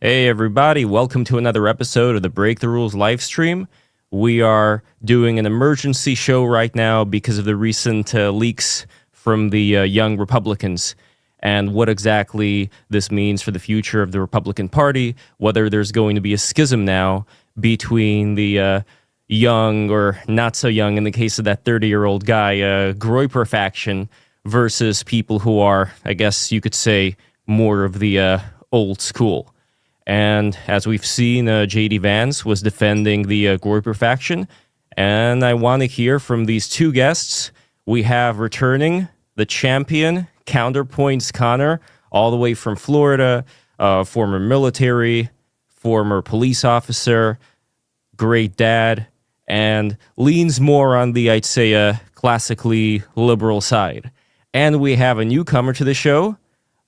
Hey everybody, welcome to another episode of the Break the Rules live stream. We are doing an emergency show right now because of the recent leaks from the young Republicans and what exactly this means for the future of the Republican Party, whether there's going to be a schism now between the young or not so young, in the case of that 30-year-old guy, Groyper faction, versus people who are, I guess you could say, more of the old school. And as we've seen, J.D. Vance was defending the Groyper faction. And I want to hear from these two guests. We have returning the champion, Counterpoints Connor, all the way from Florida, former military, former police officer, great dad, and leans more on the, I'd say, classically liberal side. And we have a newcomer to the show,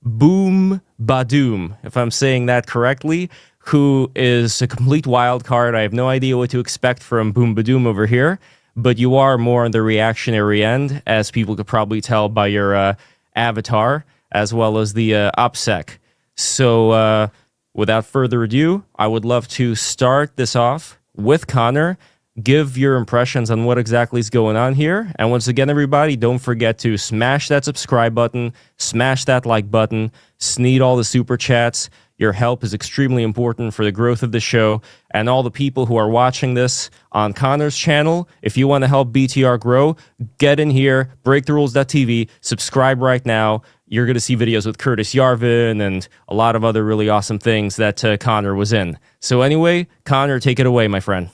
Boom Badoom, if I'm saying that correctly, who is a complete wild card. I have no idea what to expect from Boom Badoom over here, but you are more on the reactionary end, as people could probably tell by your avatar, as well as the OPSEC. So without further ado, I would love to start this off with Connor. Give your impressions on what exactly is going on here. And once again, everybody, don't forget to smash that subscribe button, smash that like button, sneed all the super chats. Your help is extremely important for the growth of the show. And all the people who are watching this on Connor's channel, if you want to help BTR grow, get in here, breaktherules.tv, subscribe right now. You're going to see videos with Curtis Yarvin and a lot of other really awesome things that Connor was in. So anyway, Connor, take it away, my friend.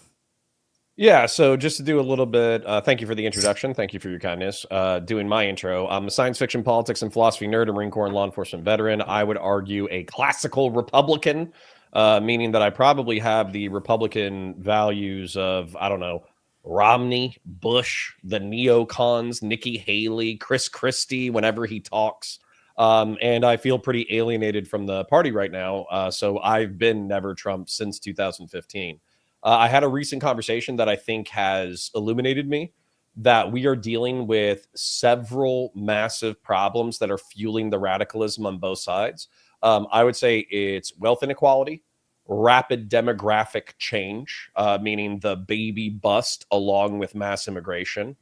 Yeah, so just to do a little bit, thank you for the introduction. Thank you for your kindness. Doing my intro. I'm a science fiction, politics, and philosophy nerd, a Marine Corps and law enforcement veteran. I would argue a classical Republican, meaning that I probably have the Republican values of, I don't know, Romney, Bush, the neocons, Nikki Haley, Chris Christie, whenever he talks. And I feel pretty alienated from the party right now. So I've been never Trump since 2015. I had a recent conversation that I think has illuminated me that we are dealing with several massive problems that are fueling the radicalism on both sides. I would say it's wealth inequality, rapid demographic change, meaning the baby bust along with mass immigration,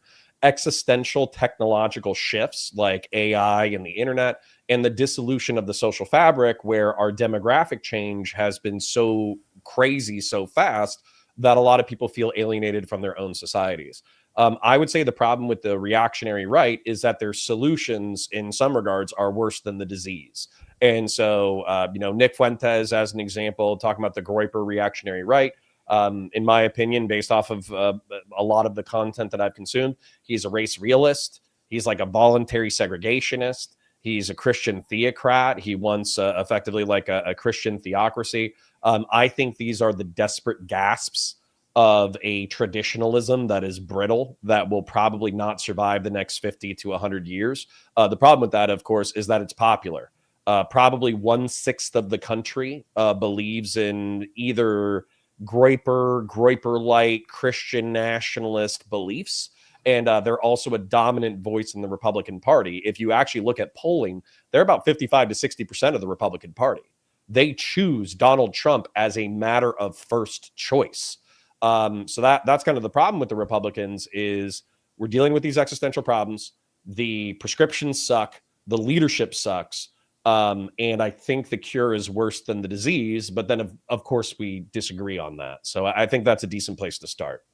existential technological shifts like AI and the internet, and the dissolution of the social fabric, where our demographic change has been so crazy so fast that a lot of people feel alienated from their own societies. I would say the problem with the reactionary right is that their solutions in some regards are worse than the disease. And so, Nick Fuentes, as an example, talking about the Groyper reactionary right, in my opinion, based off of a lot of the content that I've consumed, he's a race realist. He's like a voluntary segregationist. He's a Christian theocrat. He wants effectively like a Christian theocracy. I think these are the desperate gasps of a traditionalism that is brittle, that will probably not survive the next 50 to 100 years. The problem with that, of course, is that it's popular. Probably 1/6 of the country believes in either Groyper-like Christian nationalist beliefs. And they're also a dominant voice in the Republican Party. If you actually look at polling, they're about 55 to 60% of the Republican Party. They choose Donald Trump as a matter of first choice. So that's kind of the problem with the Republicans is we're dealing with these existential problems. The prescriptions suck. The leadership sucks. And I think the cure is worse than the disease. But then, of course, we disagree on that. So I think that's a decent place to start.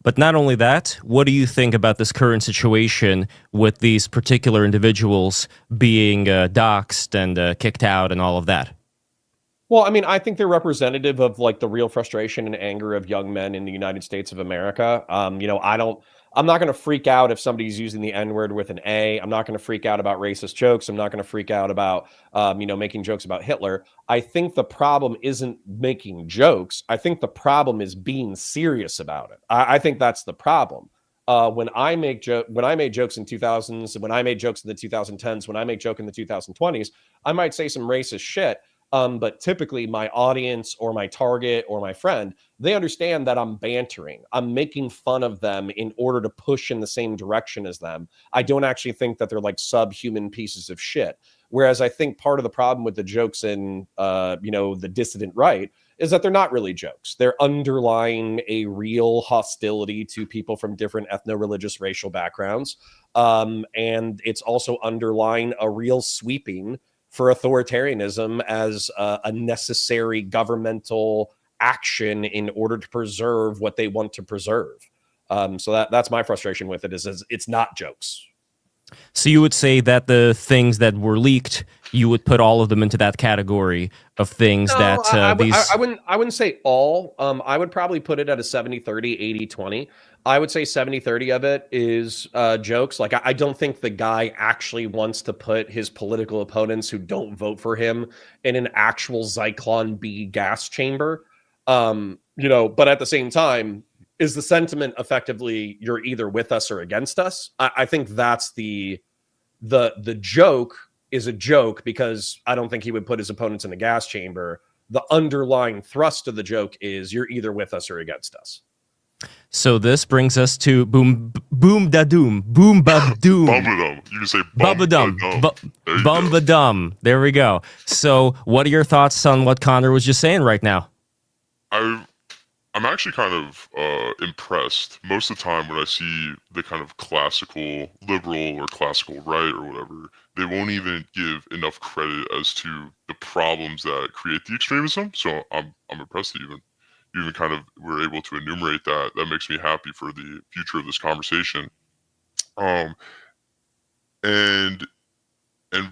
But not only that, what do you think about this current situation with these particular individuals being doxxed and kicked out and all of that? Well, I mean, I think they're representative of like the real frustration and anger of young men in the United States of America. I'm not going to freak out if somebody's using the N-word with an A. I'm not going to freak out about racist jokes. I'm not going to freak out about, making jokes about Hitler. I think the problem isn't making jokes. I think the problem is being serious about it. I think that's the problem. When I made jokes in 2000s, when I made jokes in the 2010s, when I make joke in the 2020s, I might say some racist shit. But typically my audience or my target or my friend, they understand that I'm bantering. I'm making fun of them in order to push in the same direction as them. I don't actually think that they're like subhuman pieces of shit. Whereas I think part of the problem with the jokes in, the dissident right is that they're not really jokes. They're underlying a real hostility to people from different ethno-religious racial backgrounds. And it's also underlying a real sweeping for authoritarianism as a necessary governmental action in order to preserve what they want to preserve. So that's my frustration with it, is it's not jokes. So you would say that the things that were leaked, you would put all of them into that category of things No, that I wouldn't say all. I would probably put it at a 70-30, 80-20. I would say 70-30 of it is jokes. Like, I don't think the guy actually wants to put his political opponents who don't vote for him in an actual Zyklon B gas chamber. But at the same time, is the sentiment effectively you're either with us or against us? I think that's the joke is a joke, because I don't think he would put his opponents in the gas chamber. The underlying thrust of the joke is you're either with us or against us. So this brings us to boom da doom, boom ba doom. Bum-ba-dum. You can say bum-ba-dum. bum-ba-dum. Bum-ba-dum. There we go. So what are your thoughts on what Connor was just saying right now? I'm actually kind of impressed. Most of the time when I see the kind of classical liberal or classical right or whatever, they won't even give enough credit as to the problems that create the extremism. So I'm impressed that you even kind of were able to enumerate that. That makes me happy for the future of this conversation. And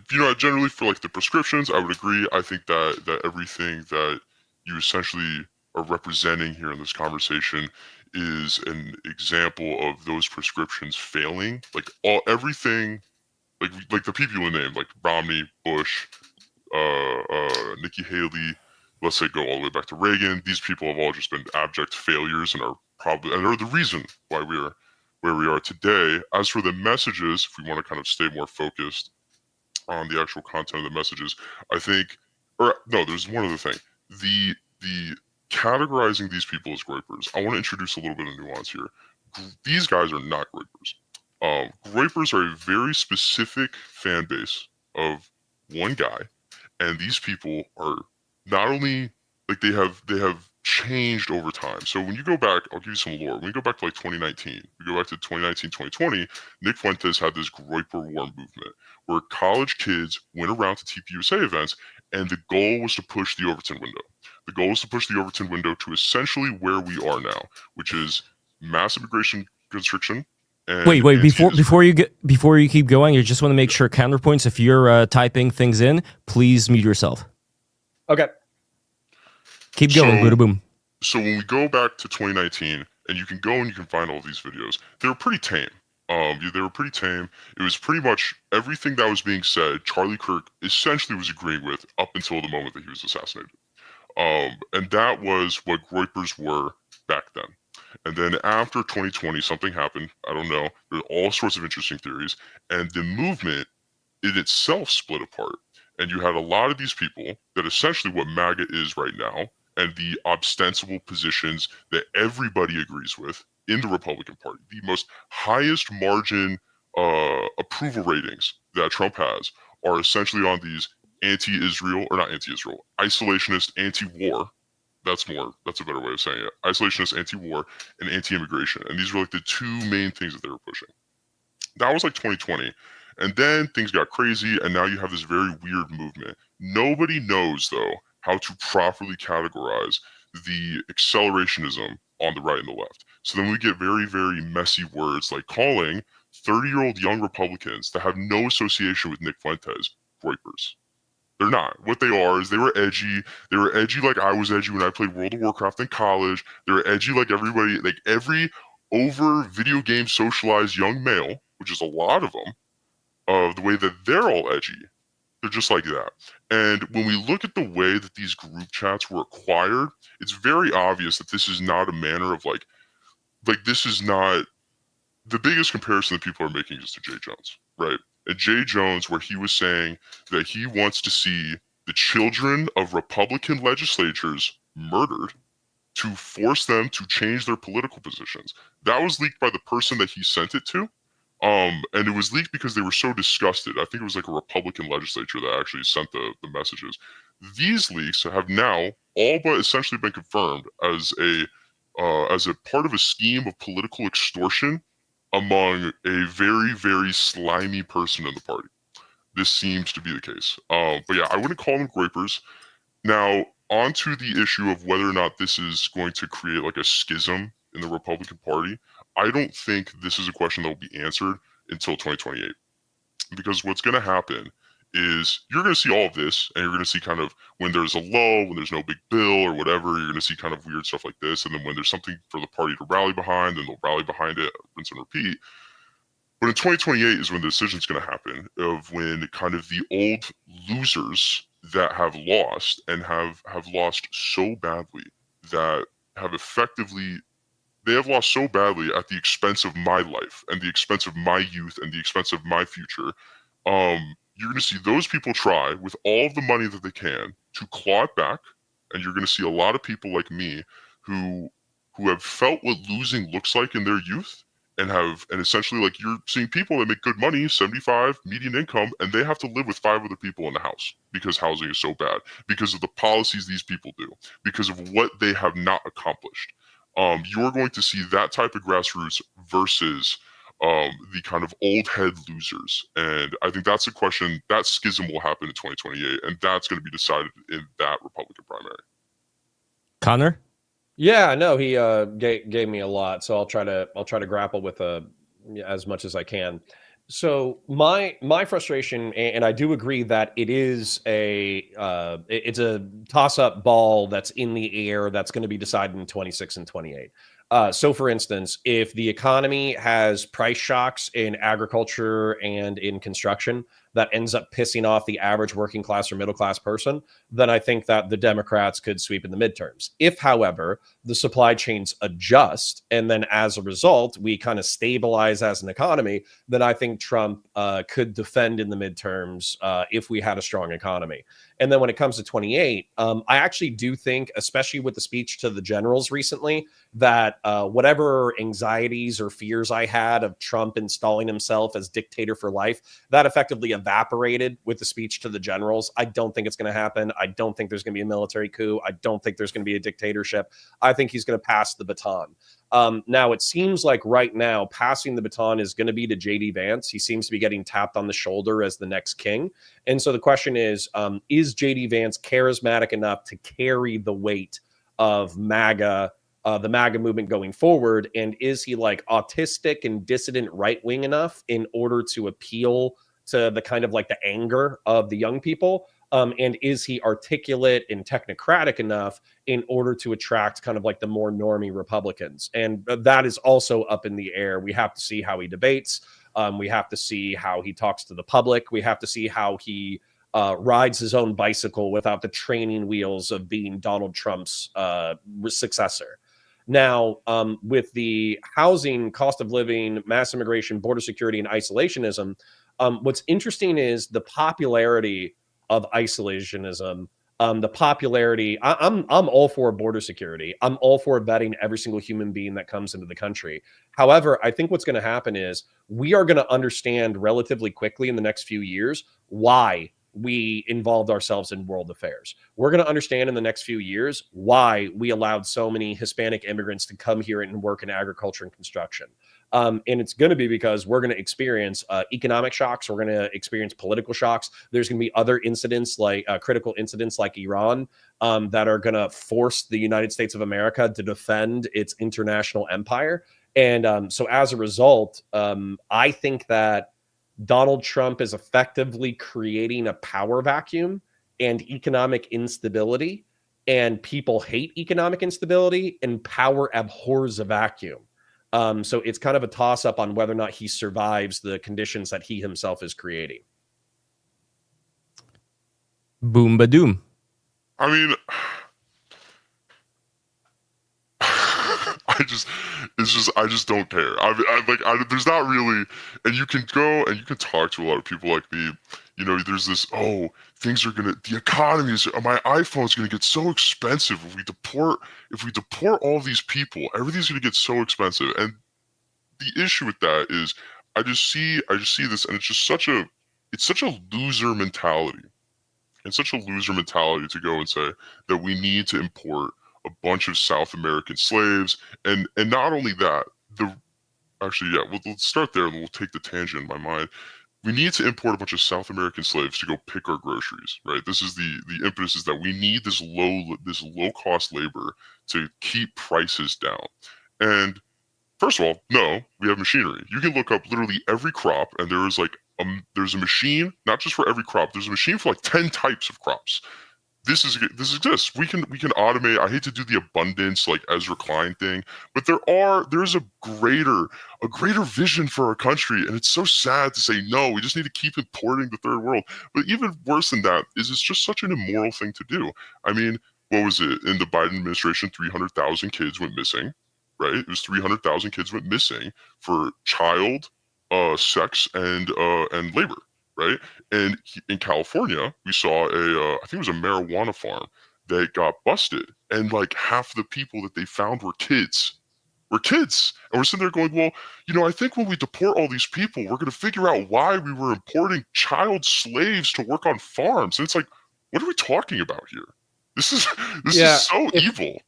generally for like the prescriptions, I would agree. I think that everything that you essentially are representing here in this conversation is an example of those prescriptions failing. Like everything, like the people you named, like Romney, Bush, Nikki Haley, let's say go all the way back to Reagan. These people have all just been abject failures and are the reason why we are where we are today. As for the messages, if we want to kind of stay more focused on the actual content of the messages, there's one other thing. The categorizing these people as groypers, I want to introduce a little bit of nuance here. These guys are not groypers. Groypers are a very specific fan base of one guy, and these people are not only like they have changed over time. So when you go back, I'll give you some lore. When you go back to like 2019, we go back to 2019, 2020, Nick Fuentes had this groyper war movement where college kids went around to TPUSA events, and the goal was to push the Overton window. The goal is to push the Overton window to essentially where we are now, which is mass immigration constriction. And wait, before you keep going, you just want to make sure counterpoints. If you're typing things in, please mute yourself. Okay. Keep going, Buddha boom. So when we go back to 2019, and you can go and you can find all these videos, they were pretty tame. They were pretty tame. It was pretty much everything that was being said, Charlie Kirk essentially was agreeing with up until the moment that he was assassinated. And that was what groypers were back then. And then after 2020, something happened. I don't know. There's all sorts of interesting theories. And the movement in itself split apart. And you had a lot of these people that essentially what MAGA is right now, and the ostensible positions that everybody agrees with in the Republican Party, the most highest margin approval ratings that Trump has are essentially on these anti-Israel, or not anti-Israel, isolationist, anti-war. That's a better way of saying it. Isolationist, anti-war, and anti-immigration. And these were like the two main things that they were pushing. That was like 2020. And then things got crazy, and now you have this very weird movement. Nobody knows, though, how to properly categorize the accelerationism on the right and the left. So then we get very, very messy words like calling 30-year-old young Republicans that have no association with Nick Fuentes groypers. They're not. What they are is they were edgy. They were edgy like I was edgy when I played World of Warcraft in college. They were edgy like everybody, like every over video game socialized young male, which is a lot of them, the way that they're all edgy. They're just like that. And when we look at the way that these group chats were acquired, it's very obvious that this is not a manner of like this is not the biggest comparison that people are making is to Jay Jones, right? And Jay Jones, where he was saying that he wants to see the children of Republican legislatures murdered to force them to change their political positions. That was leaked by the person that he sent it to. And it was leaked because they were so disgusted. I think it was like a Republican legislature that actually sent the messages. These leaks have now all but essentially been confirmed as a part of a scheme of political extortion among a very, very slimy person in the party. This seems to be the case. But yeah, I wouldn't call them grapers. Now, onto the issue of whether or not this is going to create like a schism in the Republican Party. I don't think this is a question that will be answered until 2028. Because what's going to happen is you're going to see all of this, and you're going to see kind of when there's a lull, when there's no big bill or whatever, you're going to see kind of weird stuff like this. And then when there's something for the party to rally behind, then they'll rally behind it, rinse and repeat. But in 2028 is when the decision's going to happen, of when kind of the old losers that have lost and have lost so badly, that have effectively, they have lost so badly at the expense of my life and the expense of my youth and the expense of my future. You're going to see those people try with all of the money that they can to claw it back, and you're going to see a lot of people like me who have felt what losing looks like in their youth, and essentially, like, you're seeing people that make good money, 75 median income, and they have to live with 5 other people in the house because housing is so bad, because of the policies these people do, because of what they have not accomplished. You're going to see that type of grassroots versus the kind of old head losers. And I think that's a question, that schism will happen in 2028, and that's going to be decided in that Republican primary. Connor? Yeah, no, he gave me a lot, so I'll try to grapple with as much as I can. So my frustration, and I do agree that it is it's a toss-up ball that's in the air that's going to be decided in 26 and 28. So for instance, if the economy has price shocks in agriculture and in construction that ends up pissing off the average working class or middle class person, then I think that the Democrats could sweep in the midterms. If, however, the supply chains adjust, and then as a result, we kind of stabilize as an economy, then I think Trump could defend in the midterms if we had a strong economy. And then when it comes to 28, I actually do think, especially with the speech to the generals recently, that whatever anxieties or fears I had of Trump installing himself as dictator for life, that effectively evaporated with the speech to the generals. I don't think it's going to happen. I don't think there's going to be a military coup. I don't think there's going to be a dictatorship. I think he's going to pass the baton. Now, it seems like right now, passing the baton is going to be to J.D. Vance. He seems to be getting tapped on the shoulder as the next king. And so the question is J.D. Vance charismatic enough to carry the weight of MAGA, the MAGA movement going forward? And is he like autistic and dissident right wing enough in order to appeal to the kind of like the anger of the young people? And is he articulate and technocratic enough in order to attract kind of like the more normie Republicans? And that is also up in the air. We have to see how he debates. We have to see how he talks to the public. We have to see how he rides his own bicycle without the training wheels of being Donald Trump's successor. Now, with the housing, cost of living, mass immigration, border security, and isolationism, what's interesting is the popularity of isolationism. The popularity. I'm all for border security. I'm all for vetting every single human being that comes into the country. However, I think what's going to happen is we are going to understand relatively quickly in the next few years why we involved ourselves in world affairs. We're going to understand in the next few years why we allowed so many Hispanic immigrants to come here and work in agriculture and construction. And it's going to be because we're going to experience economic shocks. We're going to experience political shocks. There's going to be other incidents like critical incidents like Iran that are going to force the United States of America to defend its international empire. And so as a result, I think that Donald Trump is effectively creating a power vacuum and economic instability, and people hate economic instability, and power abhors a vacuum. So it's kind of a toss-up on whether or not he survives the conditions that he himself is creating. Boom ba doom. I mean, I just don't care. There's not really, and you can go and you can talk to a lot of people like me. You know, there's this, the economy is, my iPhone's gonna get so expensive if we deport all these people. Everything's gonna get so expensive. And the issue with that is I just see this, and it's such a loser mentality. It's such a loser mentality to go and say that we need to import a bunch of South American slaves, and not only that, let's start there, and we'll take the tangent in my mind. We need to import a bunch of South American slaves to go pick our groceries, right? This is the impetus, is that we need this low cost labor to keep prices down. And first of all, no, we have machinery. You can look up literally every crop, and there's a machine, not just for every crop. There's a machine for like 10 types of crops. This exists. We can automate. I hate to do the abundance like Ezra Klein thing, but there's a greater vision for our country, and it's so sad to say no. We just need to keep importing the third world. But even worse than that is it's just such an immoral thing to do. I mean, what was it in the Biden administration? 300,000 kids went missing, right? It was 300,000 kids went missing for child sex and labor. Right, and in California, we saw I think it was a marijuana farm that got busted, and like half the people that they found were kids. And we're sitting there going, well, I think when we deport all these people, we're going to figure out why we were importing child slaves to work on farms. And it's like, what are we talking about here? This is so evil.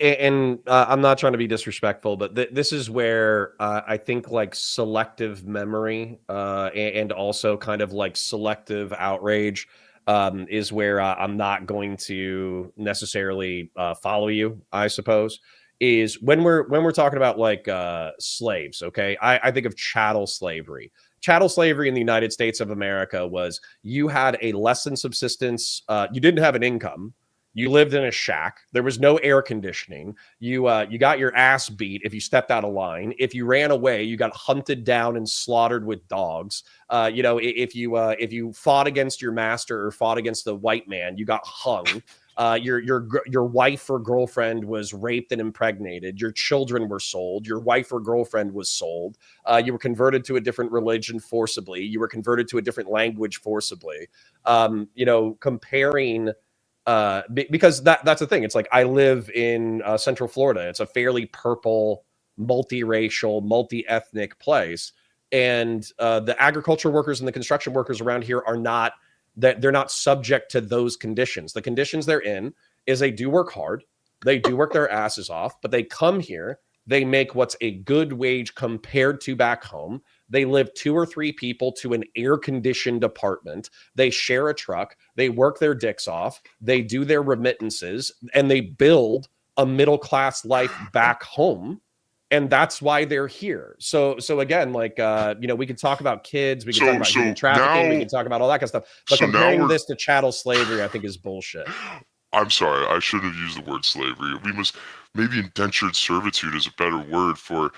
I'm not trying to be disrespectful, but this is where I think like selective memory and also kind of like selective outrage is where I'm not going to necessarily follow you, I suppose, is when we're talking about like slaves. Okay, I think of chattel slavery. Chattel slavery in the United States of America was you had a less than subsistence. You didn't have an income. You lived in a shack. There was no air conditioning. You got your ass beat if you stepped out of line. If you ran away, you got hunted down and slaughtered with dogs. If you fought against your master or fought against the white man, you got hung. Your wife or girlfriend was raped and impregnated. Your children were sold. Your wife or girlfriend was sold. You were converted to a different religion forcibly. You were converted to a different language forcibly. Comparing. Because that's the thing. It's like I live in Central Florida. It's a fairly purple, multiracial, multi-ethnic place, and the agriculture workers and the construction workers around here are not that they're not subject to those conditions. The conditions they're in is they do work hard, they do work their asses off, but they come here, they make what's a good wage compared to back home. They live 2 or 3 people to an air-conditioned apartment. They share a truck. They work their dicks off. They do their remittances, and they build a middle-class life back home. And that's why they're here. So again, like, we can talk about kids. We can talk about human trafficking. We can talk about all that kind of stuff. But comparing this to chattel slavery, I think is bullshit. I'm sorry. I shouldn't have used the word slavery. Maybe indentured servitude is a better word for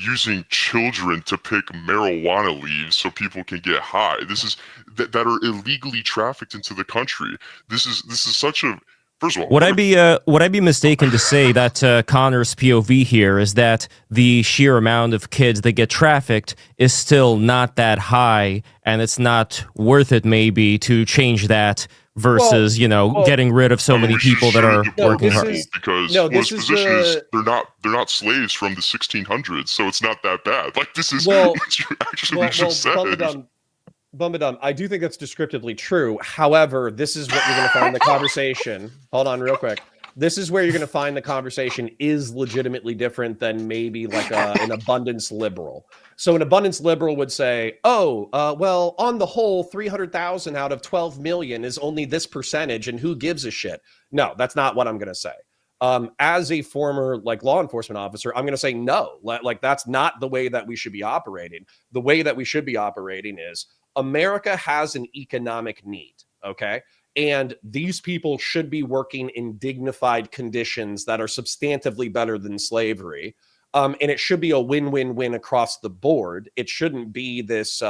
using children to pick marijuana leaves so people can get high. This is that are illegally trafficked into the country. This is such a First of all, would I be mistaken to say that Connor's POV here is that the sheer amount of kids that get trafficked is still not that high, and it's not worth it maybe to change that versus getting rid of so many people that are working hard? Because his position is they're not slaves from the 1600s, so it's not that bad. Like this is actually what you just said. Bumbadum, I do think that's descriptively true. However, this is what you're going to find in the conversation. Hold on real quick. This is where you're going to find the conversation is legitimately different than maybe like an abundance liberal. So an abundance liberal would say, well, on the whole, 300,000 out of 12 million is only this percentage, and who gives a shit? No, that's not what I'm going to say. As a former law enforcement officer, I'm going to say no. That's not the way that we should be operating. The way that we should be operating is America has an economic need, okay? And these people should be working in dignified conditions that are substantively better than slavery. And it should be a win-win-win across the board. It shouldn't be this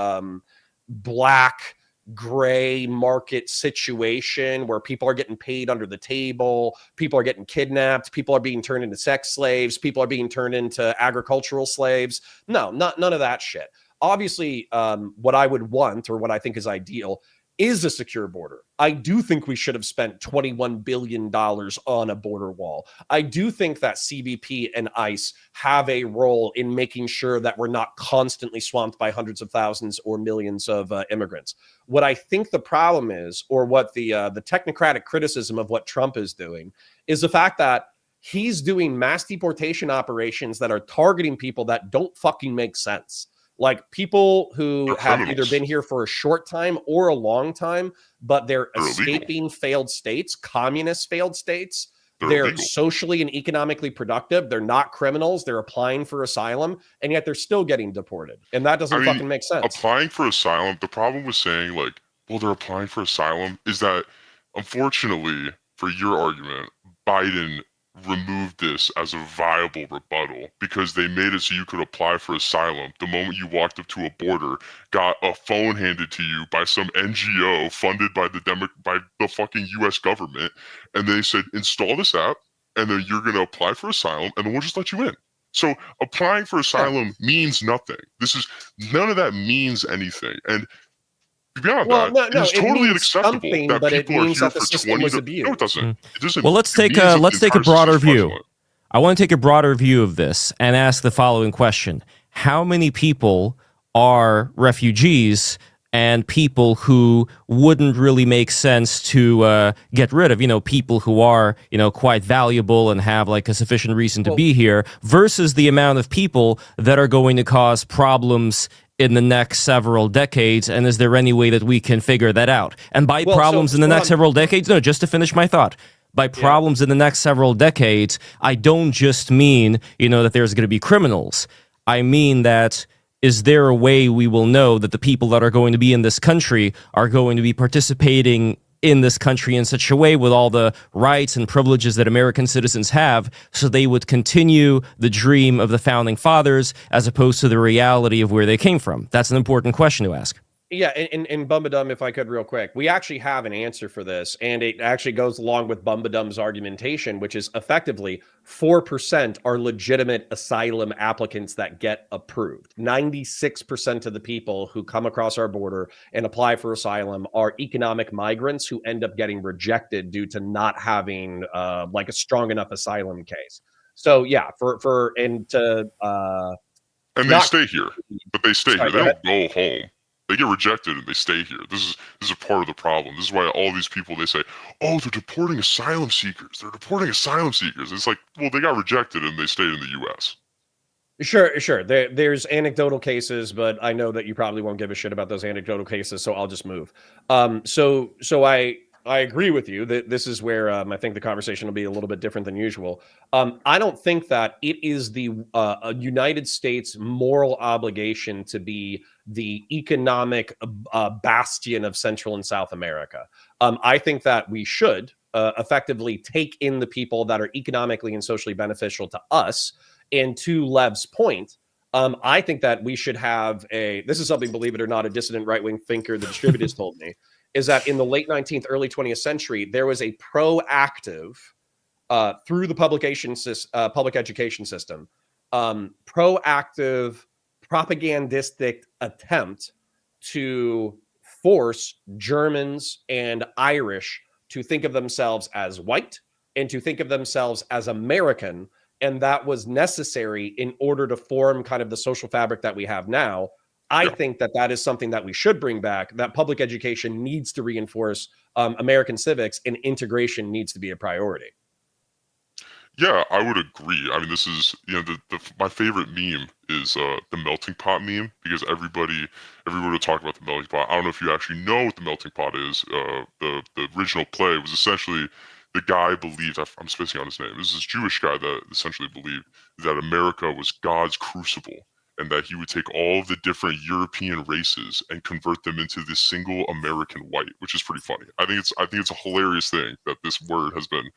black, gray market situation where people are getting paid under the table, people are getting kidnapped, people are being turned into sex slaves, people are being turned into agricultural slaves. No, none of that shit. Obviously, what I would want or what I think is ideal is a secure border. I do think we should have spent $21 billion on a border wall. I do think that CBP and ICE have a role in making sure that we're not constantly swamped by hundreds of thousands or millions of immigrants. What I think the problem is, or what the technocratic criticism of what Trump is doing, is the fact that he's doing mass deportation operations that are targeting people that don't fucking make sense. Like people who have either been here for a short time or a long time, but they're escaping illegal. Failed states, communist failed states. They're illegal. Socially and economically productive. They're not criminals. They're applying for asylum, and yet they're still getting deported. And that doesn't fucking make sense. Applying for asylum, the problem with saying, like, well, they're applying for asylum is that, unfortunately, for your argument, Biden removed this as a viable rebuttal because they made it so you could apply for asylum the moment you walked up to a border, got a phone handed to you by some NGO funded by the fucking US government, and they said, install this app, and then you're going to apply for asylum, and then we'll just let you in. So applying for asylum means nothing. None of that means anything. And beyond it's totally unacceptable that people are here for 20 years. No, it doesn't. It doesn't. Well, let's take a broader view. I want to take a broader view of this and ask the following question. How many people are refugees and people who wouldn't really make sense to get rid of, people who are, quite valuable and have like a sufficient reason to be here, versus the amount of people that are going to cause problems in the next several decades, and is there any way that we can figure that out? And by problems in the next several decades, no, just to finish my thought, by problems in the next several decades, I don't just mean, that there's going to be criminals. I mean that, is there a way we will know that the people that are going to be in this country are going to be participating in this country in such a way with all the rights and privileges that American citizens have, so they would continue the dream of the founding fathers as opposed to the reality of where they came from? That's an important question to ask. Yeah, and Bumbadum, if I could real quick, we actually have an answer for this, and it actually goes along with Bumbadum's argumentation, which is effectively 4% are legitimate asylum applicants that get approved. 96% of the people who come across our border and apply for asylum are economic migrants who end up getting rejected due to not having like a strong enough asylum case. So yeah, and they stay here, but they stay here. They don't go home. They get rejected and they stay here. This is a part of the problem. This is why all these people, they say, oh, they're deporting asylum seekers. They're deporting asylum seekers. It's like, well, they got rejected and they stayed in the U.S. Sure. There's anecdotal cases, but I know that you probably won't give a shit about those anecdotal cases, so I'll just move. So I agree with you that this is where I think the conversation will be a little bit different than usual. I don't think that it is the United States moral obligation to be the economic bastion of Central and South America. I think that we should effectively take in the people that are economically and socially beneficial to us. And to Lev's point, I think that we should have this is something, believe it or not, a dissident right-wing thinker, the distributors told me, is that in the late 19th, early 20th century, there was a proactive, through the public education system, proactive propagandistic attempt to force Germans and Irish to think of themselves as white and to think of themselves as American. And that was necessary in order to form kind of the social fabric that we have now. I think that is something that we should bring back, that public education needs to reinforce American civics, and integration needs to be a priority. Yeah, I would agree. I mean, this is, my favorite meme is the melting pot meme, because everybody would talk about the melting pot. I don't know if you actually know what the melting pot is. The original play was essentially, the guy believed, I'm spacing on his name, this is this Jewish guy that essentially believed that America was God's crucible, and that he would take all of the different European races and convert them into this single American white, which is pretty funny. I think it's a hilarious thing that this word has been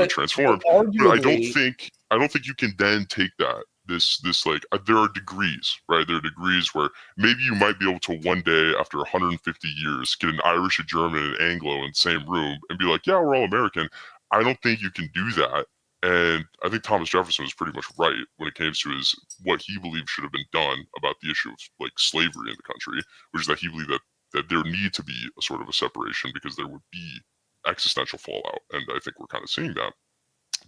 transformed. But I don't think you can then take that this like there are degrees, right? There are degrees where maybe you might be able to one day after 150 years get an Irish, a German, and an Anglo in the same room and be like, yeah, we're all American. I don't think you can do that. And I think Thomas Jefferson was pretty much right when it came to what he believed should have been done about the issue of like slavery in the country, which is that he believed that that there need to be a sort of a separation because there would be existential fallout, and I think we're kind of seeing that.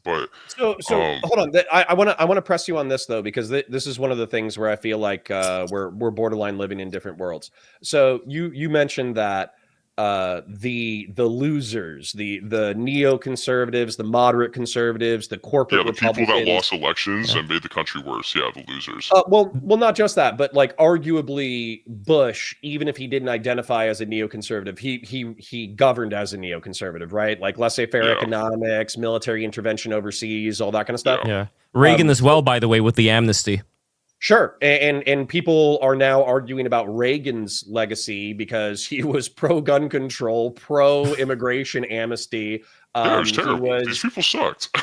But so hold on. I want to press you on this though, because this is one of the things where I feel like we're borderline living in different worlds. So you mentioned that the losers, the neoconservatives, the moderate conservatives, the corporate the people Republicans, that lost elections and made the country worse, the losers. well, not just that, but like arguably Bush, even if he didn't identify as a neoconservative, he governed as a neoconservative, right? Like laissez-faire economics, military intervention overseas, all that kind of stuff. Yeah, Reagan as well, by the way, with the amnesty. Sure, and people are now arguing about Reagan's legacy because he was pro-gun control, pro-immigration amnesty. It was terrible. These people sucked.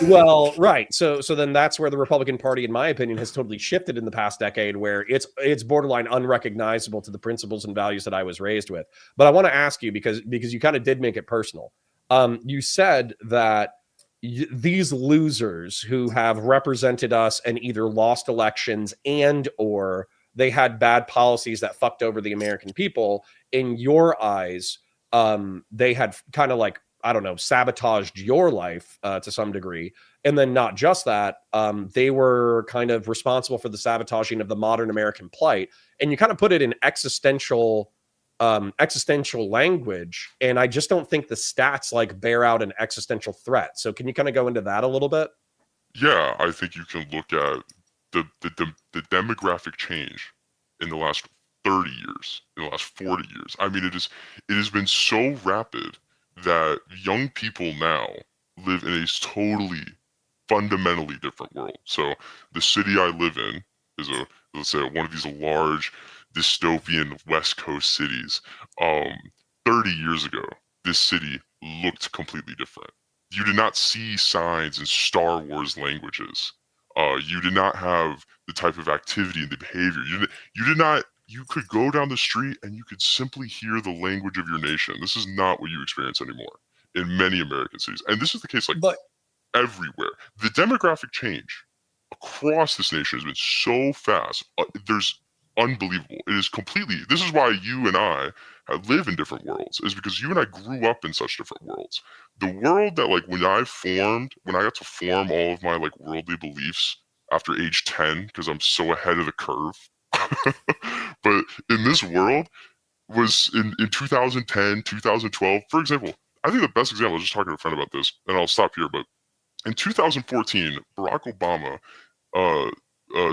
Well, right. So then that's where the Republican Party, in my opinion, has totally shifted in the past decade, where it's borderline unrecognizable to the principles and values that I was raised with. But I want to ask you, because you kind of did make it personal. You said that these losers who have represented us and either lost elections and or they had bad policies that fucked over the American people, in your eyes, they had kind of like, I don't know, sabotaged your life to some degree. And then not just that, they were kind of responsible for the sabotaging of the modern American plight. And you kind of put it in existential language. And I just don't think the stats like bear out an existential threat. So can you kind of go into that a little bit? Yeah, I think you can look at the demographic change in the last 30 years, in the last 40 years. I mean, it has been so rapid that young people now live in a totally fundamentally different world. So the city I live in is let's say one of these large dystopian West Coast cities. 30 years ago, this city looked completely different. You did not see signs in Star Wars languages. You did not have the type of activity and the behavior. You did not. You could go down the street and you could simply hear the language of your nation. This is not what you experience anymore in many American cities. And this is the case everywhere. The demographic change across this nation has been so fast. There's unbelievable. It is completely, this is why you and I live in different worlds, is because you and I grew up in such different worlds. The world that when I got to form all of my worldly beliefs after age 10, because I'm so ahead of the curve. But in this world was in 2010, 2012, for example. I think the best example, I was just talking to a friend about this, and I'll stop here, but in 2014, Barack Obama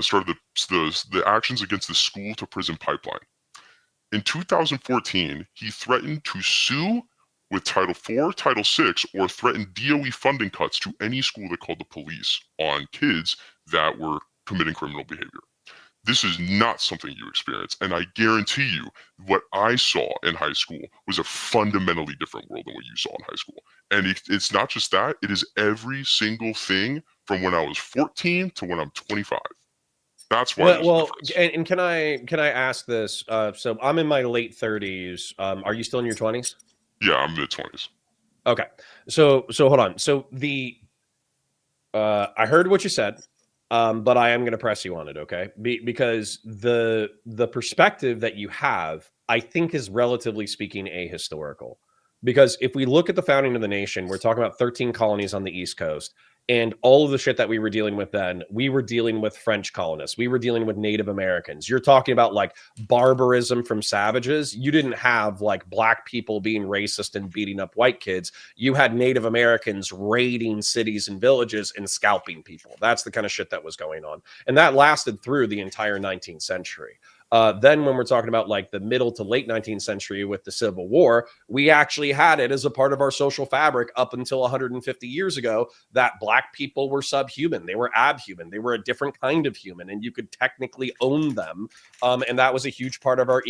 started the actions against the school to prison pipeline. In 2014, he threatened to sue with Title IV, Title VI, or threatened DOE funding cuts to any school that called the police on kids that were committing criminal behavior. This is not something you experience. And I guarantee you, what I saw in high school was a fundamentally different world than what you saw in high school. And it's not just that, it is every single thing from when I was 14 to when I'm 25. That's why there's a difference. And can I ask this? So I'm in my late 30s. Are you still in your 20s? Yeah, I'm mid-20s. Okay. So hold on. So I heard what you said. But I am going to press you on it, okay? Because the perspective that you have, I think, is relatively speaking ahistorical. Because if we look at the founding of the nation, we're talking about 13 colonies on the East Coast, and all of the shit that we were dealing with then, we were dealing with French colonists. We were dealing with Native Americans. You're talking about barbarism from savages. You didn't have black people being racist and beating up white kids. You had Native Americans raiding cities and villages and scalping people. That's the kind of shit that was going on. And that lasted through the entire 19th century. Then when we're talking about the middle to late 19th century with the Civil War, we actually had it as a part of our social fabric up until 150 years ago that black people were subhuman. They were abhuman. They were a different kind of human, and you could technically own them. And that was a huge part of our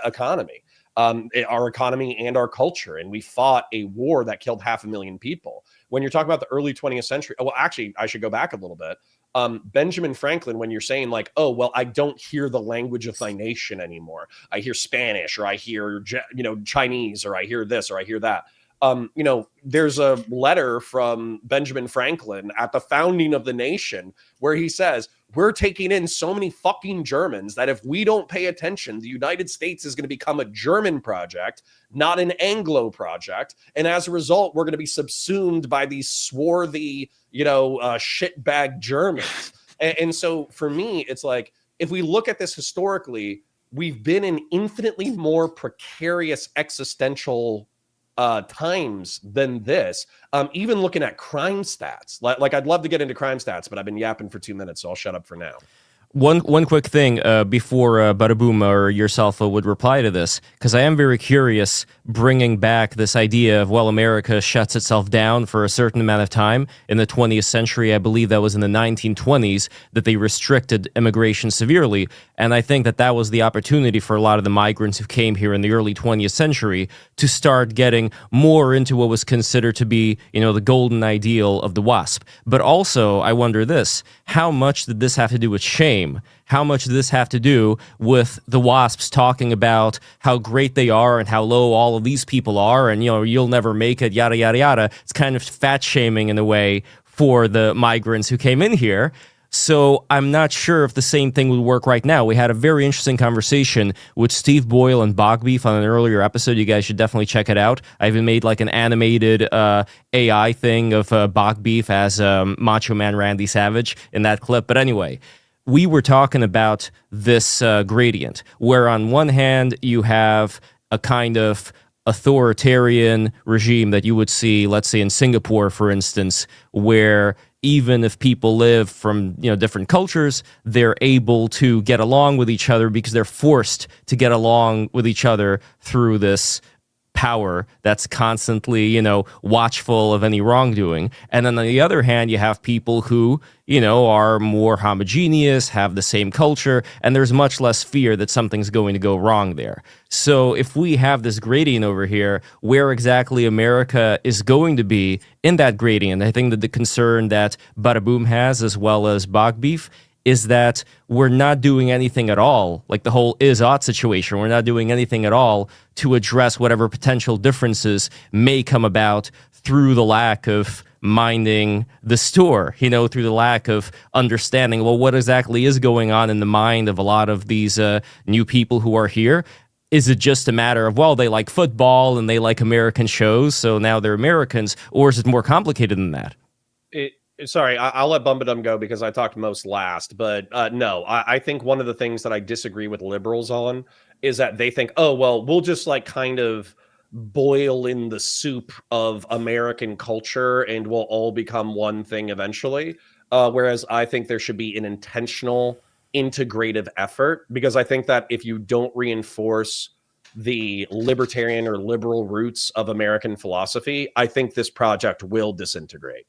economy. Our economy and our culture. And we fought a war that killed 500,000 people. When you're talking about the early 20th century, well, actually, I should go back a little bit. Benjamin Franklin, when you're saying oh, well, I don't hear the language of thy nation anymore. I hear Spanish, or I hear, Chinese, or I hear this, or I hear that. There's a letter from Benjamin Franklin at the founding of the nation where he says, we're taking in so many fucking Germans that if we don't pay attention, the United States is going to become a German project, not an Anglo project. And as a result, we're going to be subsumed by these swarthy, shitbag Germans. And so for me, it's like, if we look at this historically, we've been in infinitely more precarious existential times than this. Even looking at crime stats, like I'd love to get into crime stats, but I've been yapping for 2 minutes, so I'll shut up for now. One quick thing before Badaboom or yourself would reply to this, because I am very curious, bringing back this idea of, well, America shuts itself down for a certain amount of time. In the 20th century, I believe that was in the 1920s, that they restricted immigration severely. And I think that that was the opportunity for a lot of the migrants who came here in the early 20th century to start getting more into what was considered to be, the golden ideal of the WASP. But also, I wonder this, how much did this have to do with shame? How much does this have to do with the WASPs talking about how great they are and how low all of these people are and, you'll never make it, yada, yada, yada. It's kind of fat shaming in a way for the migrants who came in here. So I'm not sure if the same thing would work right now. We had a very interesting conversation with Steve Boyle and Bogbeef on an earlier episode. You guys should definitely check it out. I even made like an animated AI thing of Bogbeef as Macho Man Randy Savage in that clip. But anyway, we were talking about this gradient, where on one hand you have a kind of authoritarian regime that you would see, let's say in Singapore, for instance, where even if people live from different cultures, they're able to get along with each other because they're forced to get along with each other through this power that's constantly, watchful of any wrongdoing. And then on the other hand, you have people who, are more homogeneous, have the same culture, and there's much less fear that something's going to go wrong there. So if we have this gradient over here, where exactly America is going to be in that gradient, I think that the concern that Badaboom has, as well as Bogbeef, is that we're not doing anything at all, like the whole is-ought situation. We're not doing anything at all to address whatever potential differences may come about through the lack of minding the store, through the lack of understanding, well, what exactly is going on in the mind of a lot of these new people who are here. Is it just a matter of, well, they like football and they like American shows, so now they're Americans, or is it more complicated than that? Sorry, I'll let Bumbadum go because I talked most last. But no, I think one of the things that I disagree with liberals on is that they think, oh, well, we'll just like kind of boil in the soup of American culture and we'll all become one thing eventually. Whereas I think there should be an intentional integrative effort, because I think that if you don't reinforce the libertarian or liberal roots of American philosophy, I think this project will disintegrate.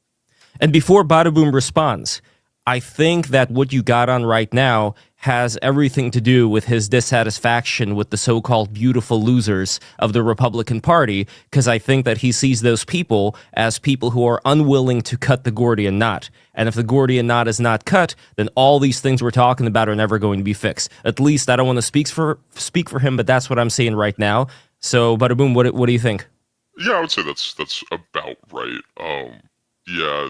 And before Badaboom responds, I think that what you got on right now has everything to do with his dissatisfaction with the so-called beautiful losers of the Republican Party, because I think that he sees those people as people who are unwilling to cut the Gordian knot. And if the Gordian knot is not cut, then all these things we're talking about are never going to be fixed. At least I don't want to speak for him, but that's what I'm saying right now. So, Badaboom, what do you think? Yeah, I would say that's about right. Yeah,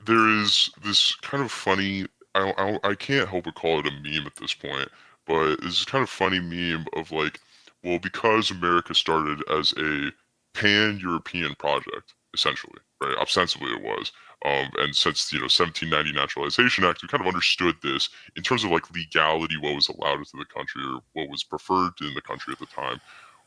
there is this kind of funny, I can't help but call it a meme at this point, but this kind of funny meme of like, well, because America started as a pan-European project, essentially, right? Ostensibly it was. And since, 1790 Naturalization Act, we kind of understood this in terms of like legality, what was allowed into the country or what was preferred in the country at the time,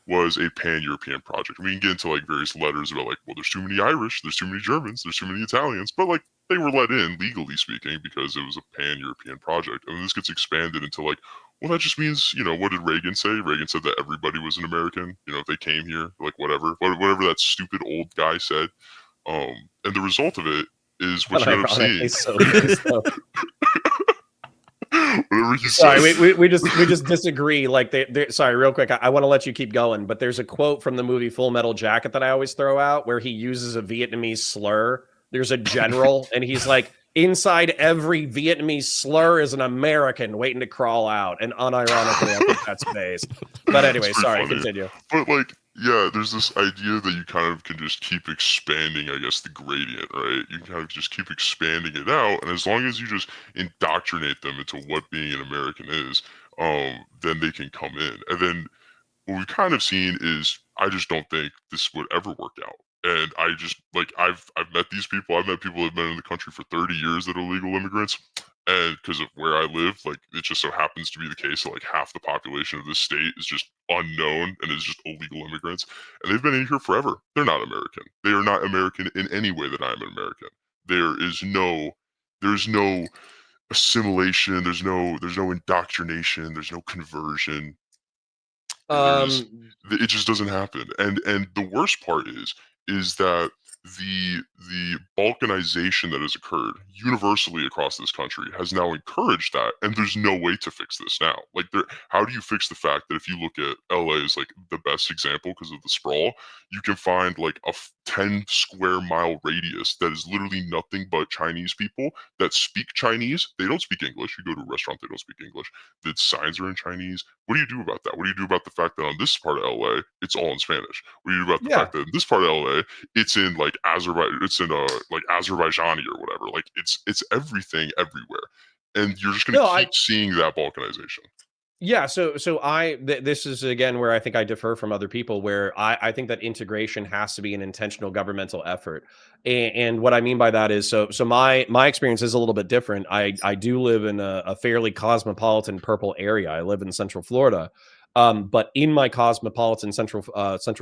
was a pan-European project. We can get into like various letters about like, well, there's too many Irish, there's too many Germans, there's too many Italians, but like they were let in legally speaking because it was a pan-European project. And this gets expanded into like, well, that just means, what did Reagan say? Reagan said that everybody was an American, if they came here, like whatever that stupid old guy said. And the result of it is what you end up seeing. Whatever you sorry, we just disagree. Like, sorry, real quick, I want to let you keep going, but there's a quote from the movie Full Metal Jacket that I always throw out where he uses a Vietnamese slur. There's a general, and he's like, inside every Vietnamese slur is an American waiting to crawl out. And unironically, I think that's based. But anyway, sorry, funny. Continue. But like, Yeah, there's this idea that you kind of can just keep expanding, I guess, the gradient, right? You can kind of just keep expanding it out, and as long as you just indoctrinate them into what being an American is, then they can come in. And then what we've kind of seen is I just don't think this would ever work out. And I just like I've met these people. I've met people that have been in the country for 30 years that are legal immigrants. And because of where I live, like it just so happens to be the case that like half the population of this state is just unknown and is just illegal immigrants. And they've been in here forever. They're not American. They are not American in any way that I'm an American. There's no assimilation, there's no indoctrination, there's no conversion. There's it just doesn't happen. And the worst part is that the balkanization that has occurred universally across this country has now encouraged that, and there's no way to fix this now. Like there, how do you fix the fact that if you look at LA as like the best example because of the sprawl, you can find like a 10 square mile radius that is literally nothing but Chinese people that speak Chinese. They don't speak English. You go to a restaurant, they don't speak English. The signs are in Chinese. What do you do about that? What do you do about the fact that on this part of LA, it's all in Spanish? What do you do about the fact that in this part of LA, it's in like like Azerbaijani or whatever? Like it's everything everywhere, and you're just going to keep seeing that balkanization. Yeah, so this is again where I think I differ from other people, where I think that integration has to be an intentional governmental effort, and what I mean by that is so my experience is a little bit different. I do live in a fairly cosmopolitan purple area. I live in Central Florida, but in my cosmopolitan Central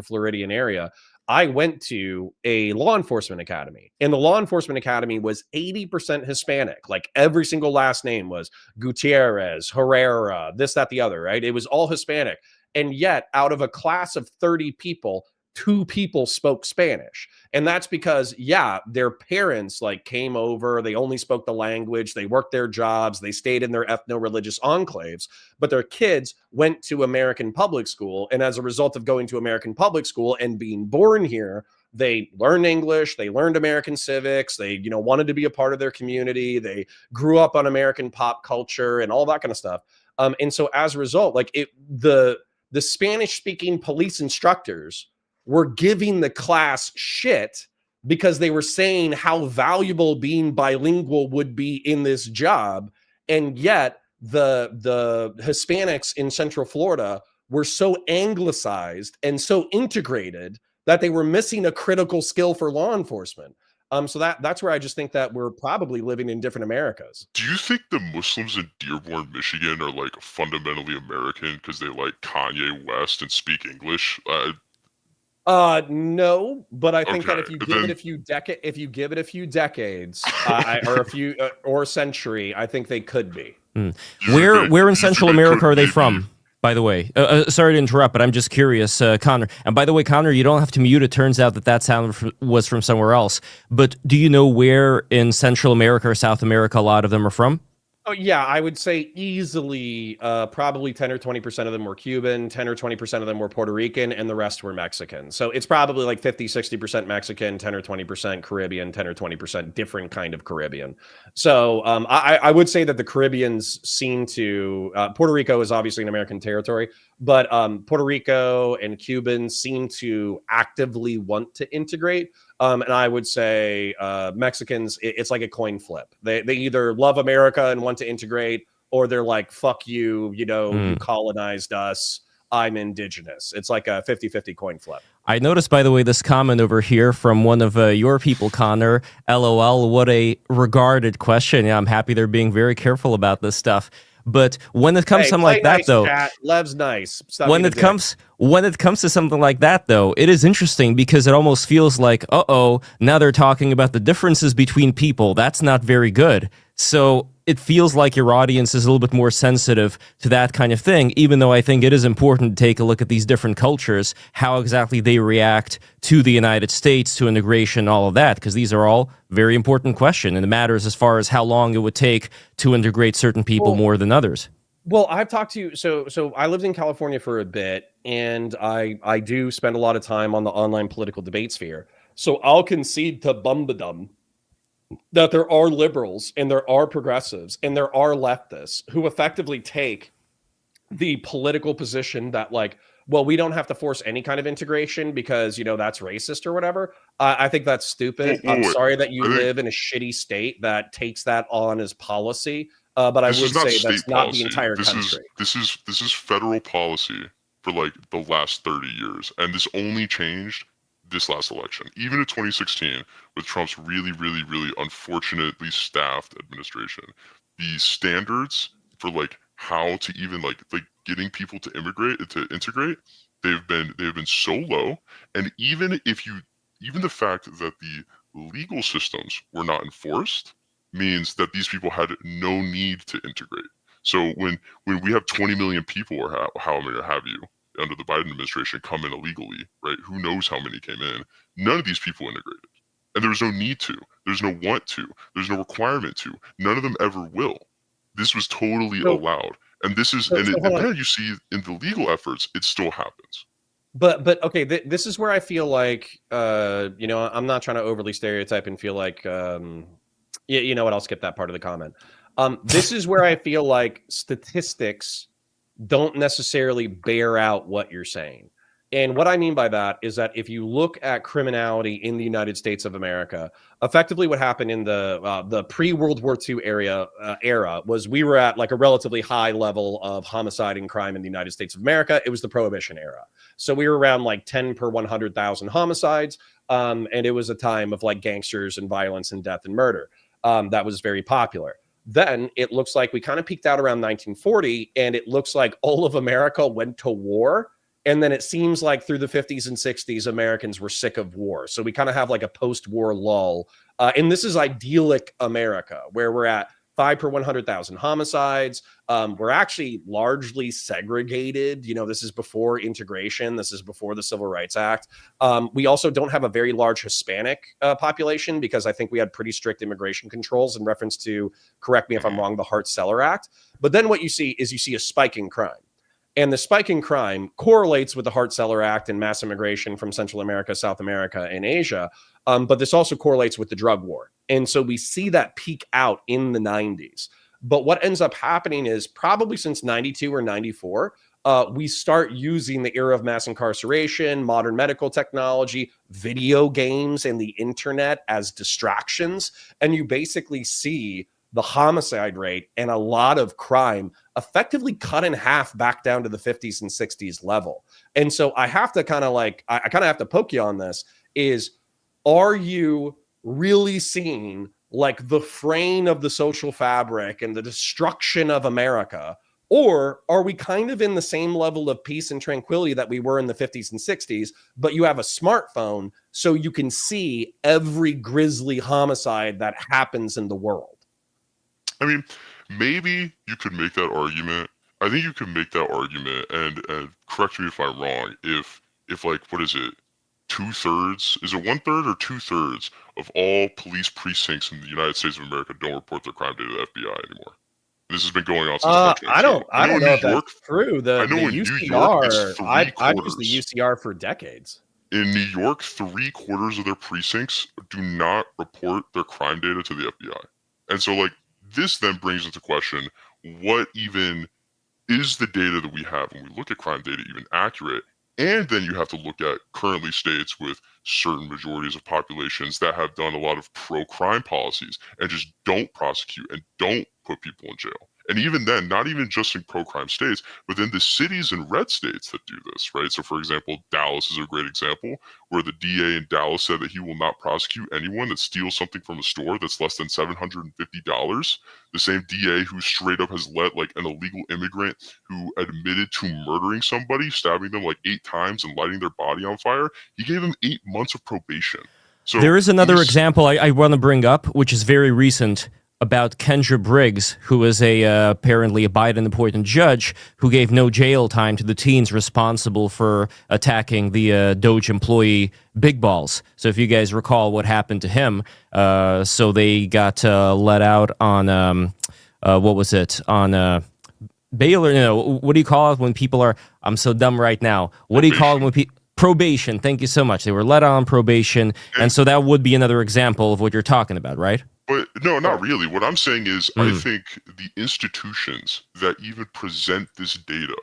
Floridian area, I went to a law enforcement academy, and the law enforcement academy was 80% Hispanic. Like every single last name was Gutierrez, Herrera, this, that, the other, right? It was all Hispanic. And yet, out of a class of 30 people, 2 people spoke Spanish. And that's because, yeah, their parents like came over, they only spoke the language, they worked their jobs, they stayed in their ethno-religious enclaves, but their kids went to American public school. And as a result of going to American public school and being born here, they learned English, they learned American civics, they, wanted to be a part of their community, they grew up on American pop culture and all that kind of stuff. And so as a result, like the Spanish speaking police instructors were giving the class shit because they were saying how valuable being bilingual would be in this job. And yet the Hispanics in Central Florida were so anglicized and so integrated that they were missing a critical skill for law enforcement. So that's where I just think that we're probably living in different Americas. Do you think the Muslims in Dearborn, Michigan are like fundamentally American because they like Kanye West and speak English? No, but I think that if you give it a few decades, or a few or a century, I think they could be. Where in Central America are they from? By the way, sorry to interrupt, but I'm just curious, Connor. And by the way, Connor, you don't have to mute. It turns out that sound was from somewhere else. But do you know where in Central America or South America a lot of them are from? Oh, yeah, I would say easily probably 10 or 20% of them were Cuban, 10 or 20% of them were Puerto Rican, and the rest were Mexican. So it's probably like 50-60% Mexican, 10 or 20% Caribbean, 10 or 20% different kind of Caribbean. So I would say that the Caribbeans seem to, Puerto Rico is obviously an American territory, but Puerto Rico and Cubans seem to actively want to integrate. And I would say Mexicans, it's like a coin flip. They either love America and want to integrate, or they're like, fuck you, you colonized us, I'm indigenous. It's like a 50-50 coin flip. I noticed, by the way, this comment over here from one of your people, Connor. LOL, what a regarded question. Yeah, I'm happy they're being very careful about this stuff. But when it comes to something like that, though, Lev's nice. When it comes to something like that, though, it is interesting because it almost feels like, now they're talking about the differences between people. That's not very good. So it feels like your audience is a little bit more sensitive to that kind of thing, even though I think it is important to take a look at these different cultures, how exactly they react to the United States, to integration, all of that, because these are all very important questions, and it matters as far as how long it would take to integrate certain people more than others. Well, I've talked to so I lived in California for a bit, and I do spend a lot of time on the online political debate sphere. So I'll concede to Bumbadum that there are liberals and there are progressives and there are leftists who effectively take the political position that like well, we don't have to force any kind of integration because, that's racist or whatever. I think that's stupid. I'm Wait. sorry that you I think live in a shitty state that takes that on as policy. But I this is would not say state that's not the policy. entire This is country. this is federal policy for like the last 30 years, and this only changed this last election. Even in 2016, with Trump's really, really, really unfortunately staffed administration, the standards for like how to even like getting people to integrate, they've been so low. And even the fact that the legal systems were not enforced means that these people had no need to integrate. So when we have 20 million people, or how many have you, under the Biden administration come in illegally, right? Who knows how many came in? None of these people integrated. And there's no need to. There's no want to. There's no requirement to. None of them ever will. This was totally allowed. And this is, and then you see in the legal efforts, it still happens. But okay, this is where I feel like, I'm not trying to overly stereotype and feel like, you know what, I'll skip that part of the comment. This is where I feel like statistics don't necessarily bear out what you're saying. And what I mean by that is that if you look at criminality in the United States of America, effectively what happened in the pre-World War II era was we were at like a relatively high level of homicide and crime in the United States of America. It was the Prohibition era. So we were around like 10 per 100,000 homicides. And it was a time of like gangsters and violence and death and murder. That was very popular. Then it looks like we kind of peaked out around 1940, and it looks like all of America went to war. And then it seems like through the 50s and 60s, Americans were sick of war. So we kind of have like a post-war lull. And this is idyllic America, where we're at 5 per 100,000 homicides. We're actually largely segregated. This is before integration. This is before the Civil Rights Act. We also don't have a very large Hispanic population, because I think we had pretty strict immigration controls in reference to, correct me if I'm wrong, the Hart-Celler Act. But then what you see is a spike in crime. And the spike in crime correlates with the Hart-Celler Act and mass immigration from Central America, South America, and Asia. But this also correlates with the drug war. And so we see that peak out in the 90s. But what ends up happening is probably since 92 or 94, we start using the era of mass incarceration, modern medical technology, video games, and the internet as distractions. And you basically see the homicide rate and a lot of crime effectively cut in half back down to the 50s and 60s level. And so I have to kind of have to poke you on this is, are you really seeing like the fraying of the social fabric and the destruction of America? Or are we kind of in the same level of peace and tranquility that we were in the 50s and 60s, but you have a smartphone so you can see every grisly homicide that happens in the world? I mean, maybe you could make that argument. I think you could make that argument, and correct me if I'm wrong, if like, what is it, 2/3, is it 1/3 or 2/3 of all police precincts in the United States of America don't report their crime data to the FBI anymore? This has been going on since 2022. I don't know if that's true. I know in New York, it's I've used the UCR for decades. In New York, 3/4 of their precincts do not report their crime data to the FBI. And so, like, this then brings into question, what even is the data that we have when we look at crime data even accurate? And then you have to look at currently states with certain majorities of populations that have done a lot of pro-crime policies and just don't prosecute and don't put people in jail. And even then, not even just in pro-crime states, but in the cities and red states that do this, right? So, for example, Dallas is a great example, where the DA in Dallas said that he will not prosecute anyone that steals something from a store that's less than $750. The same DA who straight up has let like an illegal immigrant who admitted to murdering somebody, stabbing them like 8 times and lighting their body on fire, he gave him 8 months of probation. So there is another example I want to bring up, which is very recent, about Kendra Briggs, who was apparently a Biden-appointed judge who gave no jail time to the teens responsible for attacking the Doge employee Big Balls. So if you guys recall what happened to him, so they got let out on, what was it, on bail, or what do you call it when people are, I'm so dumb right now, what do you call it when people... Probation. Thank you so much. They were let out on probation, and so that would be another example of what you're talking about, right? But no, not really. What I'm saying is, I think the institutions that even present this data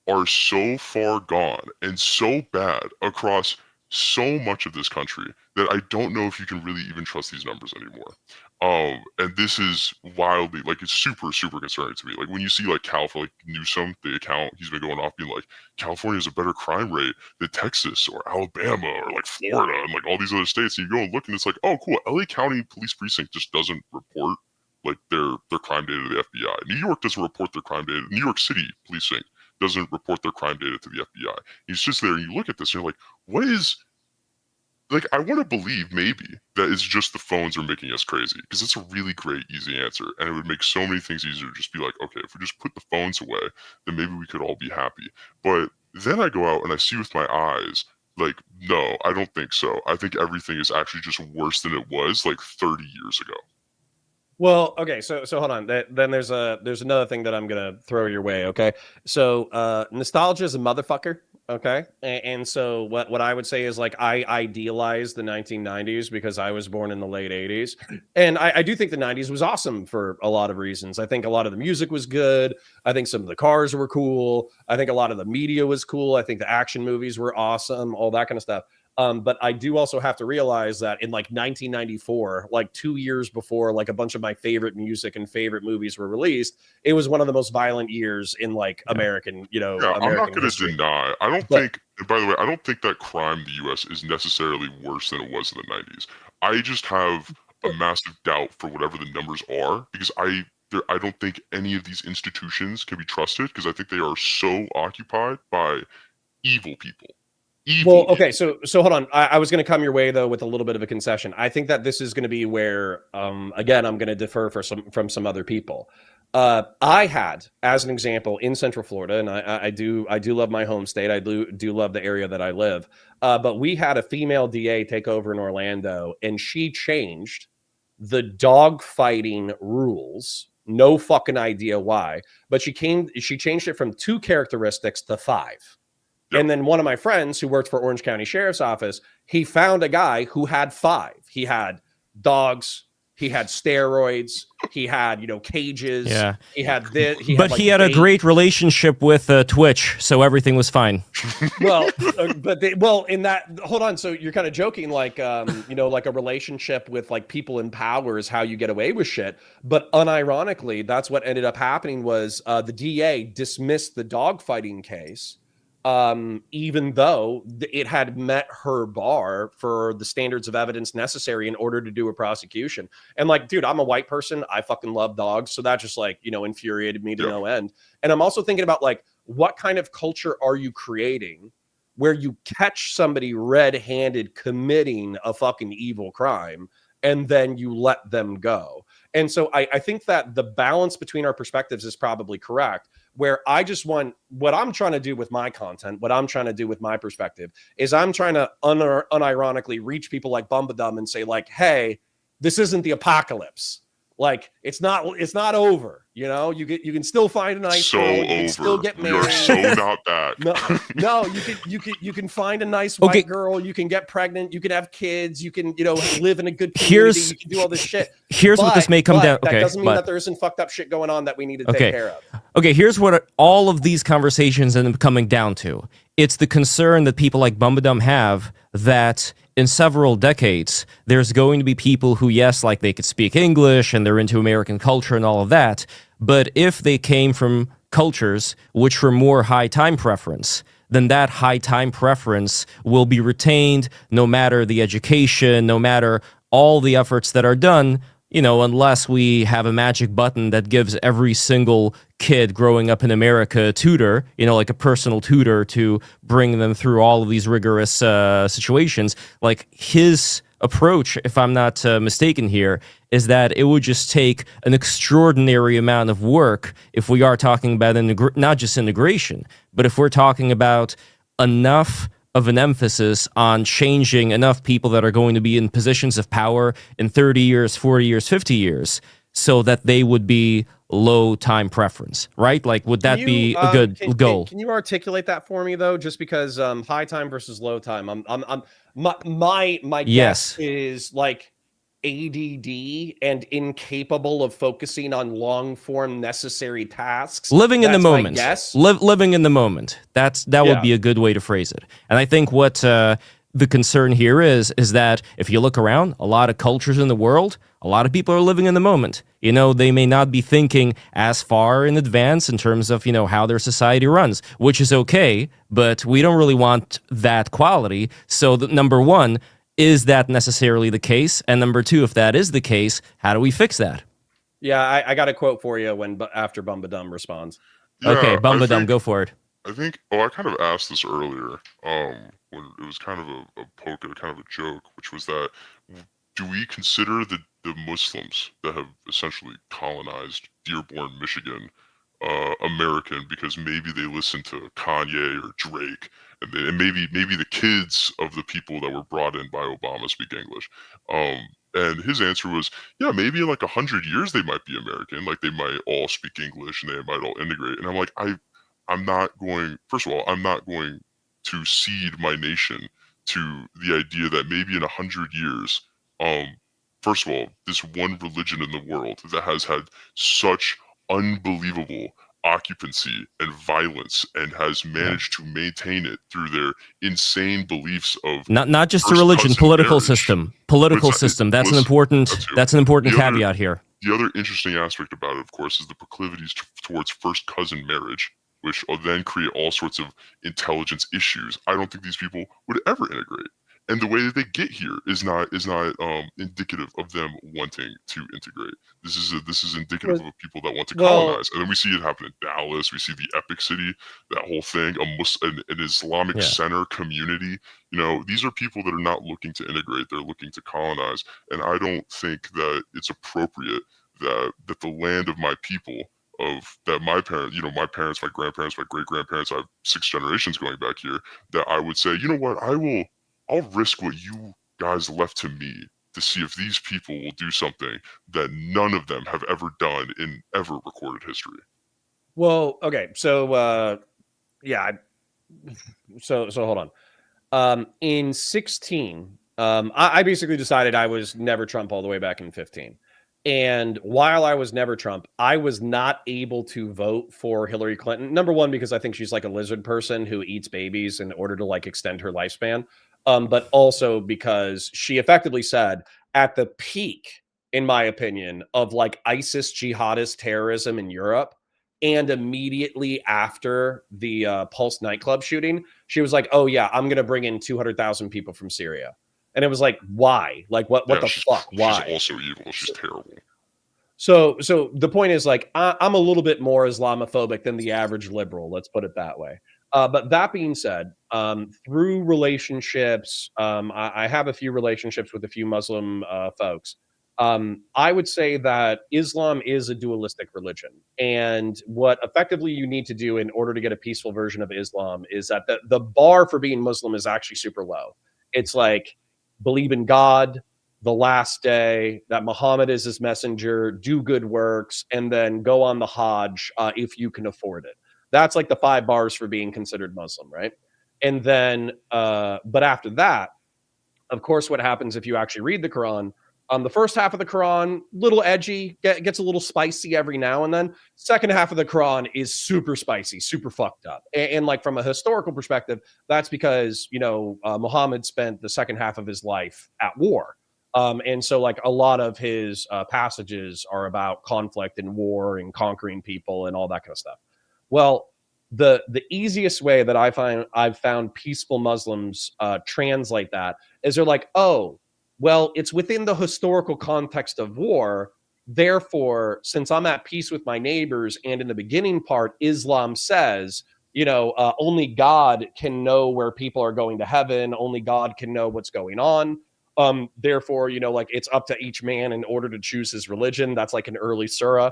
are so far gone and so bad across so much of this country that I don't know if you can really even trust these numbers anymore. And this is wildly, like, it's super, super concerning to me. Like, when you see, like, California, like, Newsom, the account, he's been going off being like, California has a better crime rate than Texas or Alabama or, like, Florida and, like, all these other states. And you go and look, and it's like, oh, cool, LA County Police Precinct just doesn't report, like, their crime data to the FBI. New York doesn't report their crime data. New York City Precinct doesn't report their crime data to the FBI. He's just there, and you look at this, and you're like, what is... Like, I want to believe maybe that it's just the phones are making us crazy, because it's a really great, easy answer, and it would make so many things easier to just be like, okay, if we just put the phones away, then maybe we could all be happy. But then I go out and I see with my eyes, like, no, I don't think so. I think everything is actually just worse than it was like 30 years ago. Well, okay, so hold on. Then there's another thing that I'm gonna throw your way. Okay, so nostalgia is a motherfucker. Okay, and so what I would say is, like, I idealize the 1990s because I was born in the late 80s, and I do think the 90s was awesome for a lot of reasons. I think a lot of the music was good. I think some of the cars were cool. I think a lot of the media was cool. I think the action movies were awesome. All that kind of stuff. But I do also have to realize that in, like, 1994, like 2 years before, like, a bunch of my favorite music and favorite movies were released, it was one of the most violent years in, like, American, Yeah, American I'm not going to history. deny. I don't But- think, and by the way, I don't think that crime in the U.S. is necessarily worse than it was in the 90s. I just have a massive doubt for whatever the numbers are, because I don't think any of these institutions can be trusted, because I think they are so occupied by evil people. Well, okay, so hold on. I was going to come your way, though, with a little bit of a concession. I think that this is going to be where, again, I'm going to defer from some other people. I had, as an example, in Central Florida, and I do love my home state. I do love the area that I live. But we had a female DA take over in Orlando, and she changed the dog fighting rules. No fucking idea why, but she changed it from 2 characteristics to 5. Yep. And then one of my friends who worked for Orange County Sheriff's Office, he found a guy who had 5. He had dogs, he had steroids, he had, cages. Yeah. He had this. He had a great relationship with Twitch, so everything was fine. Well, in that, hold on. So you're kind of joking, like, like a relationship with, like, people in power is how you get away with shit. But unironically, that's what ended up happening was the DA dismissed the dogfighting case. Even though it had met her bar for the standards of evidence necessary in order to do a prosecution. And, like, dude, I'm a white person. I fucking love dogs. So that just, like, infuriated me to no end. And I'm also thinking about, like, what kind of culture are you creating where you catch somebody red-handed committing a fucking evil crime and then you let them go? And so I think that the balance between our perspectives is probably correct, where I just want, what I'm trying to do with my content, what I'm trying to do with my perspective is I'm trying to unironically reach people like Bumbadum and say, like, hey, this isn't the apocalypse. Like, it's not over. You can still find a nice girl, you can still get married. You're so not that. No, you can find a nice white girl, you can get pregnant, you can have kids, you can live in a good community, you can do all this shit. Here's what this may come down. That doesn't mean that there isn't fucked up shit going on that we need to take care of. Okay, here's what all of these conversations end up coming down to. It's the concern that people like Bumbadum have that in several decades, there's going to be people who, yes, like, they could speak English and they're into American culture and all of that, but if they came from cultures which were more high time preference, then that high time preference will be retained no matter the education, no matter all the efforts that are done, unless we have a magic button that gives every single kid growing up in America a tutor, like a personal tutor to bring them through all of these rigorous situations. Like, his approach, if I'm not mistaken here, is that it would just take an extraordinary amount of work if we are talking about not just integration, but if we're talking about enough of an emphasis on changing enough people that are going to be in positions of power in 30 years, 40 years, 50 years, so that they would be low time preference, right? Like, would that be a good goal? Can you articulate that for me, though? Just because high time versus low time, my guess is, like, ADD and incapable of focusing on long-form necessary tasks. Living in the That's my moment. guess. Living in the moment. That would be a good way to phrase it. And I think what the concern here is that if you look around, a lot of cultures in the world, a lot of people are living in the moment. You know, they may not be thinking as far in advance in terms of, you know, how their society runs, which is okay, but we don't really want that quality. So number one, is that necessarily the case? And number two, if that is the case, how do we fix that? Yeah, I got a quote for you after Bumbadum responds. Yeah, Okay, Bumbadum, go for it. I think, I kind of asked this earlier, when it was kind of a poke at kind of a joke, which was that, do we consider the Muslims that have essentially colonized Dearborn, Michigan, American because maybe they listen to Kanye or Drake, and maybe the kids of the people that were brought in by Obama speak English. And his answer was, yeah, maybe in like 100 years they might be American, like they might all speak English and they might all integrate. And I'm like, I'm not going. First of all, I'm not going to cede my nation to the idea that maybe in 100 years, first of all, this one religion in the world that has had such unbelievable occupancy and violence and has managed to maintain it through their insane beliefs of not just a religion, political marriage. system. Political system. That's an important caveat here. The other interesting aspect about it, of course, is the proclivities towards first cousin marriage, which will then create all sorts of intelligence issues. I don't think these people would ever integrate. And the way that they get here is not indicative of them wanting to integrate. This is indicative of people that want to colonize. And then we see it happen in Dallas. We see the Epic City, that whole thing, an Islamic center community. You know, these are people that are not looking to integrate. They're looking to colonize. And I don't think that it's appropriate that the land of my people, my parents, my parents, my grandparents, my great-grandparents, I have 6 generations going back here, that I would say, you know what, I'll risk what you guys left to me to see if these people will do something that none of them have ever done in ever recorded history. Well, okay. So, So hold on. In 16, I basically decided I was never Trump all the way back in 15. And while I was never Trump, I was not able to vote for Hillary Clinton. Number one, because I think she's like a lizard person who eats babies in order to like extend her lifespan. But also because she effectively said at the peak, in my opinion, of like ISIS jihadist terrorism in Europe, and immediately after the Pulse nightclub shooting, she was like, oh yeah, I'm going to bring in 200,000 people from Syria. And it was like, why? Like, what the fuck? Why? She's also evil. She's terrible. So the point is, like, I'm a little bit more Islamophobic than the average liberal. Let's put it that way. But that being said, through relationships, I have a few relationships with a few Muslim folks. I would say that Islam is a dualistic religion. And what effectively you need to do in order to get a peaceful version of Islam is that the bar for being Muslim is actually super low. It's like, believe in God, the last day, that Muhammad is his messenger, do good works, and then go on the Hajj if you can afford it. That's like the 5 bars for being considered Muslim, right? And then, but after that, of course, what happens if you actually read the Quran? The first half of the Quran, little edgy, gets a little spicy every now and then. Second half of the Quran is super spicy, super fucked up. And like from a historical perspective, that's because, Muhammad spent the second half of his life at war. And so like a lot of his passages are about conflict and war and conquering people and all that kind of stuff. Well, the easiest way that I've found peaceful Muslims translate that is they're like, oh, well, it's within the historical context of war. Therefore, since I'm at peace with my neighbors, and in the beginning part, Islam says, only God can know where people are going to heaven. Only God can know what's going on. Therefore, like it's up to each man in order to choose his religion. That's like an early surah.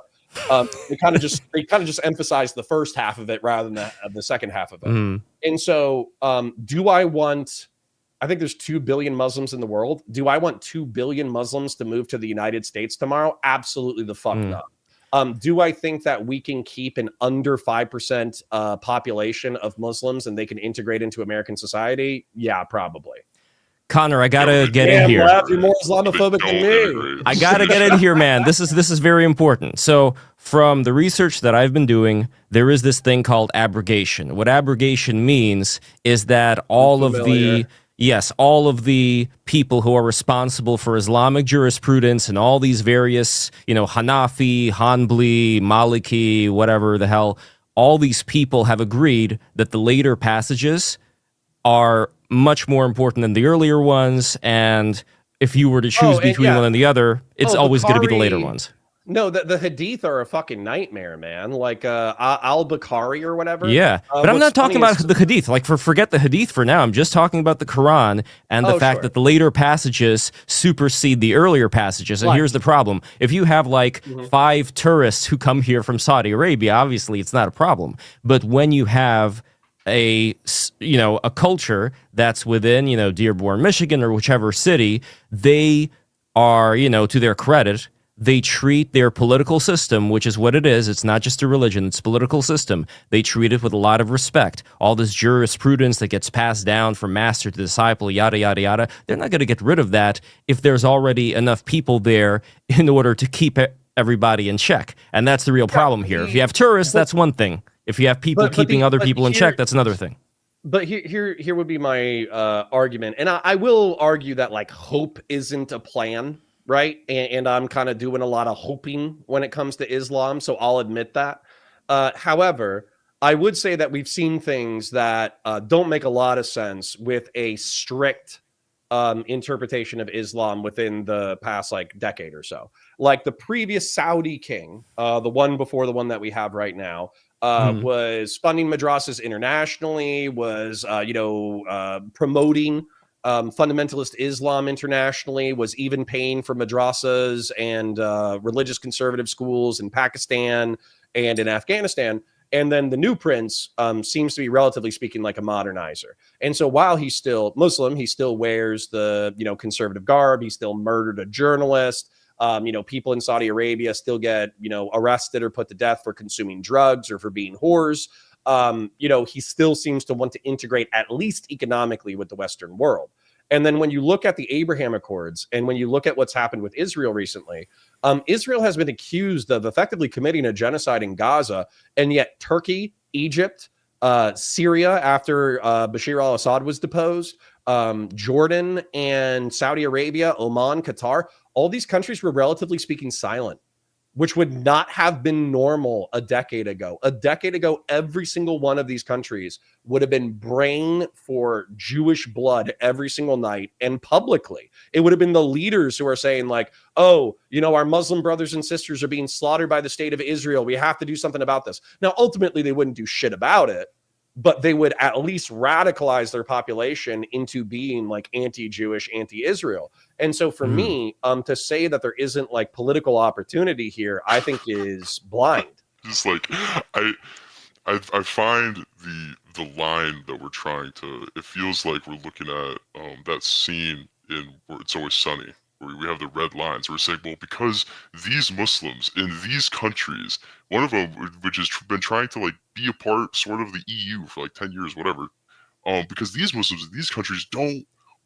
They kind of just emphasize the first half of it rather than the second half of it. Mm. And so, I think there's 2 billion Muslims in the world. Do I want 2 billion Muslims to move to the United States tomorrow? Absolutely the fuck not. Do I think that we can keep an under 5% population of Muslims and they can integrate into American society? Yeah, probably. Connor, I gotta Yo, get in Damn, here. Lab, you're more They Islamophobic than don't me. integrate. I gotta get in here, man. This is very important. So, from the research that I've been doing, there is this thing called abrogation. What abrogation means is that all of the people who are responsible for Islamic jurisprudence and all these various, Hanafi, Hanbali, Maliki, whatever the hell, all these people have agreed that the later passages are much more important than the earlier ones, and if you were to choose between one and the other, it's always going to be the later ones. No, the Hadith are a fucking nightmare, man. Like Al-Bukhari or whatever. Yeah, but I'm not talking about the Hadith. Like, forget the Hadith for now. I'm just talking about the Quran and the fact that the later passages supersede the earlier passages. And here's the problem. If you have, 5 tourists who come here from Saudi Arabia, obviously it's not a problem. But when you have a culture that's within, Dearborn, Michigan, or whichever city, they are, to their credit, they treat their political system, which is what it is. It's not just a religion, it's a political system. They treat it with a lot of respect. All this jurisprudence that gets passed down from master to disciple, yada, yada, yada, they're not going to get rid of that if there's already enough people there in order to keep everybody in check. And that's the real problem here. If you have tourists, that's one thing. If you have people keeping other people in check, that's another thing. But here would be my argument. And I will argue that hope isn't a plan. Right. And I'm kind of doing a lot of hoping when it comes to Islam. So I'll admit that. However, I would say that we've seen things that don't make a lot of sense with a strict interpretation of Islam within the past decade or so. Like the previous Saudi king, the one before the one that we have right now, was funding madrasas internationally, was, promoting fundamentalist Islam internationally, was even paying for madrasas and religious conservative schools in Pakistan and in Afghanistan. And then the new prince seems to be, relatively speaking, like a modernizer. And so while he's still Muslim, he still wears the, conservative garb. He still murdered a journalist. People in Saudi Arabia still get, arrested or put to death for consuming drugs or for being whores. He still seems to want to integrate, at least economically, with the Western world. And then when you look at the Abraham Accords and when you look at what's happened with Israel recently, Israel has been accused of effectively committing a genocide in Gaza. And yet Turkey, Egypt, Syria, after Bashar al-Assad was deposed, Jordan and Saudi Arabia, Oman, Qatar, all these countries were, relatively speaking, silent, which would not have been normal a decade ago. A decade ago, every single one of these countries would have been braying for Jewish blood every single night and publicly. It would have been the leaders who are saying our Muslim brothers and sisters are being slaughtered by the state of Israel. We have to do something about this. Now, ultimately, they wouldn't do shit about it, but they would at least radicalize their population into being anti-Jewish, anti-Israel. And so for me, to say that there isn't political opportunity here, I think is blind. Just I find the line that we're trying to, it feels like we're looking at that scene in where It's Always Sunny, where we have the red lines. We're saying, well, because these Muslims in these countries, one of them, which has been trying to be a part sort of the EU for 10 years, whatever, because these Muslims in these countries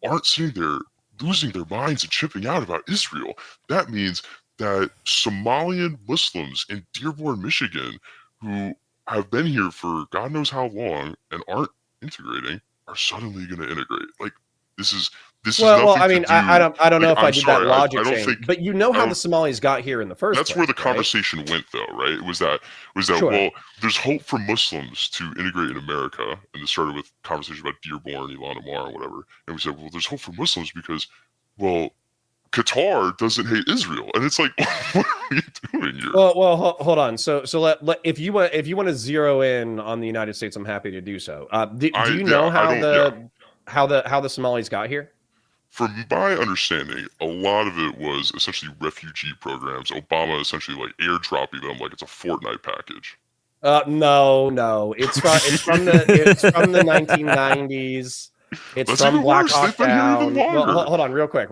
aren't sitting there losing their minds and chipping out about Israel. That means that Somalian Muslims in Dearborn, Michigan, who have been here for God knows how long and aren't integrating, are suddenly going to integrate. This is well, nothing I mean, to do. I don't know if I did sorry, that logic I don't chain, think, but how the Somalis got here in the first place. That's where the conversation went, though, right? It was that Sure. Well, there's hope for Muslims to integrate in America, and it started with conversation about Dearborn, Ilhan Omar, or whatever. And we said, well, there's hope for Muslims because, well, Qatar doesn't hate Israel, and it's what are you doing here? Well, hold on. So if you want to zero in on the United States, I'm happy to do so. Do you know how the Somalis got here? From my understanding, a lot of it was essentially refugee programs. Obama essentially airdropping them like it's a Fortnite package. No, it's from the 1990s. It's That's from Black worse. Hawk They've been here Down. even longer. Well, hold on, real quick,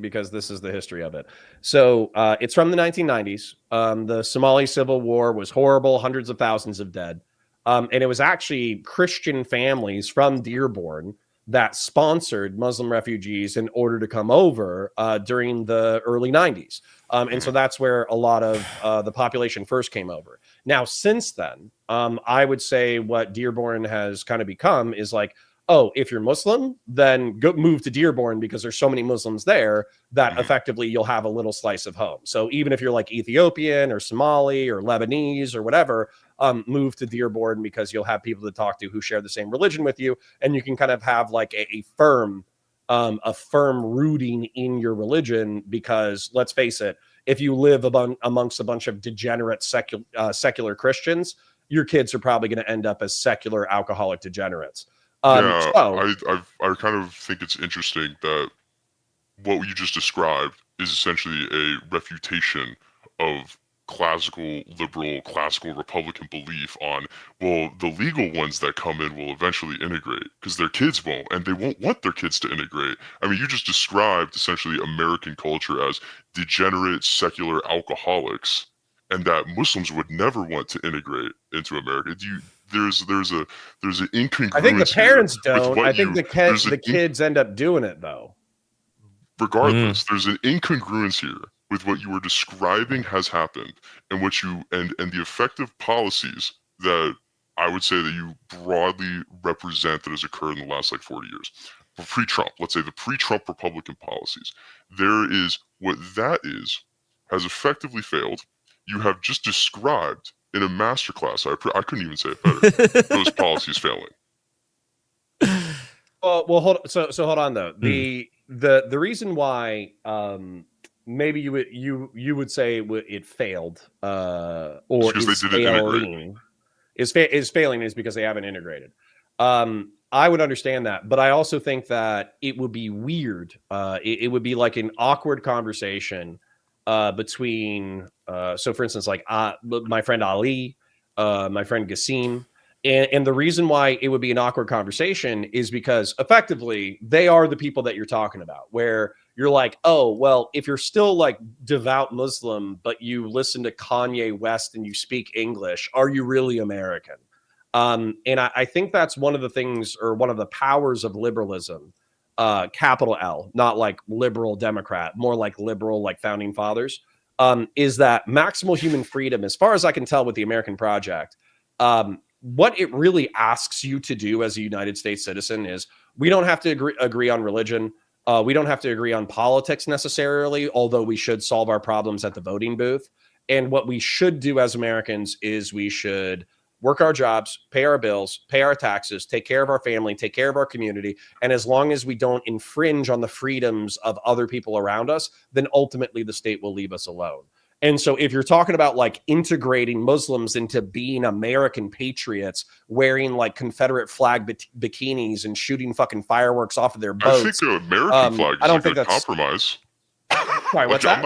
because this is the history of it. So it's from the 1990s. The Somali Civil War was horrible, hundreds of thousands of dead. And it was actually Christian families from Dearborn that sponsored Muslim refugees in order to come over during the early 90s. And so that's where a lot of the population first came over. Now, since then, I would say what Dearborn has kind of become is like, oh, if you're Muslim, then go move to Dearborn because there's so many Muslims there that effectively you'll have a little slice of home. So even if you're like Ethiopian or Somali or Lebanese or whatever, move to Dearborn because you'll have people to talk to who share the same religion with you, and you can kind of have like a firm rooting in your religion. Because let's face it, if you live amongst a bunch of degenerate secular Christians, your kids are probably going to end up as secular alcoholic degenerates. I kind of think it's interesting that what you just described is essentially a refutation of classical liberal, classical Republican belief on, well, the legal ones that come in will eventually integrate because their kids won't, and they won't want their kids to integrate. I mean, you just described essentially American culture as degenerate secular alcoholics, and that Muslims would never want to integrate into America. There's an incongruence. I think the parents don't. I think the kids end up doing it though. Regardless, there's an incongruence here with what you were describing has happened and what you and the effective policies that I would say that you broadly represent that has occurred in the last like 40 years. Pre-Trump, let's say the pre-Trump Republican policies. There is what that is has effectively failed. You have just described in a masterclass. I couldn't even say it better. Those policies failing. Well, hold. So hold on though. The reason why maybe you would say it failed or is failing is failing is because they haven't integrated. I would understand that, but I also think that it would be weird. It would be like an awkward conversation between. So, for instance, like my friend Ali, my friend Gassim. And the reason why it would be an awkward conversation is because effectively they are the people that you're talking about, where you're like, oh, well, if you're still like devout Muslim, but you listen to Kanye West and you speak English, are you really American? And I think that's one of the things, or one of the powers of liberalism, capital L, not like liberal Democrat, more like liberal, like founding fathers, is that maximal human freedom, as far as I can tell with the American project, what it really asks you to do as a United States citizen is we don't have to agree on religion. We don't have to agree on politics necessarily, although we should solve our problems at the voting booth. And what we should do as Americans is we should work our jobs, pay our bills, pay our taxes, take care of our family, take care of our community. And as long as we don't infringe on the freedoms of other people around us, then ultimately the state will leave us alone. And so if you're talking about like integrating Muslims into being American patriots, wearing like Confederate flag bikinis and shooting fucking fireworks off of their boats. I think the American flag is a good compromise. Sorry, what's that?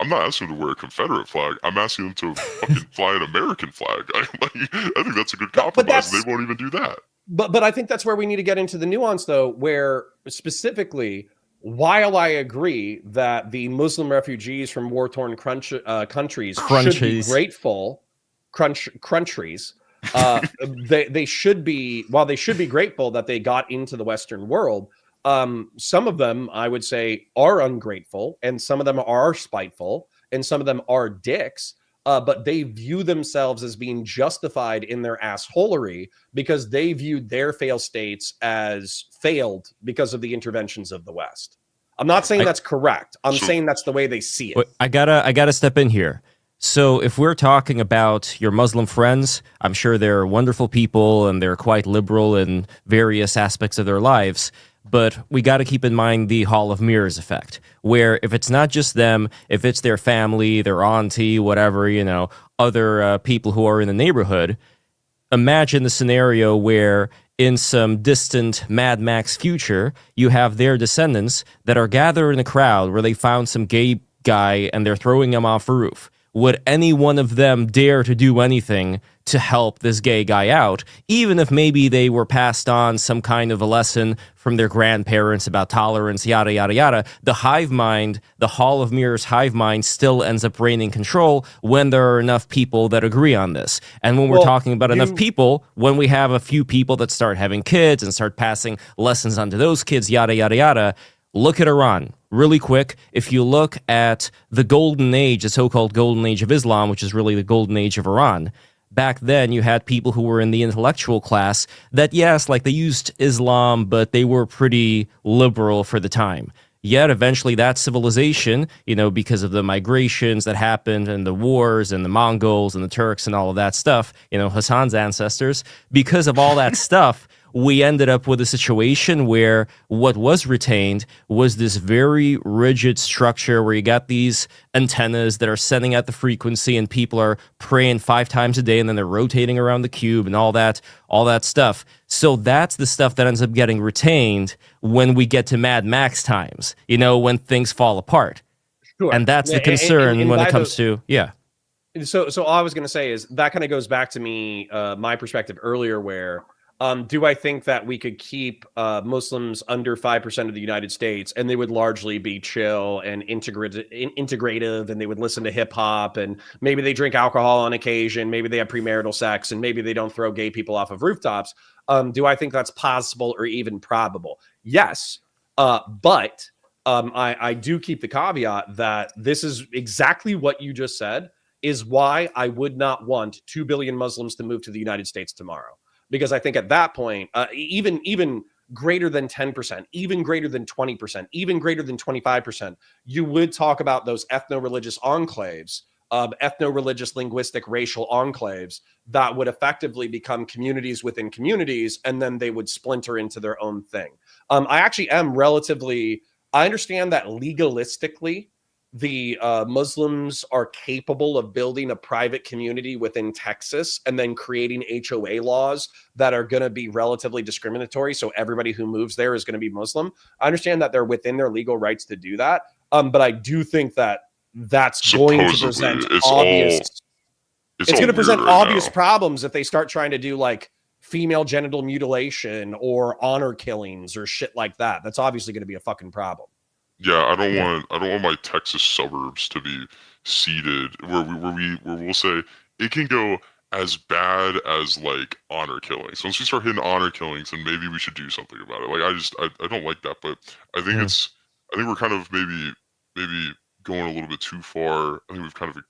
I'm not asking them to wear a Confederate flag. I'm asking them to fucking fly an American flag. I think that's a good compromise. They won't even do that. But I think that's where we need to get into the nuance, though, where specifically, while I agree that the Muslim refugees from war-torn countries should be grateful, countries, they should be, while they should be grateful that they got into the Western world, some of them, I would say, are ungrateful, and some of them are spiteful, and some of them are dicks, but they view themselves as being justified in their assholery because they viewed their failed states as failed because of the interventions of the West. I'm not saying that's correct. I'm saying that's the way they see it. I gotta step in here. So if we're talking about your Muslim friends, I'm sure they're wonderful people and they're quite liberal in various aspects of their lives. But we got to keep in mind the Hall of Mirrors effect, where if it's not just them, if it's their family, their auntie, whatever, other people who are in the neighborhood, imagine the scenario where in some distant Mad Max future, you have their descendants that are gathered in a crowd where they found some gay guy and they're throwing him off a roof. would any one of them dare to do anything to help this gay guy out, even if maybe they were passed on some kind of a lesson from their grandparents about tolerance, yada, yada, yada. The hive mind, the Hall of Mirrors hive mind still ends up reigning control when there are enough people that agree on this. And when we're talking about enough people, when we have a few people that start having kids and start passing lessons on to those kids, yada, yada, yada, look at Iran. Really quick, if you look at the golden age, the so-called golden age of Islam, which is really the golden age of Iran, back then you had people who were in the intellectual class that, yes, like they used Islam, but they were pretty liberal for the time. Yet eventually that civilization, you know, because of the migrations that happened and the wars and the Mongols and the Turks and all of that stuff, you know, Hassan's ancestors, because of all that stuff, we ended up with a situation where what was retained was this very rigid structure where you got these antennas that are sending out the frequency and people are praying 5 times a day and then they're rotating around the cube and all that stuff. So that's the stuff that ends up getting retained when we get to Mad Max times, you know, when things fall apart. Sure. And that's the concern when it comes to, So all I was going to say is that kind of goes back to me, my perspective earlier where, do I think that we could keep Muslims under 5% of the United States and they would largely be chill and integrative and they would listen to hip hop and maybe they drink alcohol on occasion, maybe they have premarital sex and maybe they don't throw gay people off of rooftops? Do I think that's possible or even probable? Yes, but I do keep the caveat that this is exactly what you just said is why I would not want 2 billion Muslims to move to the United States tomorrow. Because I think at that point, even greater than 10%, even greater than 20%, even greater than 25%, you would talk about those ethno-religious enclaves, ethno-religious, linguistic, racial enclaves that would effectively become communities within communities, and then they would splinter into their own thing. I actually am I understand that legalistically, the Muslims are capable of building a private community within Texas and then creating HOA laws that are going to be relatively discriminatory. So everybody who moves there is going to be Muslim. I understand that they're within their legal rights to do that. But I do think that that's going to present obvious. It's going to present obvious problems if they start trying to do like female genital mutilation or honor killings or shit like that. That's obviously going to be a fucking problem. Yeah, I don't want my Texas suburbs to be seeded where we'll say it can go as bad as like honor killings. So once we start hitting honor killings, then maybe we should do something about it. Like I don't like that, but I think I think we're kind of maybe going a little bit too far. I think we've kind of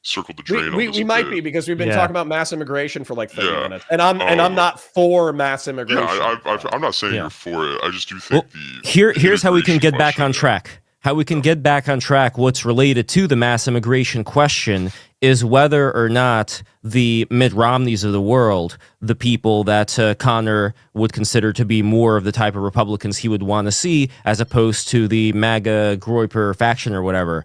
circled the drain. We might be because we've been talking about mass immigration for like 30 minutes, and I'm not for mass immigration. Yeah, I'm not saying you're for it. I just do think here's how we can get back on track. How we can get back on track. What's related to the mass immigration question is whether or not the Mitt Romneys of the world, the people that Connor would consider to be more of the type of Republicans he would want to see, as opposed to the MAGA Groyper faction or whatever.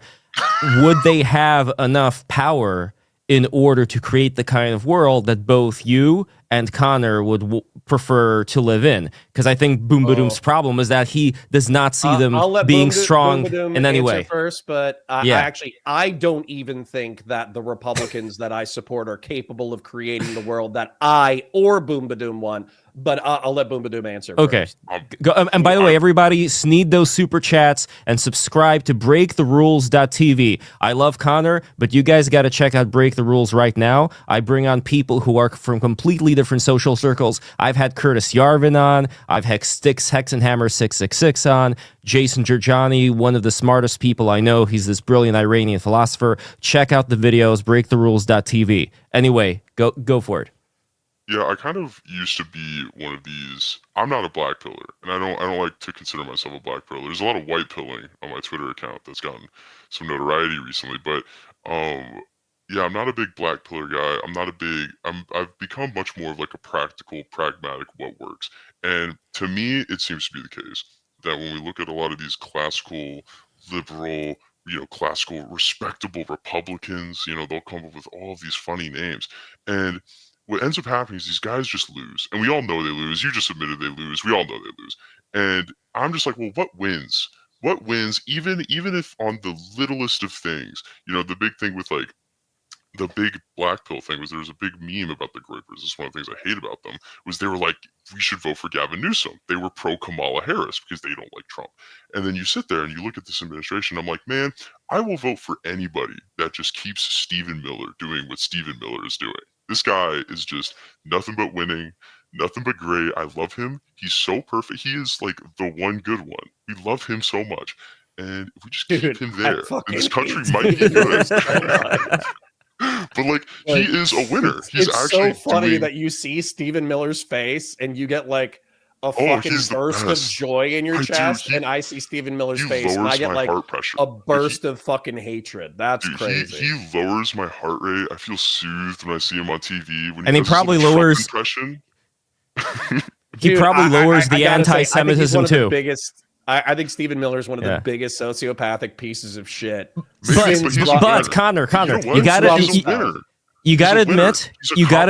Would they have enough power in order to create the kind of world that both you and Connor would prefer to live in? Because I think Boom Badoom's problem is that he does not see them being strong in any way. First, but I don't even think that the Republicans that I support are capable of creating the world that I or Boom Badoom want. But I'll let Boom Badoom answer. Okay. First. And by the way, everybody, sneed those super chats and subscribe to BreakTheRules.tv. I love Connor, but you guys got to check out Break the Rules right now. I bring on people who are from completely different social circles. I've had Curtis Yarvin on. I've had Styx Hexenhammer 666 on. Jason Giorgiani, one of the smartest people I know. He's this brilliant Iranian philosopher. Check out the videos, BreakTheRules.tv. Anyway, go for it. Yeah, I kind of used to be one of these. I'm not a black pillar, and I don't like to consider myself a black pillar. There's a lot of white pilling on my Twitter account that's gotten some notoriety recently, but yeah, I'm not a big black pillar guy. I've become much more of like a practical, pragmatic what works. And to me, it seems to be the case that when we look at a lot of these classical, liberal, classical, respectable Republicans, they'll come up with all of these funny names. And what ends up happening is these guys just lose. And we all know they lose. You just admitted they lose. We all know they lose. And I'm just like, well, what wins? What wins, even if on the littlest of things, the big thing with like the big black pill thing was there was a big meme about the Groypers. This is one of the things I hate about them was they were like, we should vote for Gavin Newsom. They were pro Kamala Harris because they don't like Trump. And then you sit there and you look at this administration. I'm like, man, I will vote for anybody that just keeps Stephen Miller doing what Stephen Miller is doing. This guy is just nothing but winning, nothing but great. I love him. He's so perfect. He is like the one good one. We love him so much. And if we just keep him there, then this country might be good. But like he is a winner. He's it's actually so funny doing... that you see Stephen Miller's face and you get like a fucking burst of joy in your chest, and I see Stephen Miller's face and I get like a burst of fucking hatred. That's crazy. He lowers my heart rate. I feel soothed when I see him on TV. When and he probably lowers. He probably lowers the anti-Semitism too. I think Stephen Miller is one of the biggest sociopathic pieces of shit. But Connor, you gotta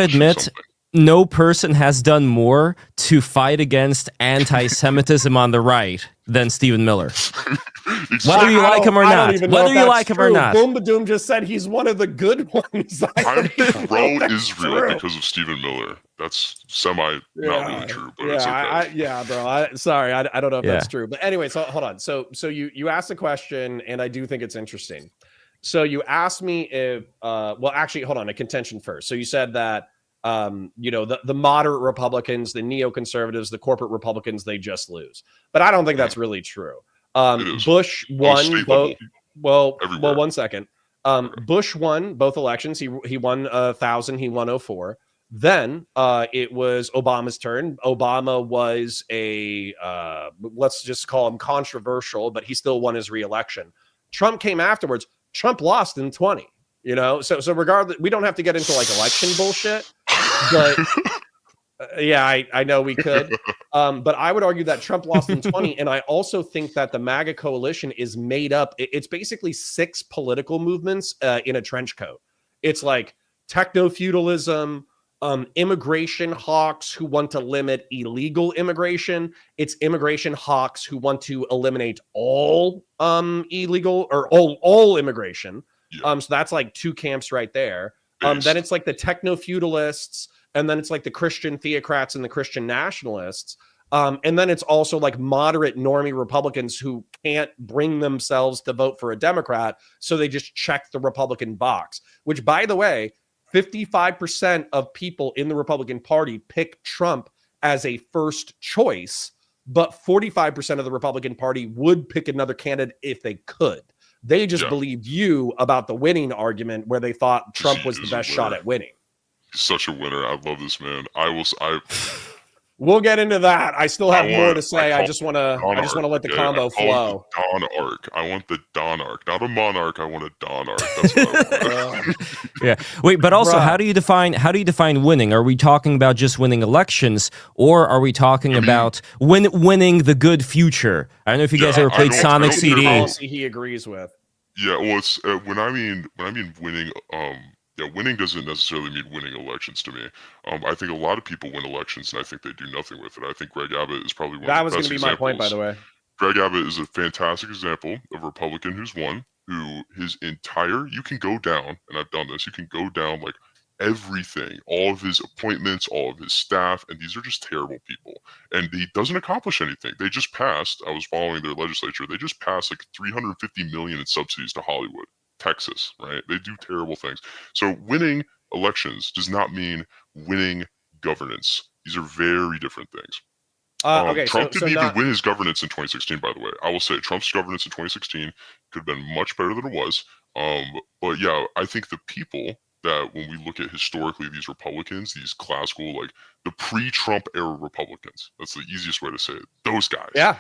admit, no person has done more to fight against anti-Semitism on the right than Stephen Miller. Whether you like him or not. Whether you like him or not. Boom Badoom just said he's one of the good ones. I'm pro-Israel because of Stephen Miller. That's not really true, but it's okay. Bro. Sorry, I don't know if that's true. But anyway, so hold on. So you asked the question, and I do think it's interesting. So you asked me if, well, actually, hold on, a contention first. So you said that, the moderate Republicans, the neoconservatives, the corporate Republicans, they just lose. But I don't think that's really true. Bush won both. Well, 1 second. Bush won both elections. He won 1,000. He won 04. Then it was Obama's turn. Obama was let's just call him controversial, but he still won his reelection. Trump came afterwards. Trump lost in 20. So regardless, we don't have to get into like election bullshit. But I know we could. But I would argue that Trump lost in 20. And I also think that the MAGA coalition is made up. It's basically 6 political movements in a trench coat. It's like techno-feudalism, immigration hawks who want to limit illegal immigration. It's immigration hawks who want to eliminate all illegal or all immigration. Yeah. So that's like 2 camps right there. Then it's like the techno-feudalists, and then it's like the Christian theocrats and the Christian nationalists. And then it's also like moderate normie Republicans who can't bring themselves to vote for a Democrat, so they just check the Republican box, which, by the way, 55% of people in the Republican Party pick Trump as a first choice, but 45% of the Republican Party would pick another candidate if they could. They just believed you about the winning argument where they thought Trump was the best shot at winning. He's such a winner. I love this man. We'll get into that. I still have more to say. I just want to let the combo flow. Don arc. I want the Don arc, not a monarch. I want a Don arc. That's what I want. Yeah. Wait, but also, how do you define winning? Are we talking about just winning elections, or are we talking about winning the good future? I don't know if you guys ever played Sonic CD. Policy he agrees with. Yeah. Well, it's when I mean winning. Winning doesn't necessarily mean winning elections to me. I think a lot of people win elections, and I think they do nothing with it. I think Greg Abbott is probably one of the best examples. That was going to be my point, by the way. Greg Abbott is a fantastic example of a Republican who's won, you can go down, and I've done this, you can go down like everything, all of his appointments, all of his staff, and these are just terrible people. And he doesn't accomplish anything. They just passed, I was following their legislature, they just passed like $350 million in subsidies to Hollywood. Texas, right? They do terrible things. So winning elections does not mean winning governance. These are very different things. Trump didn't even win his governance in 2016, by the way. I will say Trump's governance in 2016 could have been much better than it was. But yeah, I think the people that when we look at historically these Republicans, these classical, like the pre-Trump era Republicans, that's the easiest way to say it. Those guys,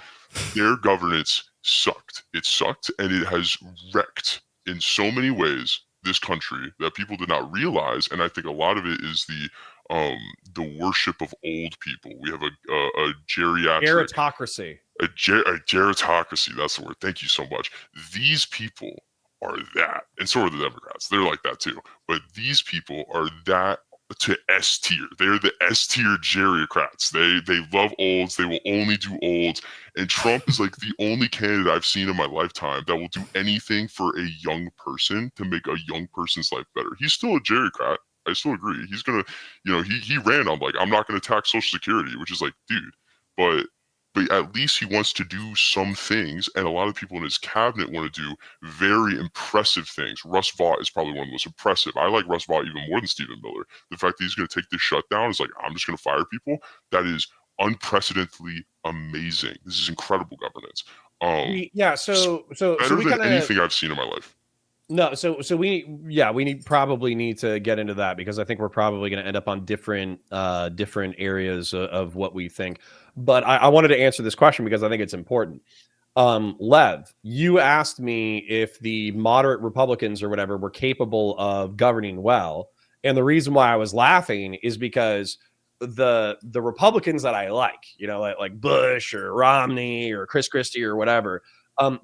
their governance sucked. It sucked, and it has wrecked in so many ways this country that people did not realize. And I think a lot of it is the worship of old people. We have a geriatric gerontocracy. A gerontocracy, that's the word. Thank you so much. These people are that, and so are the Democrats. They're like that too. But these people are that to S tier. They're the S tier geriocrats. They love olds. They will only do olds. And Trump is like the only candidate I've seen in my lifetime that will do anything for a young person to make a young person's life better. He's still a geriocrat. I still agree. He's gonna, he ran on like, I'm not gonna tax Social Security, which is like, dude, but at least he wants to do some things, and a lot of people in his cabinet want to do very impressive things. Russ Vought is probably one of the most impressive. I like Russ Vought even more than Stephen Miller. The fact that he's going to take this shutdown is like, I'm just going to fire people. That is unprecedentedly amazing. This is incredible governance. Better than anything I've seen in my life. No, so we probably need to get into that, because I think we're probably going to end up on different areas of what we think. But I wanted to answer this question because I think it's important. Lev, you asked me if the moderate Republicans or whatever were capable of governing well, and the reason why I was laughing is because the Republicans that I like Bush or Romney or Chris Christie or whatever.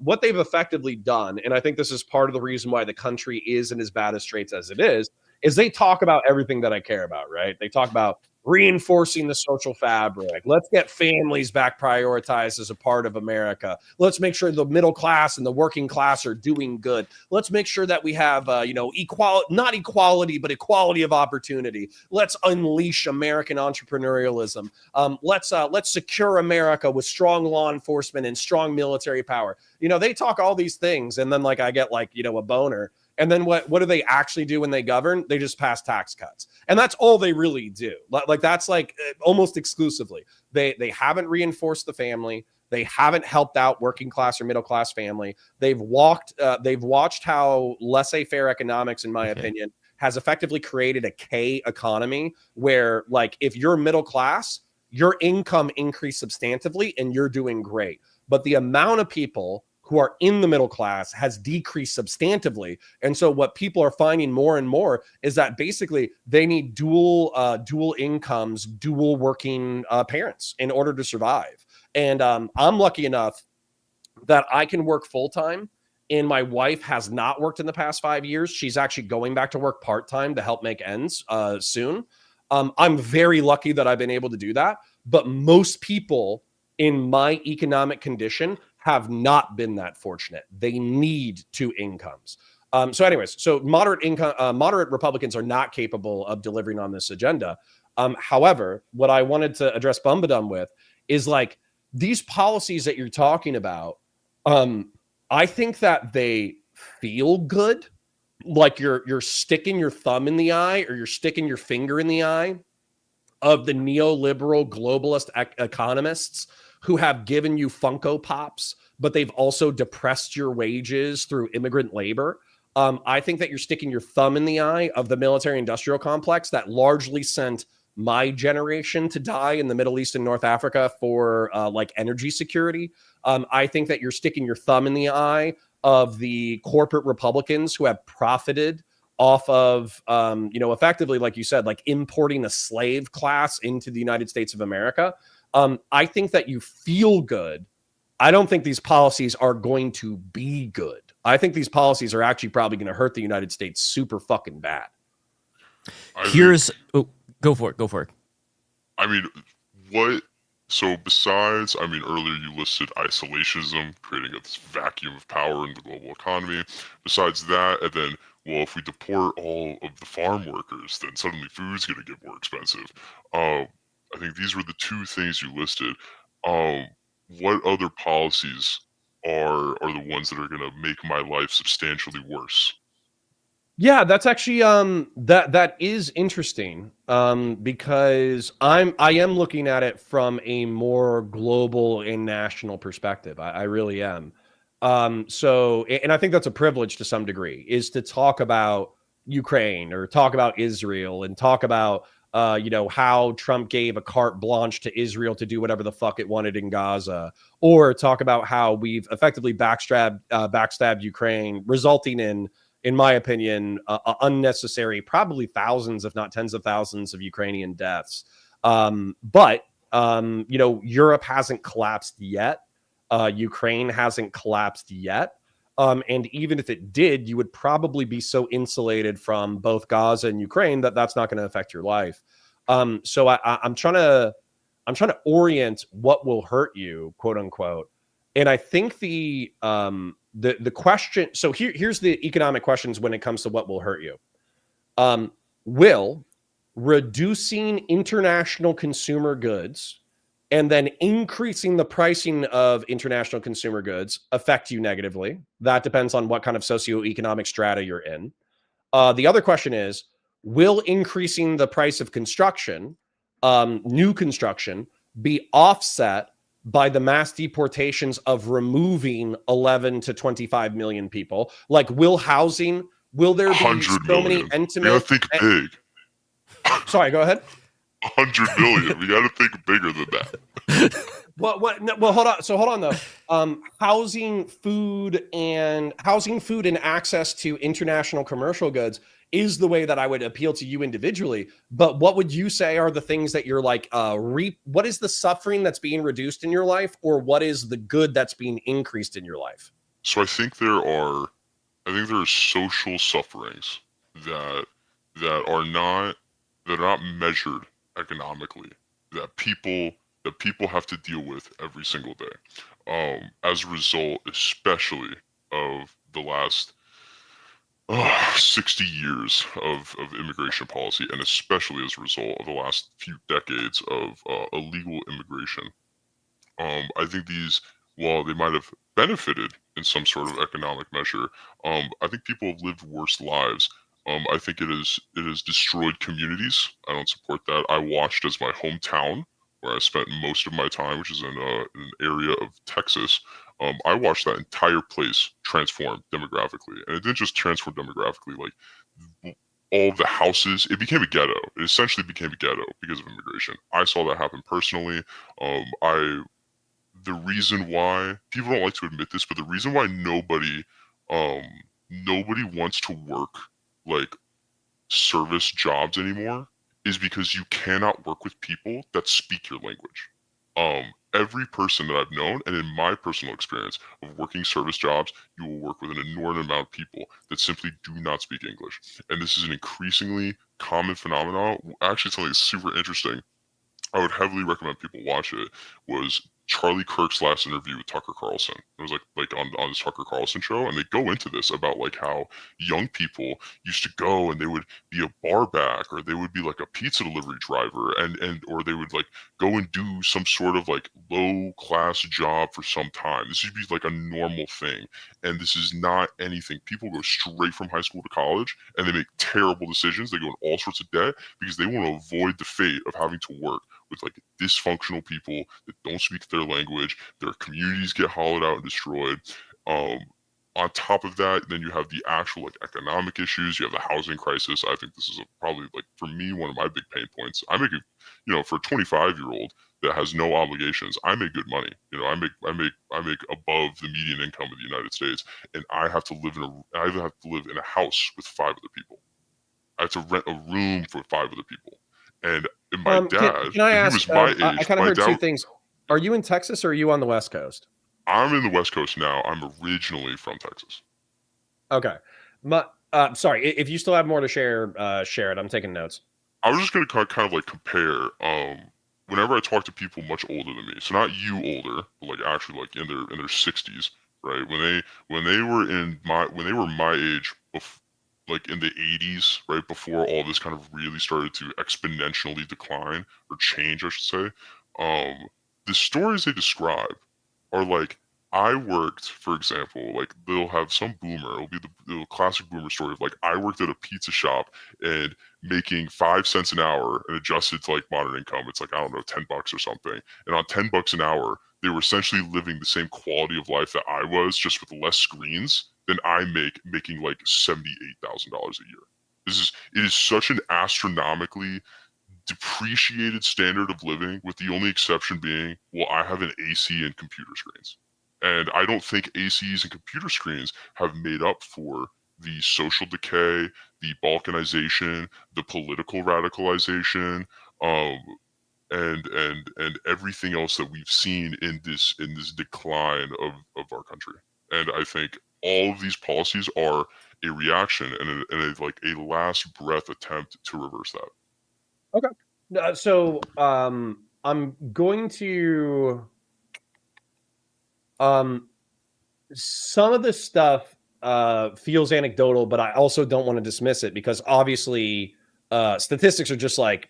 What they've effectively done, and I think this is part of the reason why the country is in as bad a straits as it is they talk about everything that I care about, right? They talk about reinforcing the social fabric. Let's get families back prioritized as a part of America. Let's make sure the middle class and the working class are doing good. Let's make sure that we have, not equality, but equality of opportunity. Let's unleash American entrepreneurialism. Let's secure America with strong law enforcement and strong military power. They talk all these things, and then I get a boner. And then what do they actually do when they govern? They just pass tax cuts. And that's all they really do. That's almost exclusively. They haven't reinforced the family. They haven't helped out working class or middle class family. They've watched how laissez-faire economics, in my opinion, has effectively created a K economy where if you're middle class, your income increased substantively and you're doing great. But the amount of people who are in the middle class has decreased substantively. And so what people are finding more and more is that basically they need dual incomes, dual working parents in order to survive. And I'm lucky enough that I can work full-time, and my wife has not worked in the past 5 years. She's actually going back to work part-time to help make ends soon. I'm very lucky that I've been able to do that, but most people in my economic condition have not been that fortunate. They need two incomes. So moderate Republicans are not capable of delivering on this agenda. However, what I wanted to address Bumbadum with is these policies that you're talking about. I think that they feel good. You're sticking your thumb in the eye, or you're sticking your finger in the eye of the neoliberal globalist economists who have given you Funko Pops, but they've also depressed your wages through immigrant labor. I think that you're sticking your thumb in the eye of the military industrial complex that largely sent my generation to die in the Middle East and North Africa for energy security. I think that you're sticking your thumb in the eye of the corporate Republicans who have profited off of, effectively, like you said, importing a slave class into the United States of America. I think that you feel good. I don't think these policies are going to be good. I think these policies are actually probably going to hurt the United States super fucking bad. Go for it. I mean, so besides, earlier you listed isolationism, creating a vacuum of power in the global economy. Besides that, and then, well, if we deport all of the farm workers, then suddenly food's going to get more expensive. I think these were the two things you listed. What other policies are the ones that are going to make my life substantially worse? Yeah, that's actually that is interesting because I am looking at it from a more global and national perspective. I really am. So, and I think that's a privilege to some degree, is to talk about Ukraine or talk about Israel and talk about how Trump gave a carte blanche to Israel to do whatever the fuck it wanted in Gaza, or talk about how we've effectively backstabbed Ukraine, resulting in my opinion, unnecessary, probably thousands, if not tens of thousands of Ukrainian deaths. But Europe hasn't collapsed yet. Ukraine hasn't collapsed yet. And even if it did, you would probably be so insulated from both Gaza and Ukraine that that's not going to affect your life. So I'm trying to orient what will hurt you, quote unquote. And I think the question. So here's the economic questions when it comes to what will hurt you. Will reducing international consumer goods and then increasing the pricing of international consumer goods affect you negatively? That depends on what kind of socioeconomic strata you're in. The other question is, will increasing the price of construction, new construction, be offset by the mass deportations of removing 11 to 25 million people? Like, will there be 100 so many million. We gotta intimate? think big. Sorry, go ahead. 100 million. We gotta think bigger than that. Well, hold on. So hold on though. Housing, food, and access to international commercial goods is the way that I would appeal to you individually. But what would you say are the things that you're like, what is the suffering that's being reduced in your life, or what is the good that's being increased in your life? So I think there are social sufferings that are not measured economically, that people have to deal with every single day. As a result, especially of the last 60 years of immigration policy, and especially as a result of the last few decades of illegal immigration. I think these, while they might have benefited in some sort of economic measure, I think people have lived worse lives. I think it has destroyed communities. I don't support that. I watched as my hometown, where I spent most of my time, which is in an area of Texas. I watched that entire place transform demographically, and it didn't just transform demographically. Like, all of the houses, it became a ghetto. It essentially became a ghetto because of immigration. I saw that happen personally. The reason why people don't like to admit this, but the reason why um nobody wants to work like service jobs anymore is because you cannot work with people that speak your language. Every person that I've known, and in my personal experience of working service jobs, you will work with an inordinate amount of people that simply do not speak English. And this is an increasingly common phenomenon. Actually, something that's super interesting, I would heavily recommend people watch it, was Charlie Kirk's last interview with Tucker Carlson. It was like on this Tucker Carlson show, and they go into this about like how young people used to go and they would be a bar back, or they would be like a pizza delivery driver, and or they would like go and do some sort of like low class job for some time. This would be like a normal thing, and this is not anything. People go straight from high school to college and they make terrible decisions. They go in all sorts of debt because they want to avoid the fate of having to work with like dysfunctional people that don't speak their language. Their communities get hollowed out and destroyed. Um, on top of that, then you have the actual like economic issues. You have the housing crisis. I think this is probably like for me one of my big pain points. I make for a 25-year-old that has no obligations, I make good money. I make above the median income of the United States, and I have to live in a house with 5 other people. I have to rent a room for 5 other people. And my dad, can I and he ask? was my age. I kind of My heard two dad, things. Are you in Texas or are you on the West Coast? I'm in the West Coast now. I'm originally from Texas. Okay. Sorry, if you still have more to share, share it. I'm taking notes. I was just going to kind of like compare. Whenever I talk to people much older than me, so not you older, but like actually like in their 60s, right? When they were my age, like in the 80s, right before all this kind of really started to exponentially decline or change, I should say. The stories they describe are like, I worked, for example, like they'll have some boomer, it'll be the classic boomer story of like, I worked at a pizza shop and making 5 cents an hour and adjusted to like modern income, it's like, I don't know, $10 or something. And on $10 an hour, they were essentially living the same quality of life that I was, just with less screens than I making like $78,000 a year. It is such an astronomically depreciated standard of living, with the only exception being, well, I have an AC and computer screens. And I don't think ACs and computer screens have made up for the social decay, the balkanization, the political radicalization, and everything else that we've seen in this decline of our country. And I think all of these policies are a reaction and a last breath attempt to reverse that. Okay. So I'm going to some of this stuff feels anecdotal, but I also don't want to dismiss it because obviously statistics are just like,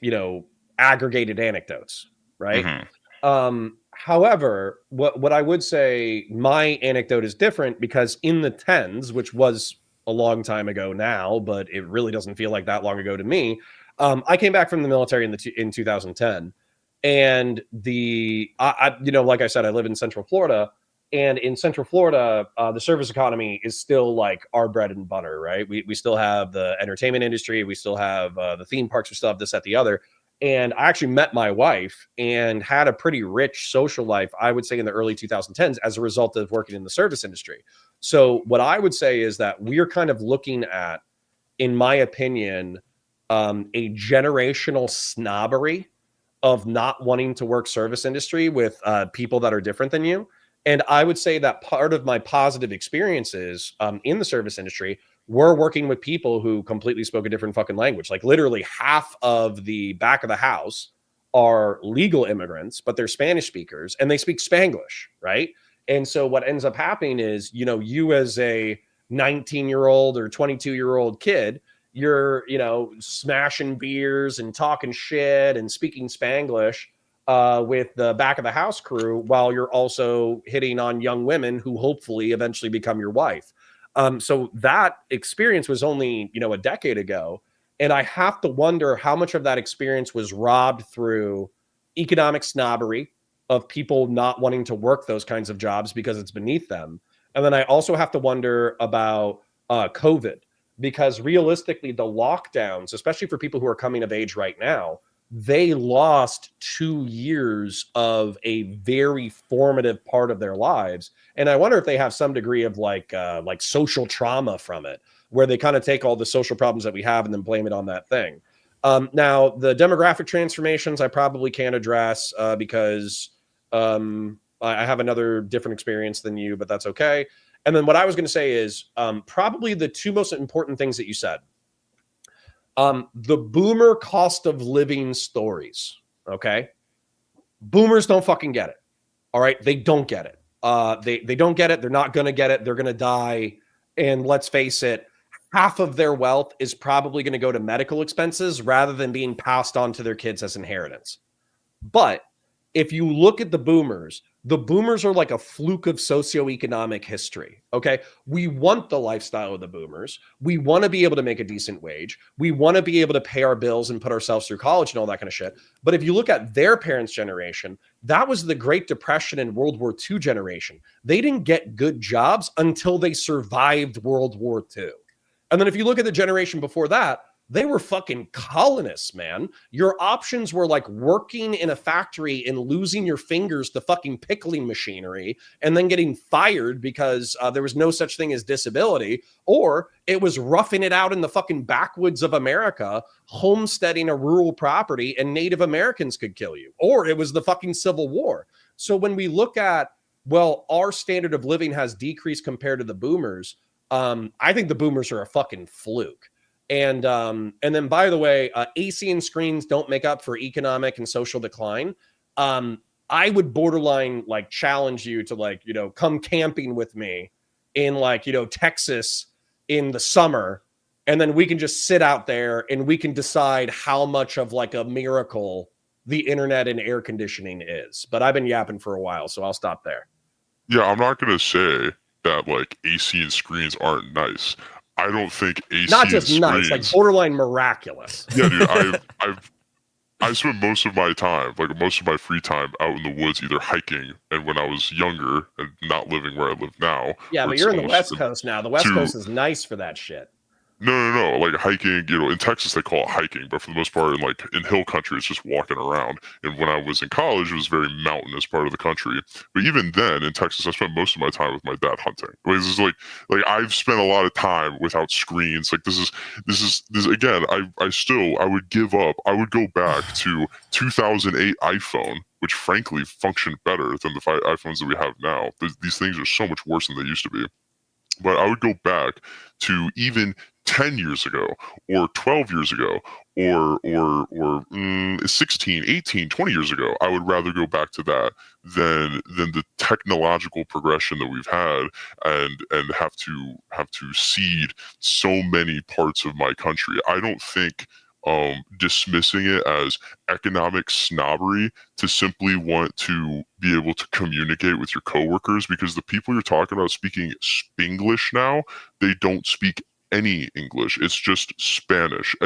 aggregated anecdotes, right? However, what I would say, my anecdote is different because in the tens, which was a long time ago now, but it really doesn't feel like that long ago to me. I came back from the military in 2010, and like I said, I live in Central Florida, and in Central Florida, the service economy is still like our bread and butter, right? We still have the entertainment industry, we still have the theme parks, we still have this, that, the other. And I actually met my wife and had a pretty rich social life, I would say, in the early 2010s as a result of working in the service industry. So what I would say is that we're kind of looking at, in my opinion, a generational snobbery of not wanting to work service industry with people that are different than you. And I would say that part of my positive experiences in the service industry were working with people who completely spoke a different fucking language. Like literally half of the back of the house are legal immigrants, but they're Spanish speakers and they speak Spanglish, right? And so what ends up happening is, you as a 19-year-old or 22-year-old kid, you're, smashing beers and talking shit and speaking Spanglish with the back of the house crew while you're also hitting on young women who hopefully eventually become your wife. So that experience was only, a decade ago. And I have to wonder how much of that experience was robbed through economic snobbery of people not wanting to work those kinds of jobs because it's beneath them. And then I also have to wonder about COVID, because realistically, the lockdowns, especially for people who are coming of age right now, they lost 2 years of a very formative part of their lives. And I wonder if they have some degree of like social trauma from it, where they kind of take all the social problems that we have and then blame it on that thing. Now, the demographic transformations I probably can't address because I have another different experience than you, but that's okay. And then what I was going to say is probably the two most important things that you said. The boomer cost of living stories. Okay. Boomers don't fucking get it. All right. They don't get it. They don't get it. They're not going to get it. They're going to die. And let's face it, half of their wealth is probably going to go to medical expenses rather than being passed on to their kids as inheritance. But if you look at the boomers are like a fluke of socioeconomic history. Okay. We want the lifestyle of the boomers. We want to be able to make a decent wage. We want to be able to pay our bills and put ourselves through college and all that kind of shit. But if you look at their parents' generation, that was the Great Depression and World War II generation. They didn't get good jobs until they survived World War II. And then if you look at the generation before that, they were fucking colonists, man. Your options were like working in a factory and losing your fingers to fucking pickling machinery and then getting fired because there was no such thing as disability, or it was roughing it out in the fucking backwoods of America, homesteading a rural property, and Native Americans could kill you, or it was the fucking Civil War. So when we look at, well, our standard of living has decreased compared to the boomers, I think the boomers are a fucking fluke. And then, by the way, AC and screens don't make up for economic and social decline. I would borderline like challenge you to come camping with me in Texas in the summer, and then we can just sit out there and we can decide how much of like a miracle the internet and air conditioning is. But I've been yapping for a while, so I'll stop there. Yeah, I'm not gonna say that like AC and screens aren't nice. I don't think AC not just and nice, screens, like borderline miraculous. Yeah, dude, I spent most of my time, like most of my free time, out in the woods, either hiking, and when I was younger and not living where I live now. Yeah, but you're in the West Coast now. The West Coast is nice for that shit. No. Like hiking, in Texas they call it hiking, but for the most part, in hill country, it's just walking around. And when I was in college, it was very mountainous part of the country. But even then, in Texas, I spent most of my time with my dad hunting. This is like I've spent a lot of time without screens. Like this is again. I would give up. I would go back to 2008 iPhone, which frankly functioned better than the iPhones that we have now. These things are so much worse than they used to be. But I would go back to even 10 years ago or 12 years ago or 16, 18, 20 years ago. I would rather go back to that than the technological progression that we've had and have to cede so many parts of my country. I don't think dismissing it as economic snobbery to simply want to be able to communicate with your coworkers, because the people you're talking about speaking Spanglish now, they don't speak any English. It's just Spanish.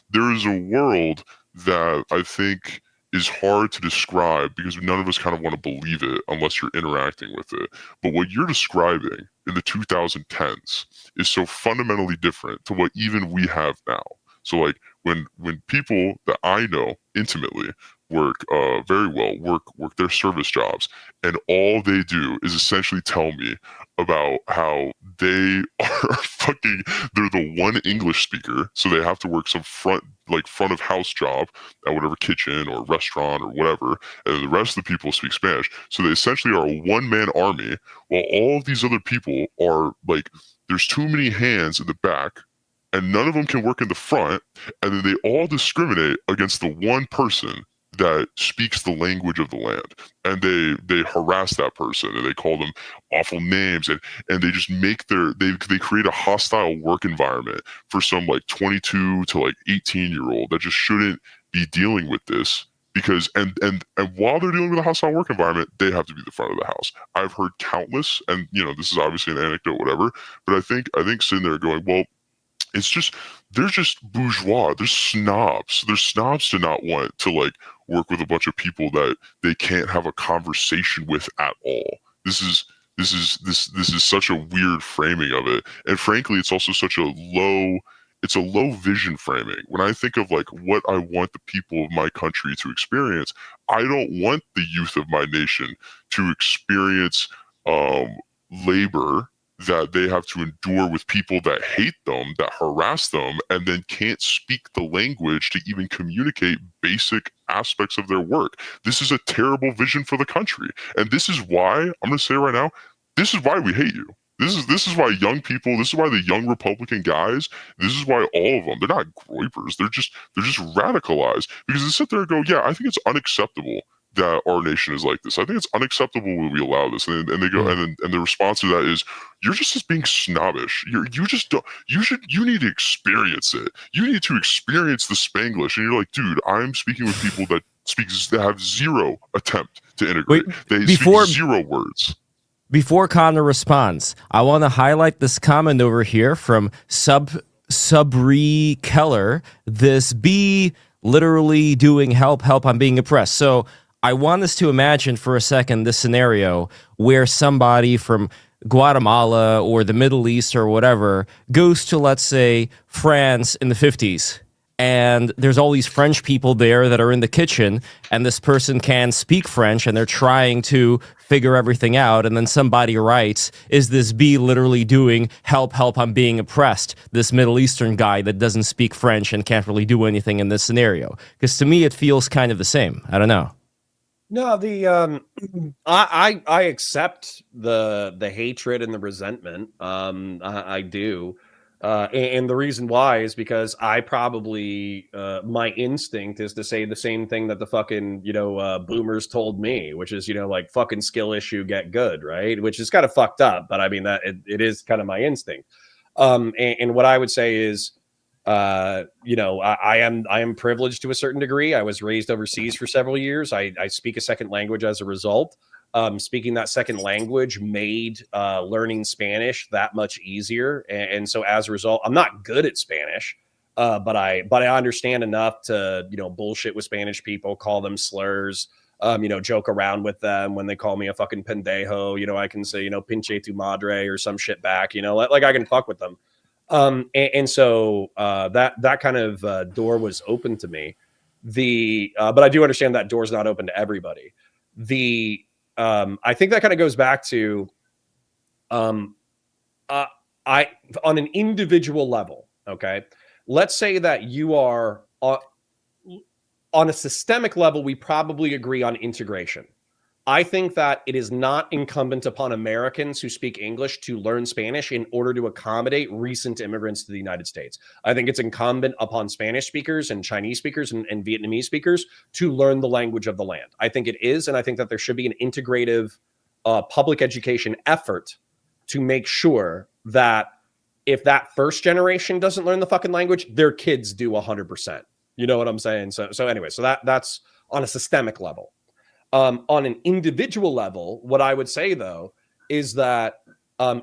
There is a world that I think is hard to describe because none of us kind of want to believe it unless you're interacting with it. But what you're describing in the 2010s is so fundamentally different to what even we have now. So like when people that I know intimately work very well, work their service jobs, and all they do is essentially tell me about how they are fucking, they're the one English speaker, so they have to work some front of house job at whatever kitchen or restaurant or whatever, and the rest of the people speak Spanish. So they essentially are a one-man army, while all of these other people are like, there's too many hands in the back and none of them can work in the front, and then they all discriminate against the one person that speaks the language of the land, and they harass that person and they call them awful names, and they just make they create a hostile work environment for some like 22 to like 18-year-old that just shouldn't be dealing with this, because and while they're dealing with a hostile work environment, they have to be the front of the house. I've heard countless, and this is obviously an anecdote, whatever, but I think sitting there going, well, it's just, they're just bourgeois. They're snobs. They're snobs to not want to like work with a bunch of people that they can't have a conversation with at all. This is such a weird framing of it, and frankly, it's also such a low. It's a low vision framing. When I think of like what I want the people of my country to experience, I don't want the youth of my nation to experience labor that they have to endure with people that hate them, that harass them, and then can't speak the language to even communicate basic aspects of their work. This is a terrible vision for the country. And this is why, I'm going to say right now, this is why we hate you. This is why young people, this is why the young Republican guys, this is why all of them, they're not groypers, they're just radicalized, because they sit there and go, yeah, I think it's unacceptable that our nation is like this. I think it's unacceptable when we allow this. And they go, and the response to that is, you're just being snobbish. You just don't, you need to experience it. You need to experience the Spanglish. And you're like, dude, I'm speaking with people that have zero attempt to integrate. They speak zero words. Before Connor responds, I want to highlight this comment over here from Subri Keller. This be literally doing help, I'm being oppressed. So I want us to imagine for a second this scenario where somebody from Guatemala or the Middle East or whatever goes to, let's say, France in the 50s. And there's all these French people there that are in the kitchen, and this person can speak French, and they're trying to figure everything out. And then somebody writes, is this bee literally doing help, I'm being oppressed? This Middle Eastern guy that doesn't speak French and can't really do anything in this scenario. Because to me, it feels kind of the same. I don't know. No, I accept the hatred and the resentment. I do. And the reason why is because I probably, my instinct is to say the same thing that the fucking, boomers told me, which is, like fucking skill issue, get good, right? Which is kind of fucked up, but I mean, that it is kind of my instinct. And what I would say is, I am privileged to a certain degree. I was raised overseas for several years. I speak a second language as a result. Speaking that second language made learning Spanish that much easier. And so as a result, I'm not good at Spanish, but I understand enough to, bullshit with Spanish people, call them slurs, joke around with them when they call me a fucking pendejo. I can say, pinche tu madre or some shit back, like I can fuck with them. And so that kind of door was open to me. But I do understand that door's not open to everybody. I think that kind of goes back to on an individual level. Okay, let's say that you are on a systemic level. We probably agree on integration. I think that it is not incumbent upon Americans who speak English to learn Spanish in order to accommodate recent immigrants to the United States. I think it's incumbent upon Spanish speakers and Chinese speakers and Vietnamese speakers to learn the language of the land. I think it is, and I think that there should be an integrative public education effort to make sure that if that first generation doesn't learn the fucking language, their kids do 100%. You know what I'm saying? So anyway, so that's on a systemic level. On an individual level, what I would say, though, is that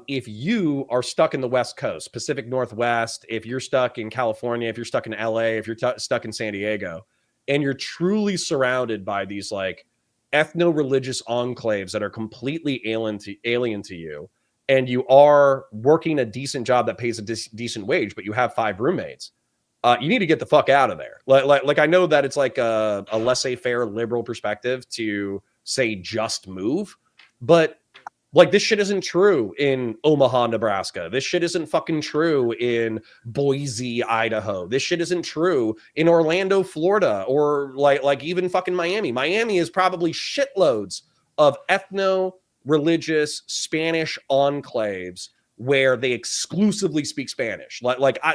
if you are stuck in the West Coast, Pacific Northwest, if you're stuck in California, if you're stuck in LA, if you're stuck in San Diego, and you're truly surrounded by these like ethno-religious enclaves that are completely alien to you, and you are working a decent job that pays a decent wage, but you have 5 roommates, you need to get the fuck out of there. Like I know that it's like a laissez-faire liberal perspective to say just move, but like this shit isn't true in Omaha, Nebraska. This shit isn't fucking true in Boise, Idaho. This shit isn't true in Orlando, Florida, or like even fucking Miami. Miami is probably shitloads of ethno-religious Spanish enclaves where they exclusively speak Spanish.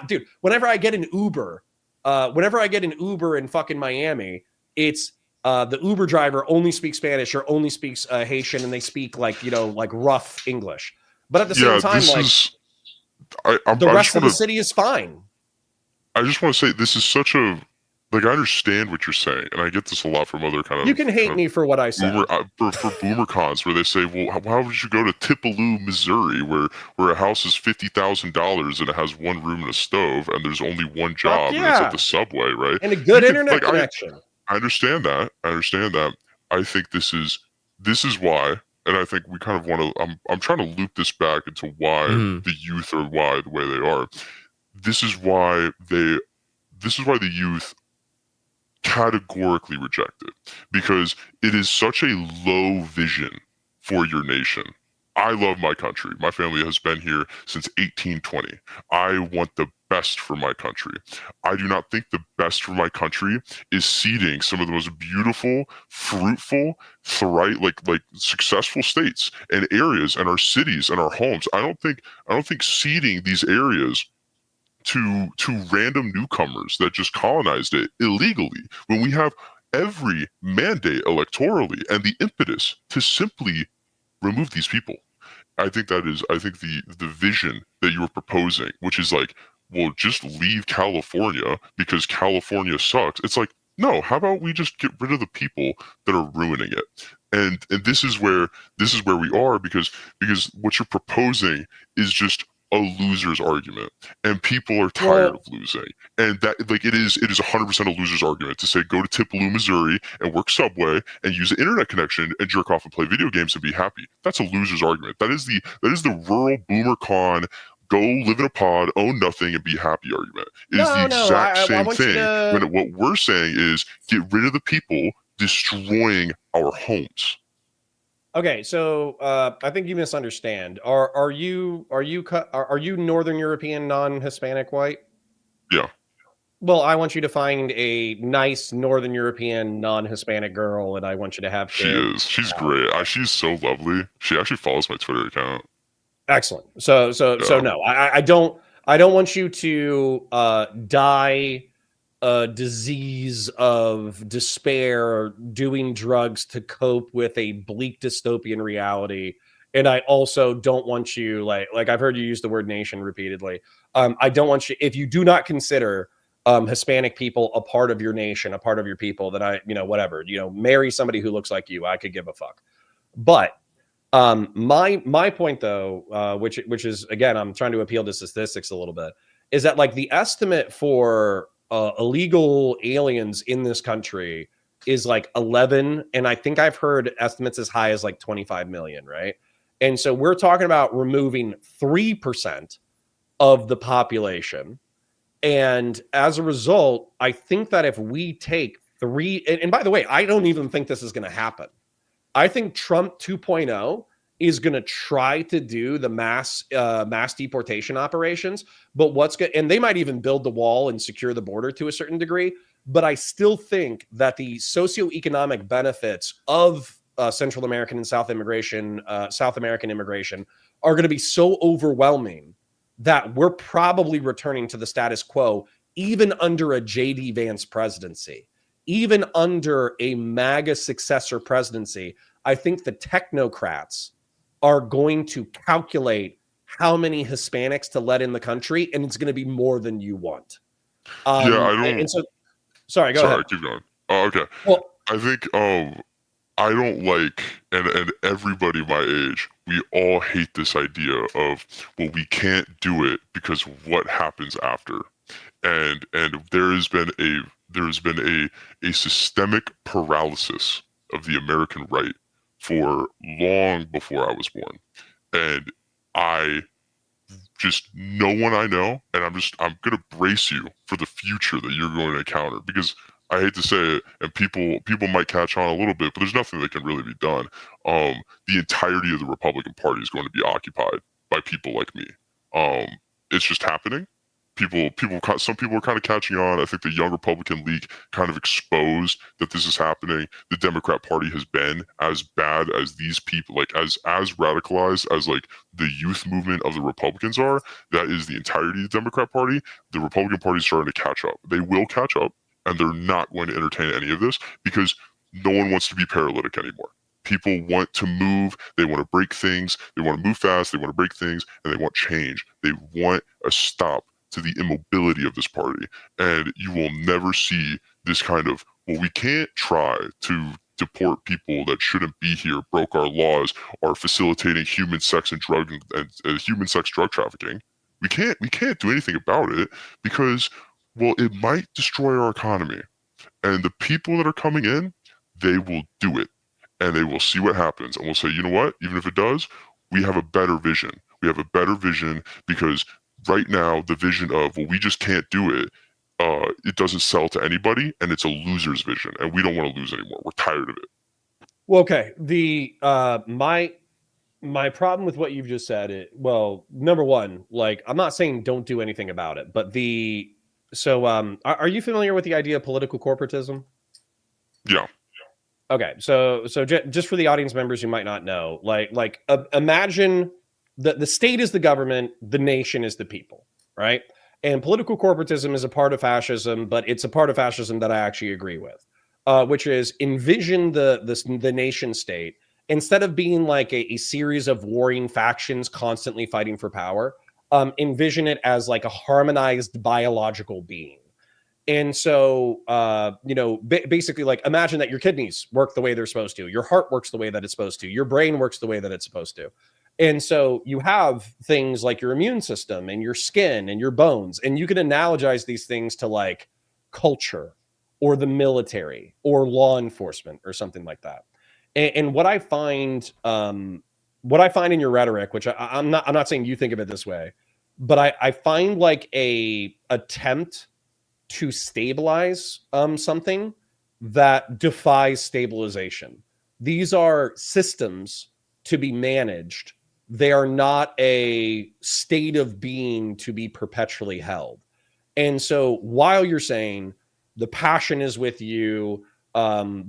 Dude, whenever I get an Uber in fucking Miami, it's the Uber driver only speaks Spanish or only speaks Haitian, and they speak like rough English. But at the same time, the rest of the city is fine. I just want to say this is such a I understand what you're saying, and I get this a lot from other kind of. You can hate me for what I said. For boomer cons, where they say, "Well, how would you go to Tupelo, Missouri, where a house is $50,000 and it has 1 room and a stove, and there's only one job, and it's at the Subway, right? And a good internet connection." I understand that. I think this is why, and I think we kind of want to. I'm trying to loop this back into why the youth are the way they are. This is why the youth categorically reject it, because it is such a low vision for your nation. I love my country. My family has been here since 1820. I want the best for my country. I do not think the best for my country is seeding some of the most beautiful, fruitful, successful states and areas and our cities and our homes. I don't think seeding these areas to random newcomers that just colonized it illegally, when we have every mandate electorally and the impetus to simply remove these people. I think the vision that you were proposing, which is like, well, just leave California because California sucks. It's like, no, how about we just get rid of the people that are ruining it? And this is where we are, because what you're proposing is just a loser's argument, and people are tired of losing. And that it is 100% a loser's argument to say go to Tupelo, Missouri and work Subway and use an internet connection and jerk off and play video games and be happy. That's a loser's argument. That is the rural boomer con, go live in a pod, own nothing, and be happy argument. It is the exact same thing. When what we're saying is get rid of the people destroying our homes. Okay, so I think you misunderstand. Are you Northern European, non-Hispanic white? Yeah. Well, I want you to find a nice Northern European, non-Hispanic girl, and I want you to have kids. She's great. She's so lovely. She actually follows my Twitter account. Excellent. So no, I don't want you to die a disease of despair, doing drugs to cope with a bleak dystopian reality. And I also don't want you, like I've heard you use the word nation repeatedly. I don't want you, if you do not consider Hispanic people a part of your nation, a part of your people, that marry somebody who looks like you, I could give a fuck. But my point though, which is, again, I'm trying to appeal to statistics a little bit, is that like the estimate for illegal aliens in this country is like 11, and I think I've heard estimates as high as like 25 million, right? And so we're talking about removing 3% of the population, and as a result, I think that if we take and by the way, I don't even think this is going to happen. I think Trump 2.0 is going to try to do the mass deportation operations, but and they might even build the wall and secure the border to a certain degree. But I still think that the socioeconomic benefits of Central American and South American immigration are going to be so overwhelming that we're probably returning to the status quo, even under a JD Vance presidency, even under a MAGA successor presidency. I think the technocrats are going to calculate how many Hispanics to let in the country, and it's going to be more than you want. Yeah, I don't. And so, sorry, go ahead. Keep going. Oh, okay. Well, I think I don't like, and everybody my age, we all hate this idea of, well, we can't do it because what happens after, and there has been a systemic paralysis of the American right for long before I was born, and I just no one I know, and I'm gonna brace you for the future that you're going to encounter, because I hate to say it, and people might catch on a little bit, but there's nothing that can really be done. The entirety of the Republican Party is going to be occupied by people like me. It's just happening. Some people are kind of catching on. I think the Young Republican League kind of exposed that this is happening. The Democrat Party has been as bad as these people, like as radicalized as like the youth movement of the Republicans are. That is the entirety of the Democrat Party. The Republican Party is starting to catch up. They will catch up, and they're not going to entertain any of this because no one wants to be paralytic anymore. People want to move. They want to break things. They want to move fast. They want to break things, and they want change. They want a stop to the immobility of this party. And you will never see this kind of, well, we can't try to deport people that shouldn't be here, broke our laws, are facilitating human sex and drug human sex drug trafficking. We can't do anything about it because, well, it might destroy our economy. And the people that are coming in, they will do it. And they will see what happens. And we'll say, you know what? Even if it does, we have a better vision. We have a better vision because right now, the vision of, well, we just can't do it, it doesn't sell to anybody, and it's a loser's vision, and we don't want to lose anymore. We're tired of it. Well, okay. My problem with what you've just said, number one, like, I'm not saying don't do anything about it, but are you familiar with the idea of political corporatism? Yeah. Okay, so just for the audience members who might not know, imagine the state is the government, the nation is the people, right? And political corporatism is a part of fascism, but it's a part of fascism that I actually agree with, which is envision the nation state, instead of being like a series of warring factions constantly fighting for power, envision it as like a harmonized biological being. And so, basically, like, imagine that your kidneys work the way they're supposed to, your heart works the way that it's supposed to, your brain works the way that it's supposed to. And so you have things like your immune system and your skin and your bones, and you can analogize these things to like culture or the military or law enforcement or something like that. And what I find in your rhetoric, which I'm not saying you think of it this way, but I find like a attempt to stabilize something that defies stabilization. These are systems to be managed. They are not a state of being to be perpetually held. And so while you're saying the passion is with you,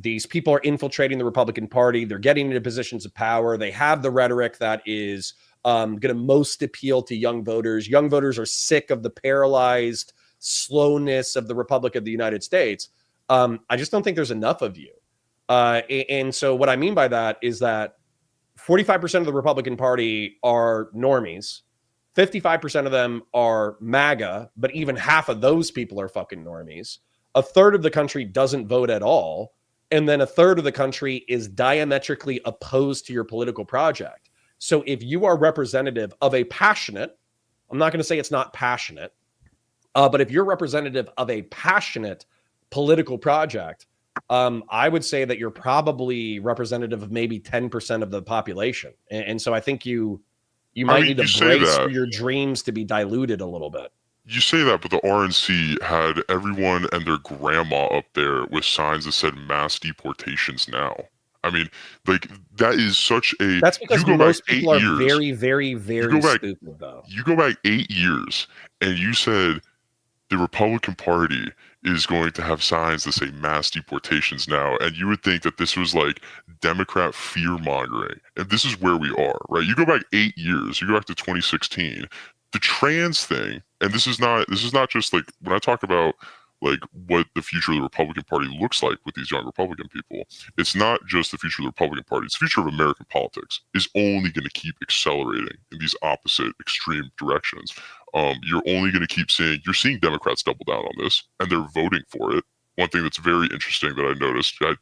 these people are infiltrating the Republican Party, they're getting into positions of power, they have the rhetoric that is going to most appeal to young voters. Young voters are sick of the paralyzed slowness of the Republic of the United States. I just don't think there's enough of you. And so what I mean by that is that 45% of the Republican Party are normies. 55% of them are MAGA, but even half of those people are fucking normies. A third of the country doesn't vote at all. And then a third of the country is diametrically opposed to your political project. So if you are representative of a passionate, I'm not going to say it's not passionate, but if you're representative of a passionate political project, I would say that you're probably representative of maybe 10% of the population. And so I think you might need to brace for your dreams to be diluted a little bit. You say that, but the RNC had everyone and their grandma up there with signs that said mass deportations now. I mean, like, that is such a... That's because most people are very, very, very stupid, though. You go back 8 years, and you said the Republican Party is going to have signs that say mass deportations now, and you would think that this was like Democrat fear mongering, and this is where we are, right? You go back 8 years, you go back to 2016, the trans thing, and this is not just like when I talk about like what the future of the Republican Party looks like with these young Republican people. It's not just the future of the Republican Party. It's the future of American politics is only going to keep accelerating in these opposite extreme directions. You're only going to keep seeing Democrats double down on this, and they're voting for it. One thing that's very interesting that I noticed, I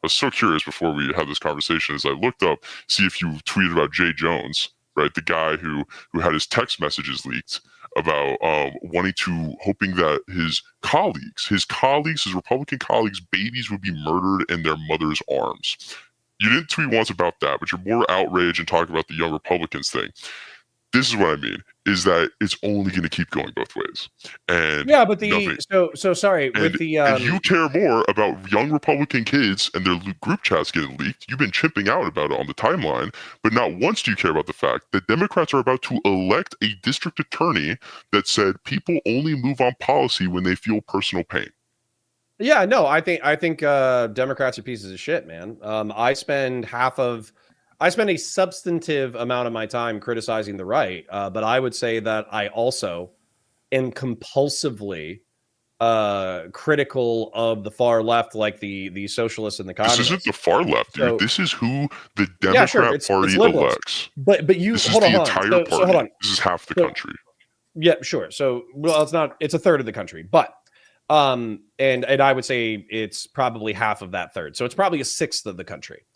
was so curious before we had this conversation, is I looked up, see if you tweeted about Jay Jones, right? The guy who had his text messages leaked about hoping that his Republican colleagues' babies would be murdered in their mother's arms. You didn't tweet once about that, but you're more outraged and talking about the young Republicans thing. This is what I mean, is that it's only going to keep going both ways. And yeah, but sorry, and you care more about young Republican kids and their group chats getting leaked. You've been chipping out about it on the timeline, but not once do you care about the fact that Democrats are about to elect a district attorney that said people only move on policy when they feel personal pain. Yeah, no, I think Democrats are pieces of shit, man. I spend a substantive amount of my time criticizing the right, but I would say that I also am compulsively critical of the far left, like the socialists and the communists. This isn't the far left, dude. This is who the Democrat Party elects. But you this hold is the on. entire so, party. So hold on. This is half the country. Yeah, sure. So it's not. It's a third of the country, but and I would say it's probably half of that third. So it's probably a sixth of the country,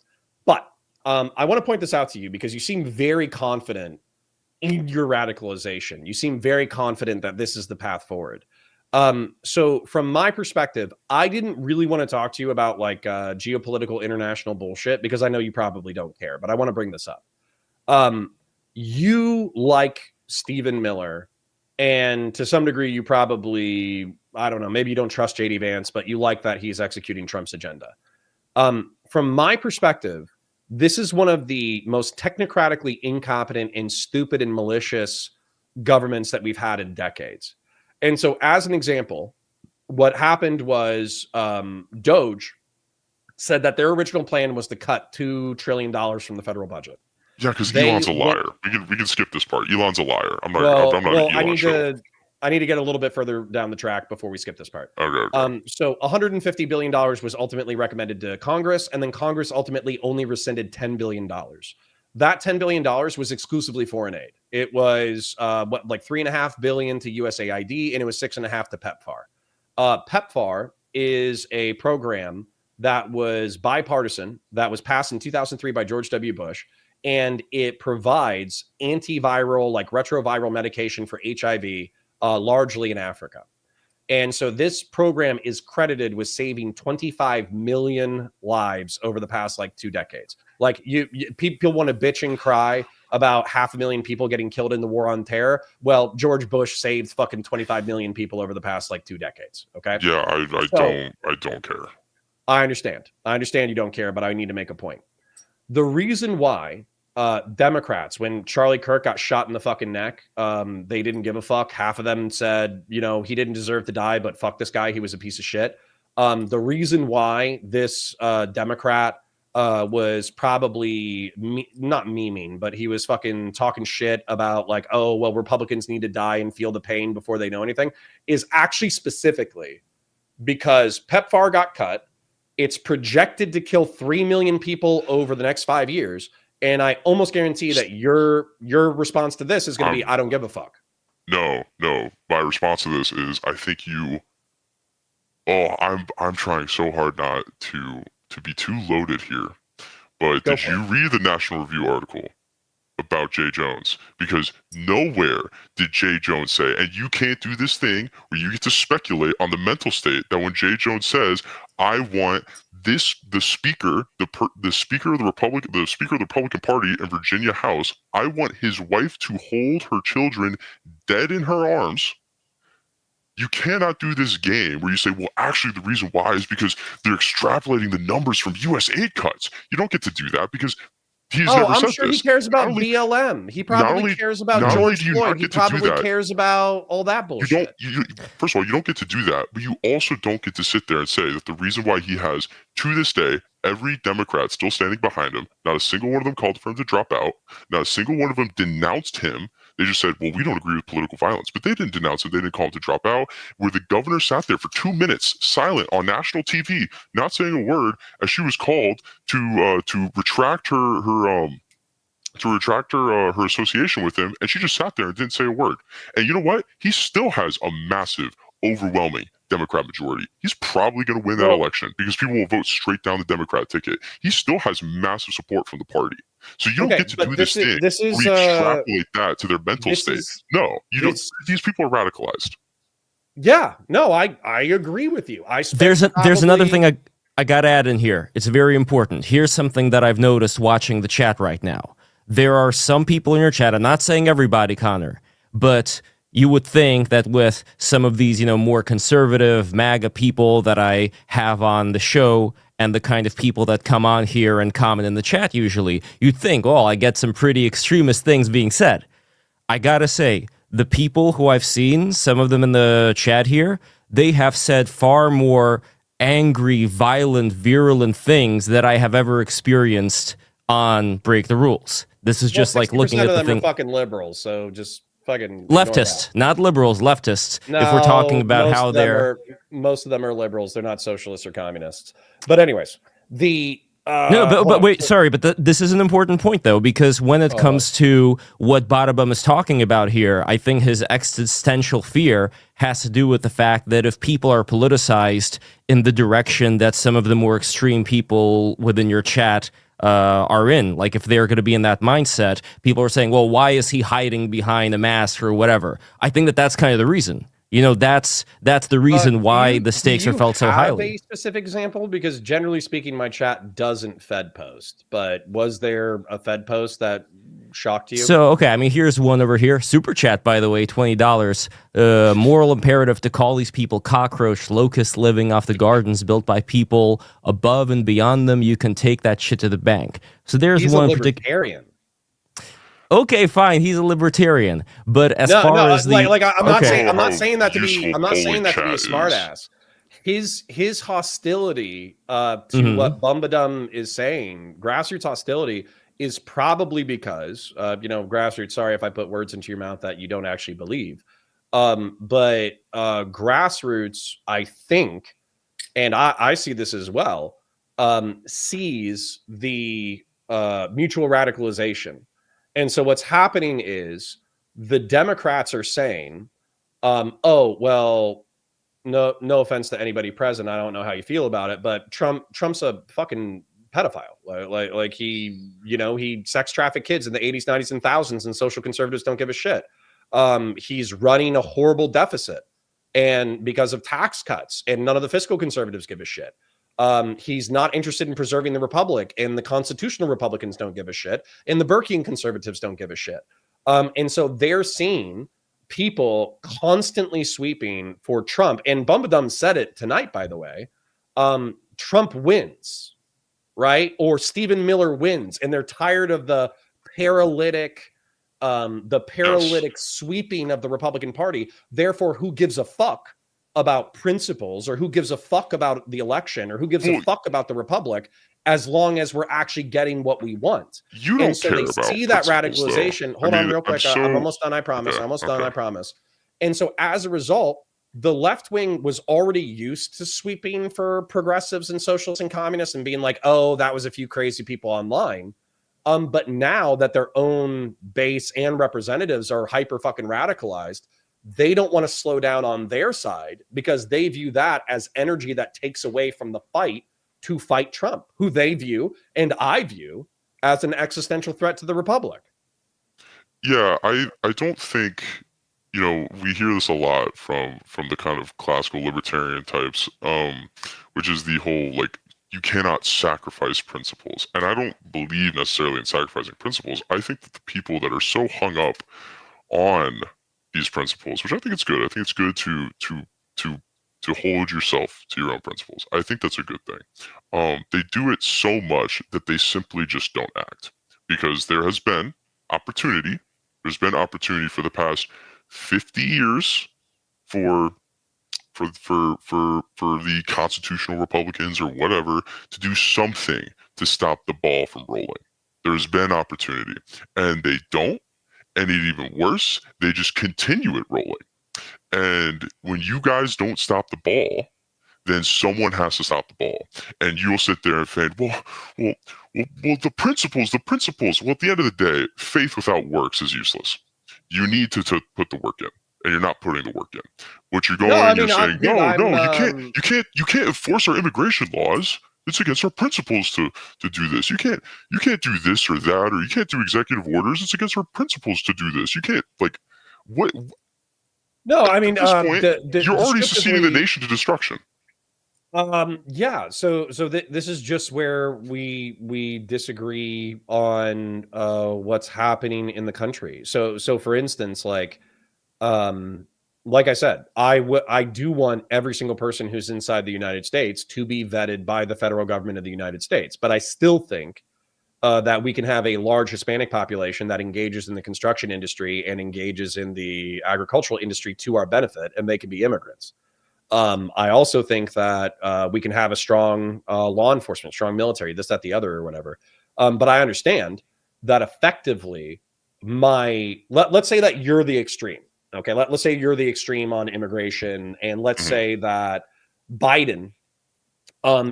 but. I want to point this out to you because you seem very confident in your radicalization. You seem very confident that this is the path forward. So from my perspective, I didn't really want to talk to you about like geopolitical international bullshit because I know you probably don't care, but I want to bring this up. You like Stephen Miller, and to some degree, you probably, I don't know, maybe you don't trust JD Vance, but you like that he's executing Trump's agenda. From my perspective, this is one of the most technocratically incompetent and stupid and malicious governments that we've had in decades. And so as an example, what happened was Doge said that their original plan was to cut $2 trillion from the federal budget. Yeah, because Elon's a liar. We can skip this part. Elon's a liar. I'm not an Elon show. I need to get a little bit further down the track before we skip this part. Okay. So $150 billion was ultimately recommended to Congress, and then Congress ultimately only rescinded $10 billion. That $10 billion was exclusively foreign aid. It was like $3.5 billion to USAID, and it was $6.5 billion to PEPFAR. PEPFAR is a program that was bipartisan, that was passed in 2003 by George W. Bush, and it provides antiviral, like retroviral medication for HIV, largely in Africa. And so this program is credited with saving 25 million lives over the past like 2 decades. Like people want to bitch and cry about 500,000 people getting killed in the war on terror. Well, George Bush saved fucking 25 million people over the past like 2 decades. Okay. Yeah, I don't care. I understand you don't care, but I need to make a point. The reason why Democrats, when Charlie Kirk got shot in the fucking neck, they didn't give a fuck. Half of them said, you know, he didn't deserve to die, but fuck this guy, he was a piece of shit. The reason why this Democrat was probably not memeing, but he was fucking talking shit about like, oh, well, Republicans need to die and feel the pain before they know anything, is actually specifically because PEPFAR got cut. It's projected to kill 3 million people over the next 5 years. And I almost guarantee that your response to this is going to be, I don't give a fuck. No. My response to this is, I think I'm trying so hard not to be too loaded here. But did you read the National Review article about Jay Jones? Because nowhere did Jay Jones say, and you can't do this thing where you get to speculate on the mental state that when Jay Jones says, I want the speaker of the Republican Party in Virginia House, I want his wife to hold her children dead in her arms. You cannot do this game where you say, well, actually, the reason why is because they're extrapolating the numbers from U.S. aid cuts. You don't get to do that because He's Oh, never I'm said sure this. he cares about Not only- BLM. He not probably only- cares about not only George do you Floyd. not He get to do probably that, cares about all that bullshit. First of all, you don't get to do that, but you also don't get to sit there and say that the reason why he has, to this day, every Democrat still standing behind him, not a single one of them called for him to drop out, not a single one of them denounced him. They just said, well, we don't agree with political violence, but they didn't denounce him. They didn't call him to drop out. Where the governor sat there for 2 minutes, silent on national TV, not saying a word, as she was called to retract her association with him, and she just sat there and didn't say a word. And you know what? He still has a massive, overwhelming Democrat majority. He's probably going to win that election because people will vote straight down the Democrat ticket. He still has massive support from the party. So you don't get to do this thing where you extrapolate that to their mental state. No, you don't. These people are radicalized. Yeah, no, I agree with you. There's another thing I got to add in here. It's very important. Here's something that I've noticed watching the chat right now. There are some people in your chat, I'm not saying everybody, Connor, but you would think that with some of these, more conservative MAGA people that I have on the show and the kind of people that come on here and comment in the chat usually, you'd think, oh, I get some pretty extremist things being said. I gotta say, the people who I've seen, some of them in the chat here, they have said far more angry, violent, virulent things that I have ever experienced on Break the Rules. This is just like looking at the thing. Are fucking liberals, so just fucking leftists, not liberals, leftists. No, if we're talking about how most of them are liberals, they're not socialists or communists. But anyways, but wait, sorry, but this is an important point though, because when it comes to what Badabum is talking about here, I think his existential fear has to do with the fact that if people are politicized in the direction that some of the more extreme people within your chat are in, like if they're going to be in that mindset, people are saying, well, why is he hiding behind a mask or whatever? I think that's kind of the reason. That's the reason why the stakes are felt so highly. Have a specific example? Because generally speaking, my chat doesn't Fed post, but was there a Fed post that shocked you? So, okay, I mean, here's one over here. Super chat, by the way, $20. Moral imperative to call these people cockroach locusts living off the gardens built by people above and beyond them. You can take that shit to the bank. So there's one particular. Okay, fine. He's a libertarian, but as far as I'm not saying that to be a smartass. His hostility to what Bumbadum is saying, grassroots hostility, is probably because grassroots. Sorry if I put words into your mouth that you don't actually believe, but grassroots, I think, and I see this as well, sees the mutual radicalization. And so what's happening is the Democrats are saying, oh, well, no offense to anybody present. I don't know how you feel about it, but Trump's a fucking pedophile. Like he sex trafficked kids in the 80s, 90s, and thousands, and social conservatives don't give a shit. He's running a horrible deficit, and because of tax cuts, and none of the fiscal conservatives give a shit. He's not interested in preserving the republic, and the constitutional Republicans don't give a shit, and the Burkean conservatives don't give a shit. And so they're seeing people constantly sweeping for Trump. And Bumbadum said it tonight, by the way. Trump wins, right? Or Stephen Miller wins, and they're tired of the paralytic sweeping of the Republican Party. Therefore, who gives a fuck about principles, or who gives a fuck about the election, or who gives a fuck about the republic, as long as we're actually getting what we want? You don't care about they see that radicalization. Hold on real quick. I'm almost done, I promise. Okay, I'm almost done, I promise. And so as a result, the left wing was already used to sweeping for progressives and socialists and communists and being like, oh, that was a few crazy people online. But now that their own base and representatives are hyper fucking radicalized, they don't want to slow down on their side, because they view that as energy that takes away from the fight to fight Trump, who they view, and I view, as an existential threat to the republic. Yeah, I don't think, we hear this a lot from the kind of classical libertarian types, which is the whole, like, you cannot sacrifice principles. And I don't believe necessarily in sacrificing principles. I think that the people that are so hung up on these principles, which I think it's good. I think it's good to hold yourself to your own principles. I think that's a good thing. They do it so much that they simply just don't act. because there has been opportunity. There's been opportunity for the past 50 years for the constitutional Republicans or whatever to do something to stop the ball from rolling. There's been opportunity, and they don't. And it even worse, they just continue it rolling. And when you guys don't stop the ball, then someone has to stop the ball. And you'll sit there and think, well, the principles. Well, at the end of the day, faith without works is useless. You need to put the work in, and you're not putting the work in. What you're going, you're saying, you can't enforce our immigration laws. It's against our principles to do this. You can't do this or that, or you can't do executive orders. It's against our principles to do this. You can't, like, what? No, I mean, at this point, you're already seceding the nation to destruction. Yeah. So this is just where we disagree on what's happening in the country. So for instance, like I said, I do want every single person who's inside the United States to be vetted by the federal government of the United States. But I still think that we can have a large Hispanic population that engages in the construction industry and engages in the agricultural industry to our benefit, and they can be immigrants. I also think that we can have a strong law enforcement, strong military, this, that, the other, or whatever. But I understand that effectively let's say that you're the extreme. Okay, let's say you're the extreme on immigration, and let's say that Biden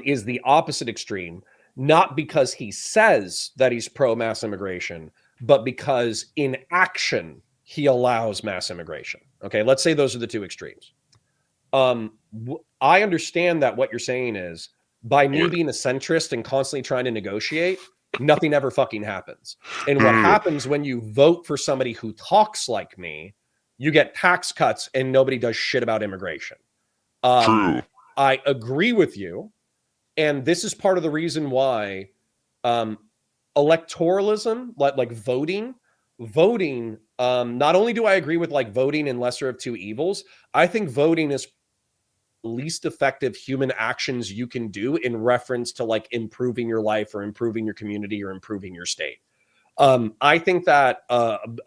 is the opposite extreme, not because he says that he's pro-mass immigration, but because in action he allows mass immigration. Okay, let's say those are the two extremes. I understand that what you're saying is, by me being a centrist and constantly trying to negotiate, nothing ever fucking happens. And what happens when you vote for somebody who talks like me, you get tax cuts and nobody does shit about immigration. True. I agree with you. And this is part of the reason why electoralism, like voting, not only do I agree with like voting and lesser of two evils, I think voting is least effective human actions you can do in reference to like improving your life or improving your community or improving your state. I think that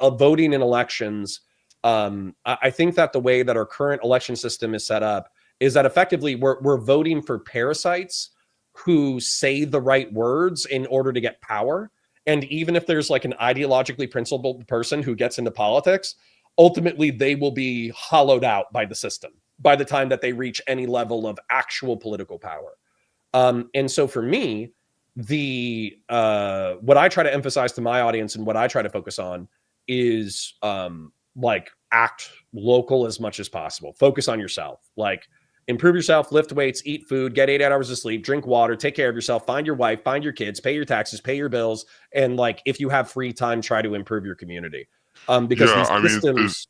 voting in elections, I think that the way that our current election system is set up is that effectively we're voting for parasites who say the right words in order to get power. And even if there's like an ideologically principled person who gets into politics, ultimately they will be hollowed out by the system by the time that they reach any level of actual political power. And so for me, what I try to emphasize to my audience and what I try to focus on is like act local as much as possible. Focus on yourself. Like improve yourself, lift weights, eat food, get 8 hours of sleep, drink water, take care of yourself, find your wife, find your kids, pay your taxes, pay your bills. And like, if you have free time, try to improve your community. Because these systems...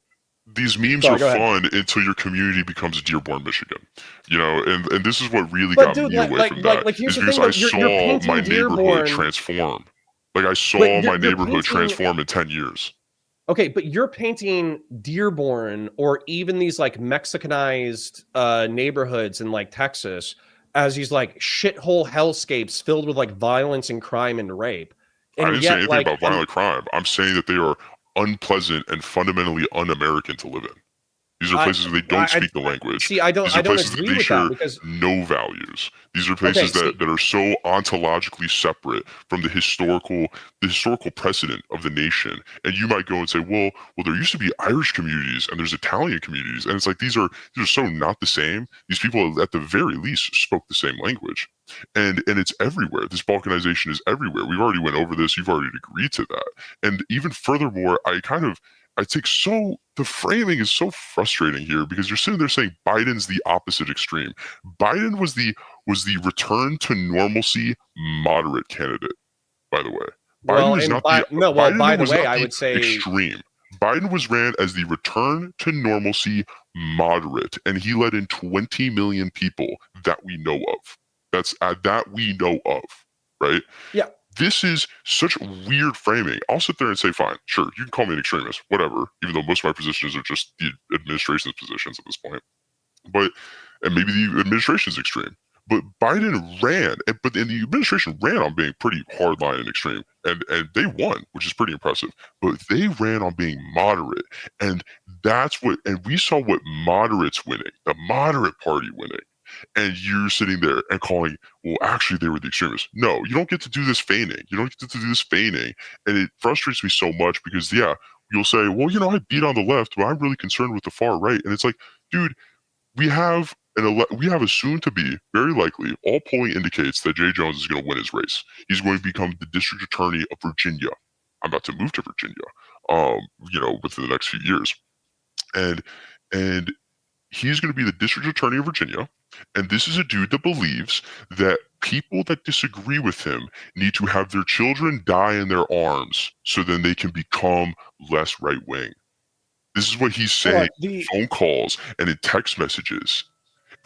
These memes are fun until your community becomes Dearborn, Michigan. You know, and this is what really got me away from that. Is because I saw my neighborhood transform. Like I saw my neighborhood transform in 10 years. Okay, but you're painting Dearborn or even these like Mexicanized neighborhoods in like Texas as these like shithole hellscapes filled with like violence and crime and rape. And I didn't say anything about violent crime. I'm saying that they are unpleasant and fundamentally un-American to live in. These are places where they don't speak the language. See, I don't agree with that because no values. These are places that are so ontologically separate from the historical precedent of the nation. And you might go and say, well, there used to be Irish communities and there's Italian communities, and it's like these are so not the same. These people, at the very least, spoke the same language, and it's everywhere. This balkanization is everywhere. We've already went over this. You've already agreed to that. And even furthermore, the framing is so frustrating here because you're sitting there saying Biden's the opposite extreme. Biden was the return to normalcy moderate candidate, by the way. Biden is not I would say extreme. Biden was ran as the return to normalcy moderate, and he let in 20 million people that we know of. That we know of, right? Yeah. This is such weird framing. I'll sit there and say, fine, sure, you can call me an extremist, whatever, even though most of my positions are just the administration's positions at this point. And maybe the administration's extreme. But Biden ran, but the administration ran on being pretty hardline and extreme, and they won, which is pretty impressive. But they ran on being moderate, and and we saw what moderates winning, the moderate party winning, and you're sitting there and calling, well, actually they were the extremists. No, you don't get to do this feigning. You don't get to do this feigning, and it frustrates me so much because you'll say, well, I beat on the left, but I'm really concerned with the far right, and it's like, dude, we have a soon-to-be, very likely, all polling indicates that Jay Jones is going to win his race. He's going to become the district attorney of Virginia. I'm about to move to Virginia, within the next few years. And he's going to be the district attorney of Virginia. And this is a dude that believes that people that disagree with him need to have their children die in their arms so then they can become less right-wing. This is what he's saying in phone calls and in text messages.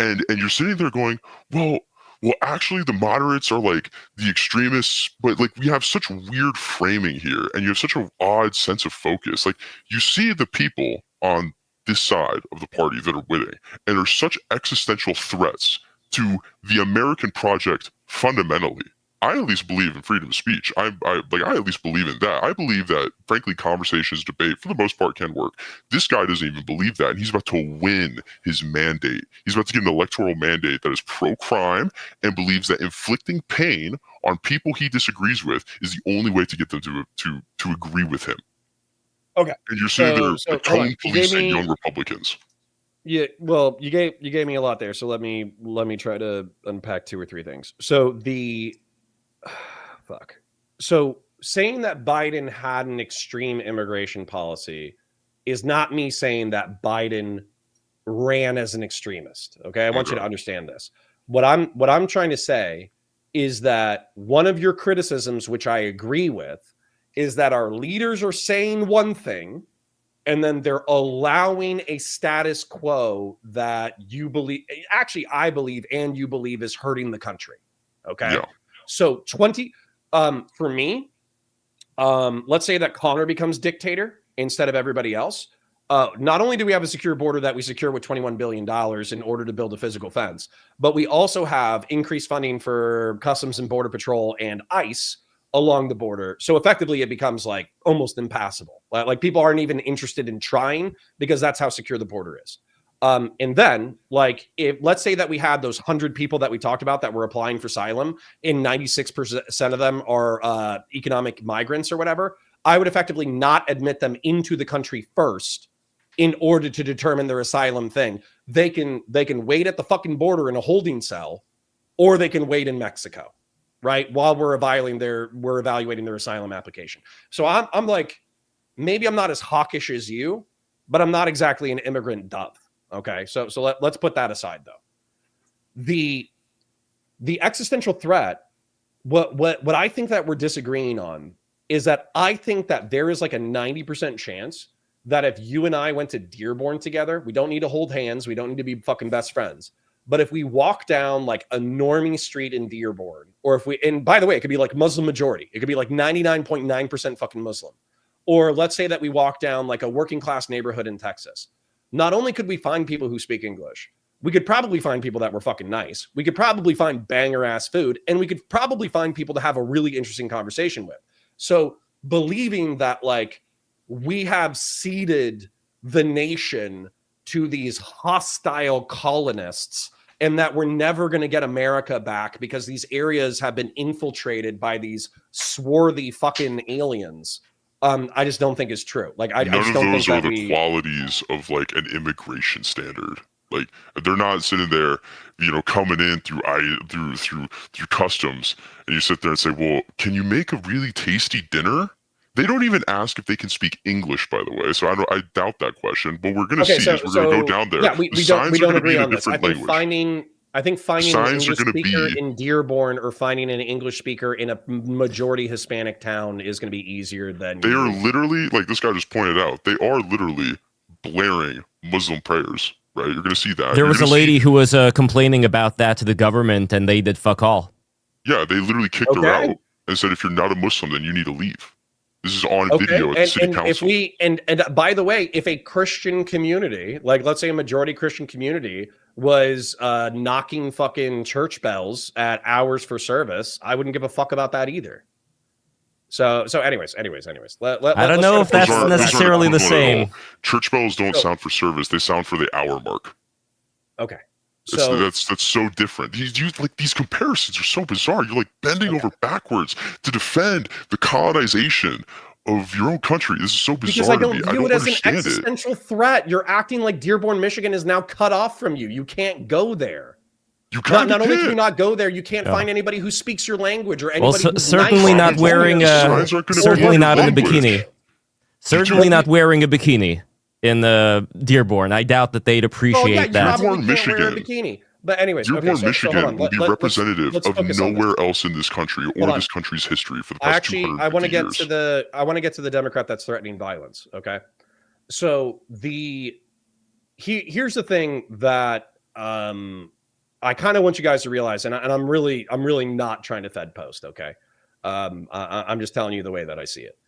And you're sitting there going, well, actually the moderates are like the extremists, but like we have such weird framing here and you have such an odd sense of focus. Like you see the people on this side of the party that are winning and are such existential threats to the American project fundamentally. I at least believe in freedom of speech. I at least believe in that. I believe that, frankly, conversations, debate, for the most part, can work. This guy doesn't even believe that, and he's about to win his mandate. He's about to get an electoral mandate that is pro-crime and believes that inflicting pain on people he disagrees with is the only way to get them to agree with him. Okay. And you're sitting there tone policing young Republicans. Yeah, well, you gave me a lot there, so let me try to unpack 2 or 3 things. So So saying that Biden had an extreme immigration policy is not me saying that Biden ran as an extremist. Okay, I want you to understand this. What I'm trying to say is that one of your criticisms, which I agree with, is that our leaders are saying one thing and then they're allowing a status quo that you believe, actually I believe and you believe is hurting the country. Okay. Yeah. So for me, let's say that Connor becomes dictator instead of everybody else. Not only do we have a secure border that we secure with $21 billion in order to build a physical fence, but we also have increased funding for Customs and Border Patrol and ICE along the border. So effectively it becomes like almost impassable. Like people aren't even interested in trying because that's how secure the border is. And then, like, if let's say that we had those 100 people that we talked about that were applying for asylum, and 96% of them are economic migrants or whatever, I would effectively not admit them into the country first in order to determine their asylum thing. They can wait at the fucking border in a holding cell, or they can wait in Mexico, right? While we're evaluating their asylum application. So I'm like, maybe I'm not as hawkish as you, but I'm not exactly an immigrant dove. Okay, so let's put that aside though. The existential threat, what I think that we're disagreeing on is that I think that there is like a 90% chance that if you and I went to Dearborn together, we don't need to hold hands, we don't need to be fucking best friends. But if we walk down like a normie street in Dearborn, or and by the way, it could be like Muslim majority, it could be like 99.9% fucking Muslim. Or let's say that we walk down like a working class neighborhood in Texas. Not only could we find people who speak English, we could probably find people that were fucking nice. We could probably find banger ass food, and we could probably find people to have a really interesting conversation with. So believing that like we have ceded the nation to these hostile colonists and that we're never going to get America back because these areas have been infiltrated by these swarthy fucking aliens. I just don't think it's true. Like I just don't think that none of those are the qualities of like an immigration standard. Like they're not sitting there, coming in through customs, and you sit there and say, "Well, can you make a really tasty dinner?" They don't even ask if they can speak English, by the way. So I doubt that question. But we're going to see is we're going to go down there. Yeah, we don't agree on this. I think finding an English speaker in Dearborn or finding an English speaker in a majority Hispanic town is going to be easier than... They are literally, like this guy just pointed out, they are literally blaring Muslim prayers, right? You're going to see that. There was a lady who was complaining about that to the government, and they did fuck all. Yeah, they literally kicked her out and said, if you're not a Muslim, then you need to leave. This is on video at the city council. And by the way, if a Christian community, like let's say a majority Christian community, was knocking fucking church bells at hours for service, I wouldn't give a fuck about that either. So anyways. I don't know if that's necessarily the same. Church bells don't sound for service; they sound for the hour mark. Okay, so that's so different. These comparisons are so bizarre. You're like bending over backwards to defend the colonization of your own country. This is so bizarre to me. I don't as an understand existential threat. You're acting like Dearborn, Michigan is now cut off from you. You can't go there. Not only can you not go there, you can't find anybody who speaks your language or anybody who's certainly not wearing certainly not in a bikini. Certainly not wearing a bikini in the Dearborn. I doubt that they'd appreciate that. Dearborn, Michigan. Bikini. But anyways, Dearborn, Michigan will be representative of nowhere else in this country or this country's history for the past 250 years. I want to get to the Democrat that's threatening violence. Okay, so here's the thing that I kind of want you guys to realize, and I'm really not trying to Fed post. Okay, I'm just telling you the way that I see it.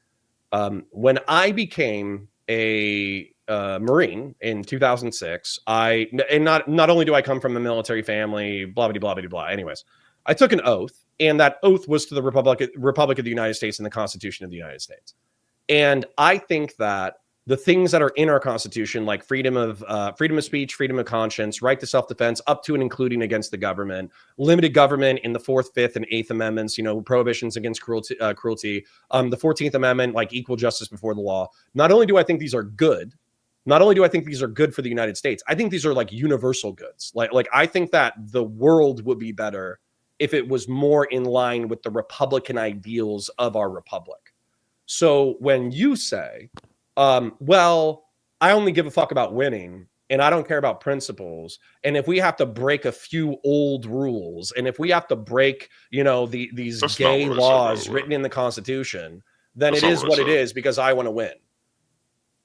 When I became a Marine in 2006, not only do I come from a military family, blah blah blah blah blah. Anyways, I took an oath, and that oath was to the Republic of the United States and the Constitution of the United States. And I think that the things that are in our Constitution, like freedom of speech, freedom of conscience, right to self-defense, up to and including against the government, limited government in the 4th, 5th, and 8th Amendments, prohibitions against cruelty, the 14th Amendment, like equal justice before the law. Not only do I think these are good, not only do I think these are good for the United States, I think these are like universal goods. Like I think that the world would be better if it was more in line with the Republican ideals of our republic. So when you say, well, I only give a fuck about winning and I don't care about principles. And if we have to break a few old rules and if we have to break, these gay laws written in the Constitution, then it is what it is because I want to win.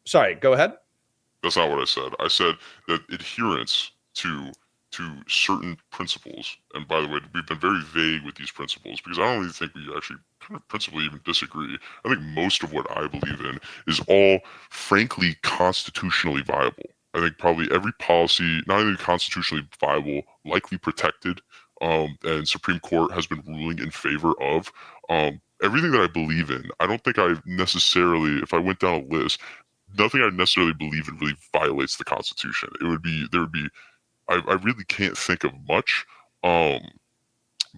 Sorry, go ahead. That's not what I said. I said that adherence to certain principles, and by the way, we've been very vague with these principles because I don't really think we actually kind of principally even disagree. I think most of what I believe in is all frankly constitutionally viable. I think probably every policy, not only constitutionally viable, likely protected, and Supreme Court has been ruling in favor of. Everything that I believe in, I don't think I necessarily, if I went down a list, nothing I necessarily believe in really violates the Constitution. I really can't think of much, but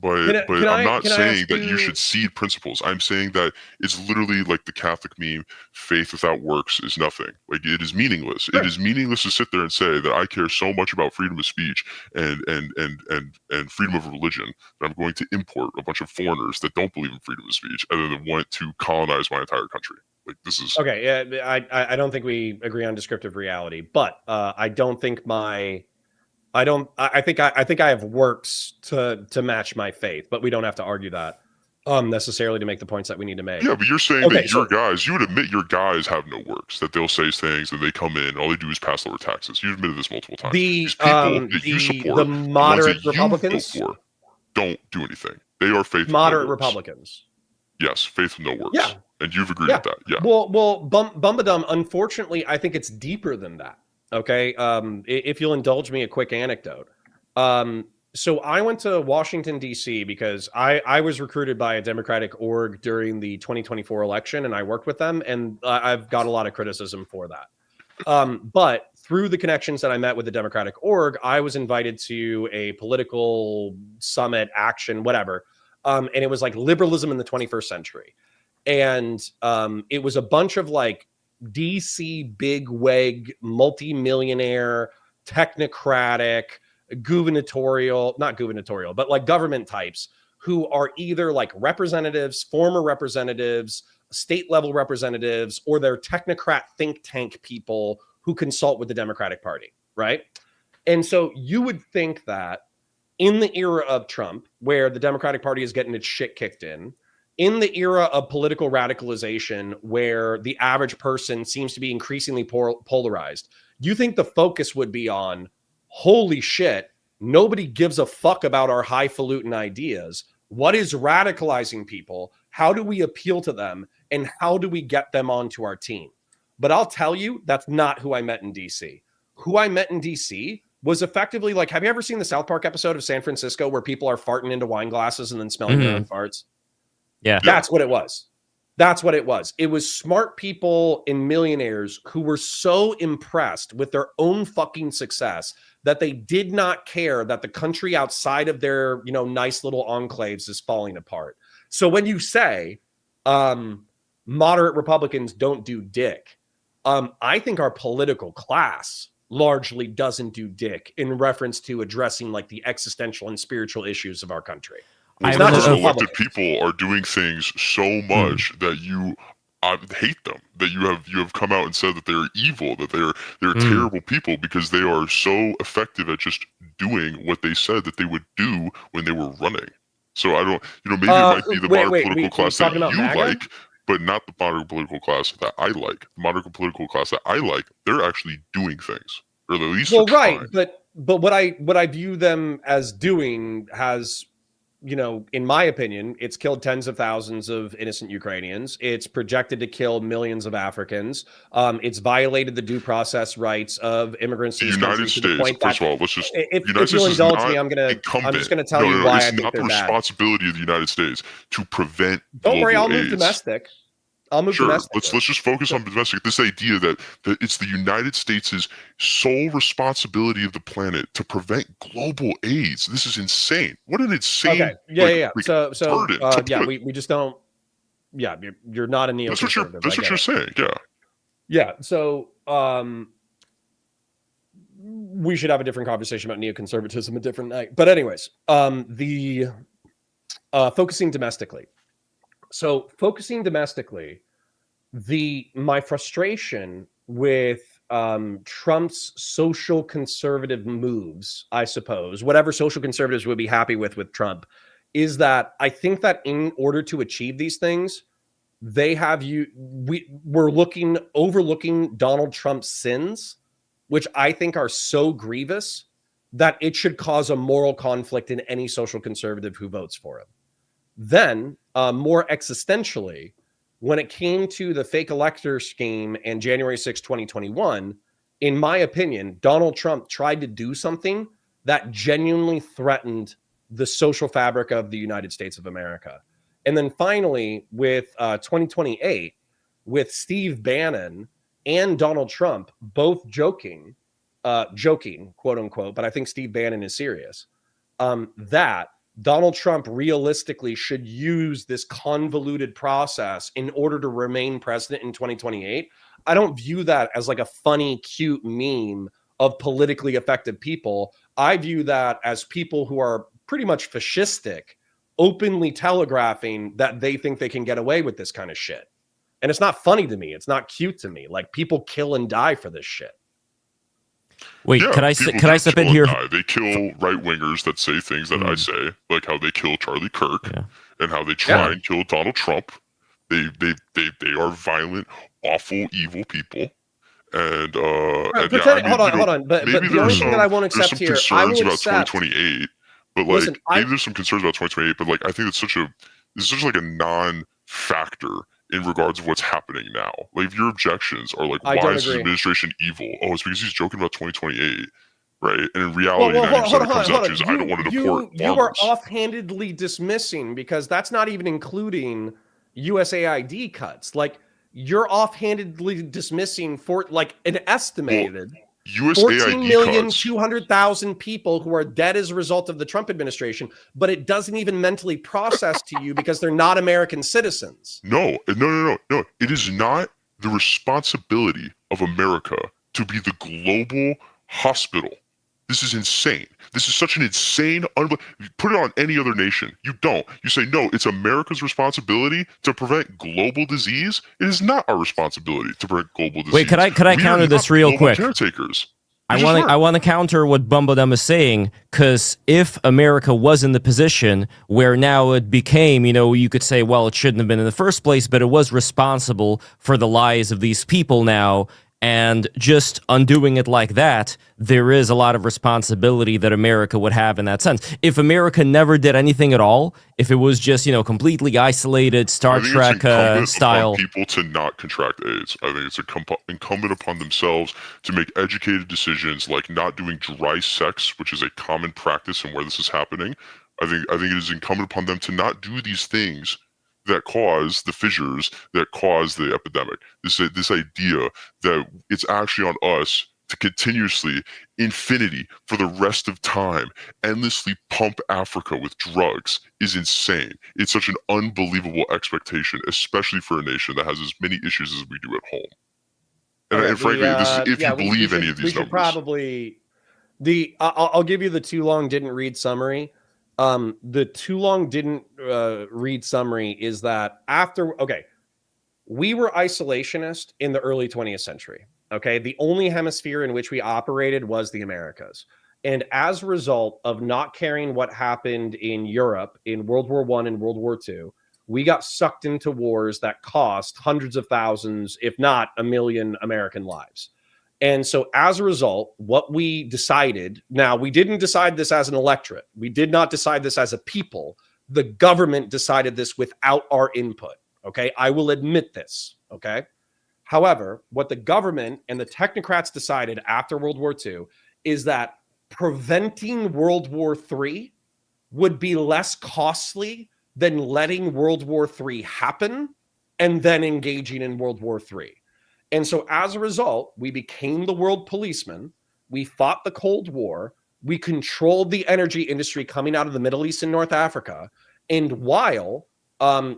I'm not saying that you should cede principles. I'm saying that it's literally like the Catholic meme, faith without works is nothing. Like it is meaningless. Sure. It is meaningless to sit there and say that I care so much about freedom of speech and freedom of religion that I'm going to import a bunch of foreigners that don't believe in freedom of speech and then want to colonize my entire country. Like this is okay. Yeah, I don't think we agree on descriptive reality, but I don't think I think I have works to match my faith, but we don't have to argue that necessarily to make the points that we need to make. Yeah, but you're saying that your guys, you would admit your guys have no works, that they'll say things and they come in and all they do is pass lower taxes. You've admitted this multiple times. These people that you support, the moderate Republicans don't do anything. They are faith moderate Republicans. Yes, faith with no works. Yeah. And you've agreed with that. Yeah. Well, Bumbadum, unfortunately, I think it's deeper than that. Okay. If you'll indulge me a quick anecdote. So I went to Washington, D.C. because I was recruited by a Democratic org during the 2024 election and I worked with them and I've got a lot of criticism for that. But through the connections that I met with the Democratic org, I was invited to a political summit action, whatever. And it was like liberalism in the 21st century. And it was a bunch of like DC bigwig, multimillionaire, technocratic, not gubernatorial, but like government types who are either like representatives, former representatives, state level representatives, or they're technocrat think tank people who consult with the Democratic Party, right? And so you would think that in the era of Trump, where the Democratic Party is getting its shit kicked in the era of political radicalization, where the average person seems to be increasingly polarized, you think the focus would be on, holy shit, nobody gives a fuck about our highfalutin ideas. What is radicalizing people? How do we appeal to them? And how do we get them onto our team? But I'll tell you, that's not who I met in DC. Who I met in DC was effectively like, have you ever seen the South Park episode of San Francisco where people are farting into wine glasses and then smelling their own farts? Yeah. That's what it was. That's what it was. It was smart people and millionaires who were so impressed with their own fucking success that they did not care that the country outside of their, you know, nice little enclaves is falling apart. So when you say moderate Republicans don't do dick, I think our political class largely doesn't do dick in reference to addressing like the existential and spiritual issues of our country. It's not just elected people are doing things so much that you hate them, that you have come out and said that they're evil, that they're terrible people because they are so effective at just doing what they said that they would do when they were running. So I don't, you know, maybe it might be the moderate political class that you like, but not the moderate political class that I like. The moderate political class that I like, they're actually doing things, or at least right. But what I view them as doing has, you know, in my opinion, it's killed tens of thousands of innocent Ukrainians. It's projected to kill millions of Africans. It's violated the due process rights of immigrants to the United States. First of all, let's just if you'll indulge me, I'm just gonna tell you why I think they're bad. It's not the responsibility of the United States to prevent. Don't worry, I'll move domestic. Let's just focus on domestic. This idea that it's the United States' sole responsibility of the planet to prevent global AIDS. This is insane. What an insane. Okay. Yeah. We just don't. Yeah, you're not a neoconservative. That's what you're saying. Yeah. Yeah. So we should have a different conversation about neoconservatism a different night. But anyways, the focusing domestically. So focusing domestically, my frustration with Trump's social conservative moves, I suppose, whatever social conservatives would be happy with Trump, is that I think that in order to achieve these things, we're overlooking Donald Trump's sins, which I think are so grievous that it should cause a moral conflict in any social conservative who votes for him. Then, more existentially, when it came to the fake elector scheme and January 6, 2021, in my opinion, Donald Trump tried to do something that genuinely threatened the social fabric of the United States of America. And then finally, with 2028, with Steve Bannon and Donald Trump both joking, quote unquote, but I think Steve Bannon is serious, that Donald Trump realistically should use this convoluted process in order to remain president in 2028. I don't view that as like a funny, cute meme of politically effective people. I view that as people who are pretty much fascistic, openly telegraphing that they think they can get away with this kind of shit. And it's not funny to me. It's not cute to me. Like, people kill and die for this shit. Wait, could I step in here? They kill right-wingers that say things that I say, like how they kill Charlie Kirk and how they try and kill Donald Trump. They are violent, awful, evil people. And hold on. But the only thing that I won't accept here, I will accept 2028. But like, listen, maybe there's some concerns about 2028. But like, I think it's such like a non-factor in regards of what's happening now. Like, if your objections are like, why is this administration evil? Oh, it's because he's joking about 2028, right? And in reality, 90% it comes out to is I don't want to deport farmers. You are offhandedly dismissing, because that's not even including USAID cuts. Like, you're offhandedly dismissing for like an estimated 14,200,000 people who are dead as a result of the Trump administration, but it doesn't even mentally process to you because they're not American citizens. No. It is not the responsibility of America to be the global hospital. This is insane. This is such an insane, put it on any other nation. You don't. You say, no, it's America's responsibility to prevent global disease. It is not our responsibility to prevent global disease. Wait, could I counter this real quick? Caretakers. I want to counter what Bumbledum is saying, because if America was in the position where now it became, you could say, well, it shouldn't have been in the first place, but it was responsible for the lives of these people now, And just undoing it like that, there is a lot of responsibility that America would have in that sense. If America never did anything at all, if it was just, completely isolated Star Trek style. Upon people to not contract AIDS. I think it's incumbent upon themselves to make educated decisions, like not doing dry sex, which is a common practice and where this is happening. I think it is incumbent upon them to not do these things that cause the fissures, that cause the epidemic. This idea that it's actually on us to continuously, infinity, for the rest of time, endlessly pump Africa with drugs is insane. It's such an unbelievable expectation, especially for a nation that has as many issues as we do at home. And frankly, this is if you believe any of these numbers. Probably I'll give you the too long didn't read summary. The too long didn't read summary is that we were isolationist in the early 20th century. Okay. The only hemisphere in which we operated was the Americas. And as a result of not caring what happened in Europe in World War I and World War II, we got sucked into wars that cost hundreds of thousands, if not a million American lives. And so as a result, what we decided, now we didn't decide this as an electorate. We did not decide this as a people. The government decided this without our input. Okay. I will admit this. Okay. However, what the government and the technocrats decided after World War II is that preventing World War III would be less costly than letting World War III happen and then engaging in World War III. And so as a result, we became the world policeman. We fought the Cold War. We controlled the energy industry coming out of the Middle East and North Africa. And while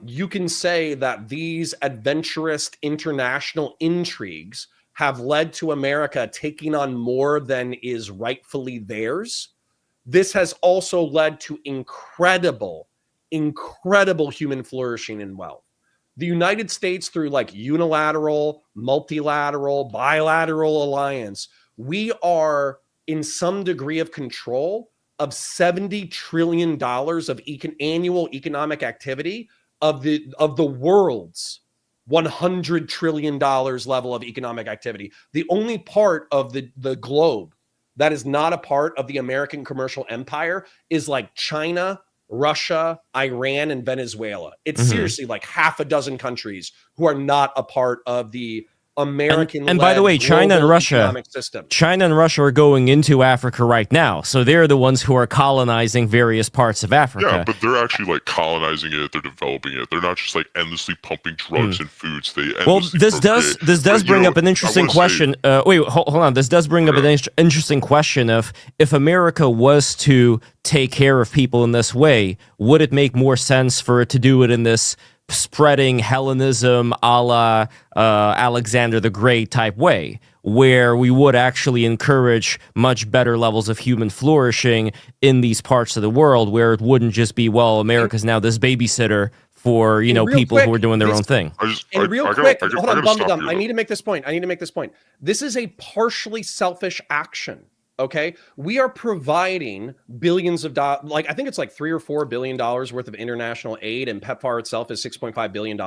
you can say that these adventurous international intrigues have led to America taking on more than is rightfully theirs, this has also led to incredible human flourishing and wealth. The United States, through like unilateral, multilateral, bilateral alliance, we are in some degree of control of $70 trillion of annual economic activity of the world's $100 trillion level of economic activity. The only part of the globe that is not a part of the American commercial empire is like China, Russia, Iran, and Venezuela. It's seriously like half a dozen countries who are not a part of the American and by the way, China and Russia are going into Africa right now, so they're the ones who are colonizing various parts of Africa. Yeah, but they're actually like colonizing it. They're developing it. They're not just like endlessly pumping drugs and foods. This does bring up an interesting question. Wait, hold on. This does bring up an interesting question of if America was to take care of people in this way, would it make more sense for it to do it in this spreading Hellenism a la Alexander the Great type way, where we would actually encourage much better levels of human flourishing in these parts of the world, where it wouldn't just be, well, America's now this babysitter for, people who are doing their own thing. Hold on, Bumblegum. I need to make this point. This is a partially selfish action. Okay, we are providing billions of dollars. Like I think it's like $3 or $4 billion worth of international aid, and PEPFAR itself is $6.5 billion.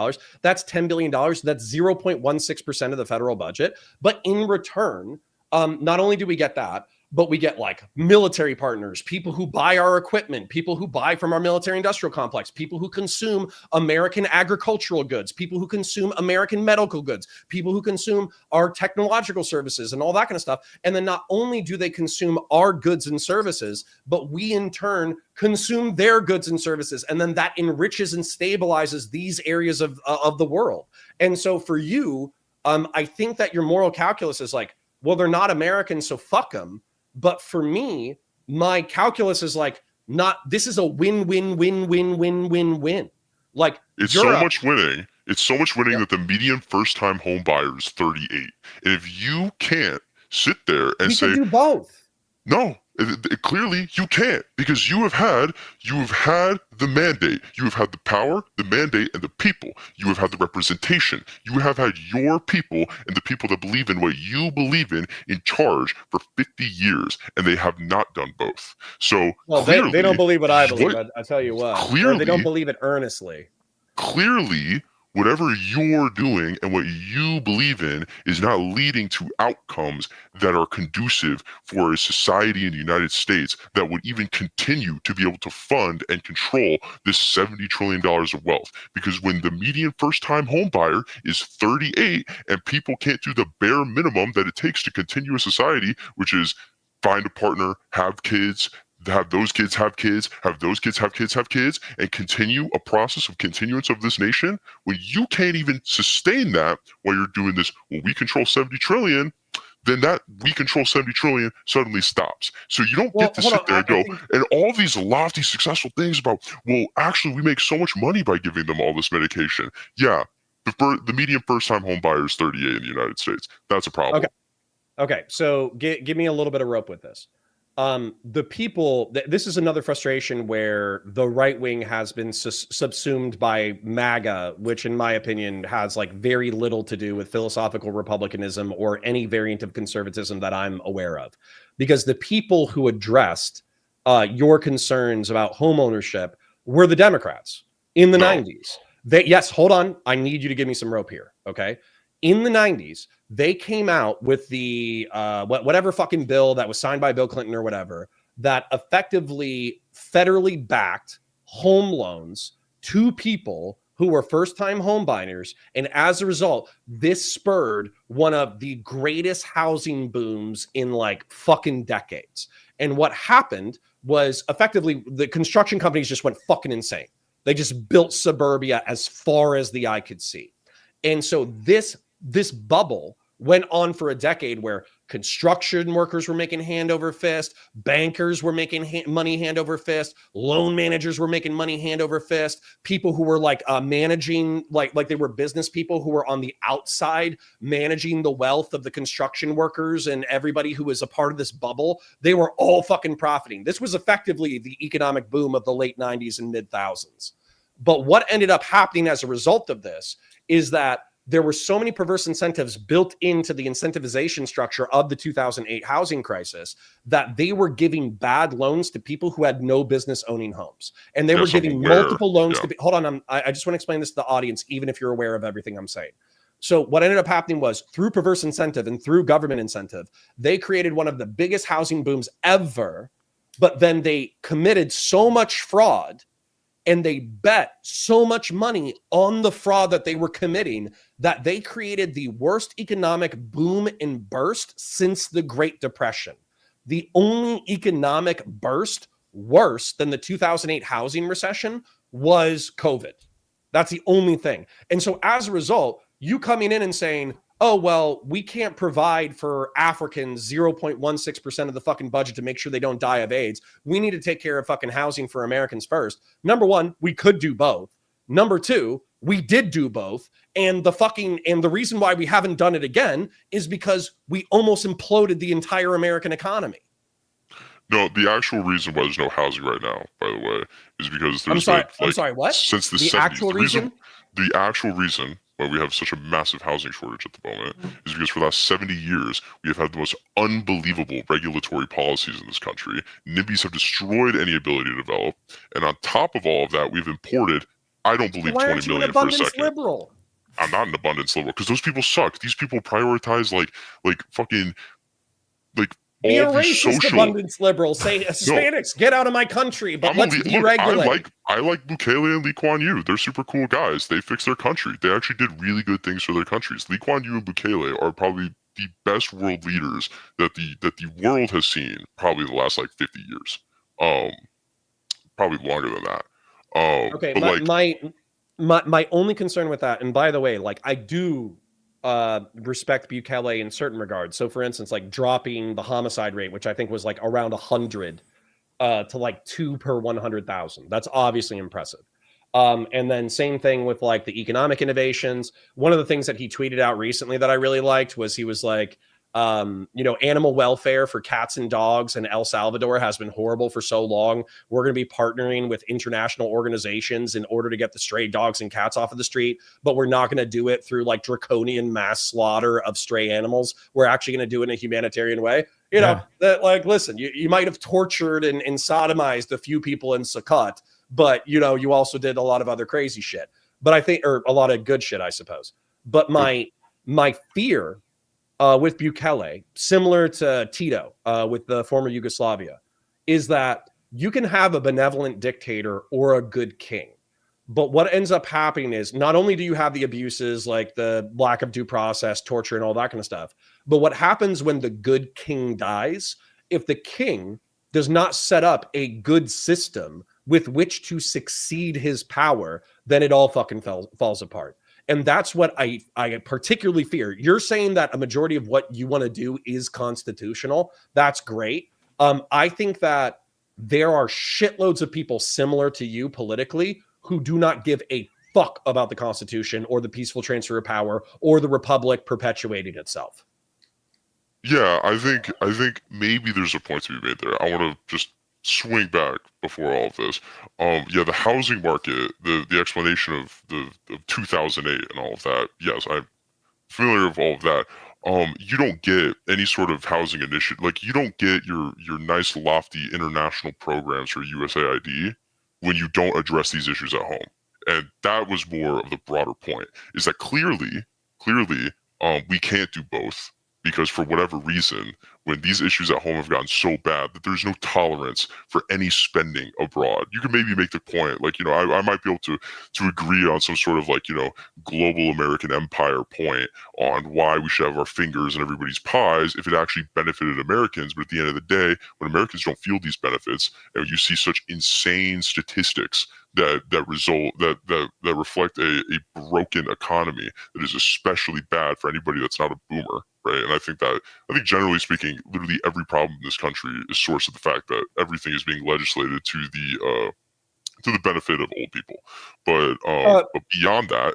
That's $10 billion. That's 0.16% of the federal budget. But in return, not only do we get that, but we get like military partners, people who buy our equipment, people who buy from our military industrial complex, people who consume American agricultural goods, people who consume American medical goods, people who consume our technological services and all that kind of stuff. And then not only do they consume our goods and services, but we in turn consume their goods and services. And then that enriches and stabilizes these areas of the world. And so for you, I think that your moral calculus is like, well, they're not Americans, so fuck them. But for me, my calculus is like, this is a win-win-win-win-win-win-win. Like it's so much winning. It's so much winning that the median first-time home buyer is 38. And if you can't sit there and say, can do both. No, clearly you can't, because you have had the mandate, you have had the power, the mandate, and the people. You have had the representation. You have had your people and the people that believe in what you believe in charge for 50 years, and they have not done both. So clearly, they don't believe what I believe. I tell you what, clearly they don't believe it earnestly. Clearly, whatever you're doing and what you believe in is not leading to outcomes that are conducive for a society in the United States that would even continue to be able to fund and control this $70 trillion of wealth. Because when the median first-time home buyer is 38 and people can't do the bare minimum that it takes to continue a society, which is find a partner, have kids, have those kids have kids, have those kids have kids have kids, and continue a process of continuance of this nation, when you can't even sustain that while you're doing this, well, we control 70 trillion, then that we control 70 trillion suddenly stops. So you don't get to sit there and go, and all these lofty, successful things about, well, actually, we make so much money by giving them all this medication. Yeah, the median first-time home buyer is 38 in the United States. That's a problem. Okay. So give me a little bit of rope with this. The people, this is another frustration where the right wing has been subsumed by MAGA, which in my opinion has like very little to do with philosophical republicanism or any variant of conservatism that I'm aware of. Because the people who addressed your concerns about home ownership were the Democrats in the 90s. Yes, hold on. I need you to give me some rope here. Okay. In the 90s, they came out with the whatever fucking bill that was signed by Bill Clinton or whatever that effectively federally backed home loans to people who were first-time home buyers. And as a result, this spurred one of the greatest housing booms in like fucking decades. And what happened was effectively the construction companies just went fucking insane. They just built suburbia as far as the eye could see. And so this bubble went on for a decade where construction workers were making hand over fist, bankers were making money hand over fist, loan managers were making money hand over fist, people who were like managing, like they were business people who were on the outside managing the wealth of the construction workers and everybody who was a part of this bubble, they were all fucking profiting. This was effectively the economic boom of the late 90s and mid thousands. But what ended up happening as a result of this is that there were so many perverse incentives built into the incentivization structure of the 2008 housing crisis that they were giving bad loans to people who had no business owning homes. And they were giving multiple loans to hold on. I just want to explain this to the audience, even if you're aware of everything I'm saying. So what ended up happening was through perverse incentive and through government incentive, they created one of the biggest housing booms ever, but then they committed so much fraud and they bet so much money on the fraud that they were committing that they created the worst economic boom and burst since the Great Depression. The only economic burst worse than the 2008 housing recession was COVID. That's the only thing. And so as a result, you coming in and saying, oh, well, we can't provide for Africans 0.16% of the fucking budget to make sure they don't die of AIDS. We need to take care of fucking housing for Americans first. Number one, we could do both. Number two, we did do both. And the reason why we haven't done it again is because we almost imploded the entire American economy. No, the actual reason why there's no housing right now, by the way, is because there's I'm sorry, what? Since the 70s. Actual reason? The actual reason why we have such a massive housing shortage at the moment is because for the last 70 years, we have had the most unbelievable regulatory policies in this country. NIMBYs have destroyed any ability to develop. And on top of all of that, we've imported, I don't believe, 20 million for a second. Liberal? I'm not an abundance liberal because those people suck. These people prioritize like fucking like be all a these racist social abundance liberal. Say Hispanics, get out of my country, but let's deregulate. I like Bukele and Lee Kuan Yew. They're super cool guys. They fixed their country. They actually did really good things for their countries. Lee Kuan Yew and Bukele are probably the best world leaders that the world has seen probably the last like 50 years. Probably longer than that. Okay, my only concern with that, and by the way, like I do respect Bukele in certain regards. So for instance, like dropping the homicide rate, which I think was like around 100 to like 2 per 100,000. That's obviously impressive. And then same thing with like the economic innovations. One of the things that he tweeted out recently that I really liked was he was like, animal welfare for cats and dogs in El Salvador has been horrible for so long. We're going to be partnering with international organizations in order to get the stray dogs and cats off of the street, but we're not going to do it through like draconian mass slaughter of stray animals. We're actually going to do it in a humanitarian way. That like, listen, you might have tortured and sodomized a few people in Sukkot, but you also did a lot of other crazy shit. But I think, or a lot of good shit, I suppose. But my fear with Bukele, similar to Tito with the former Yugoslavia, is that you can have a benevolent dictator or a good king. But what ends up happening is not only do you have the abuses like the lack of due process, torture, and all that kind of stuff, but what happens when the good king dies, if the king does not set up a good system with which to succeed his power, then it all fucking falls apart. And that's what I particularly fear. You're saying that a majority of what you want to do is constitutional. That's great. I think that there are shitloads of people similar to you politically who do not give a fuck about the Constitution or the peaceful transfer of power or the republic perpetuating itself. Yeah, I think maybe there's a point to be made there. I want to just swing back before all of this. Yeah, the housing market, the explanation of 2008 and all of that. Yes, I'm familiar with all of that. You don't get any sort of housing initiative. Like, you don't get your nice lofty international programs for USAID when you don't address these issues at home. And that was more of the broader point, is that clearly, we can't do both. Because for whatever reason, when these issues at home have gotten so bad that there's no tolerance for any spending abroad, you can maybe make the point, like, I might be able to agree on some sort of, like, global American empire point on why we should have our fingers in everybody's pies if it actually benefited Americans. But at the end of the day, when Americans don't feel these benefits, and you see such insane statistics that reflect a broken economy that is especially bad for anybody that's not a boomer, right? And I think generally speaking, literally every problem in this country is sourced of the fact that everything is being legislated to the benefit of old people. But beyond that,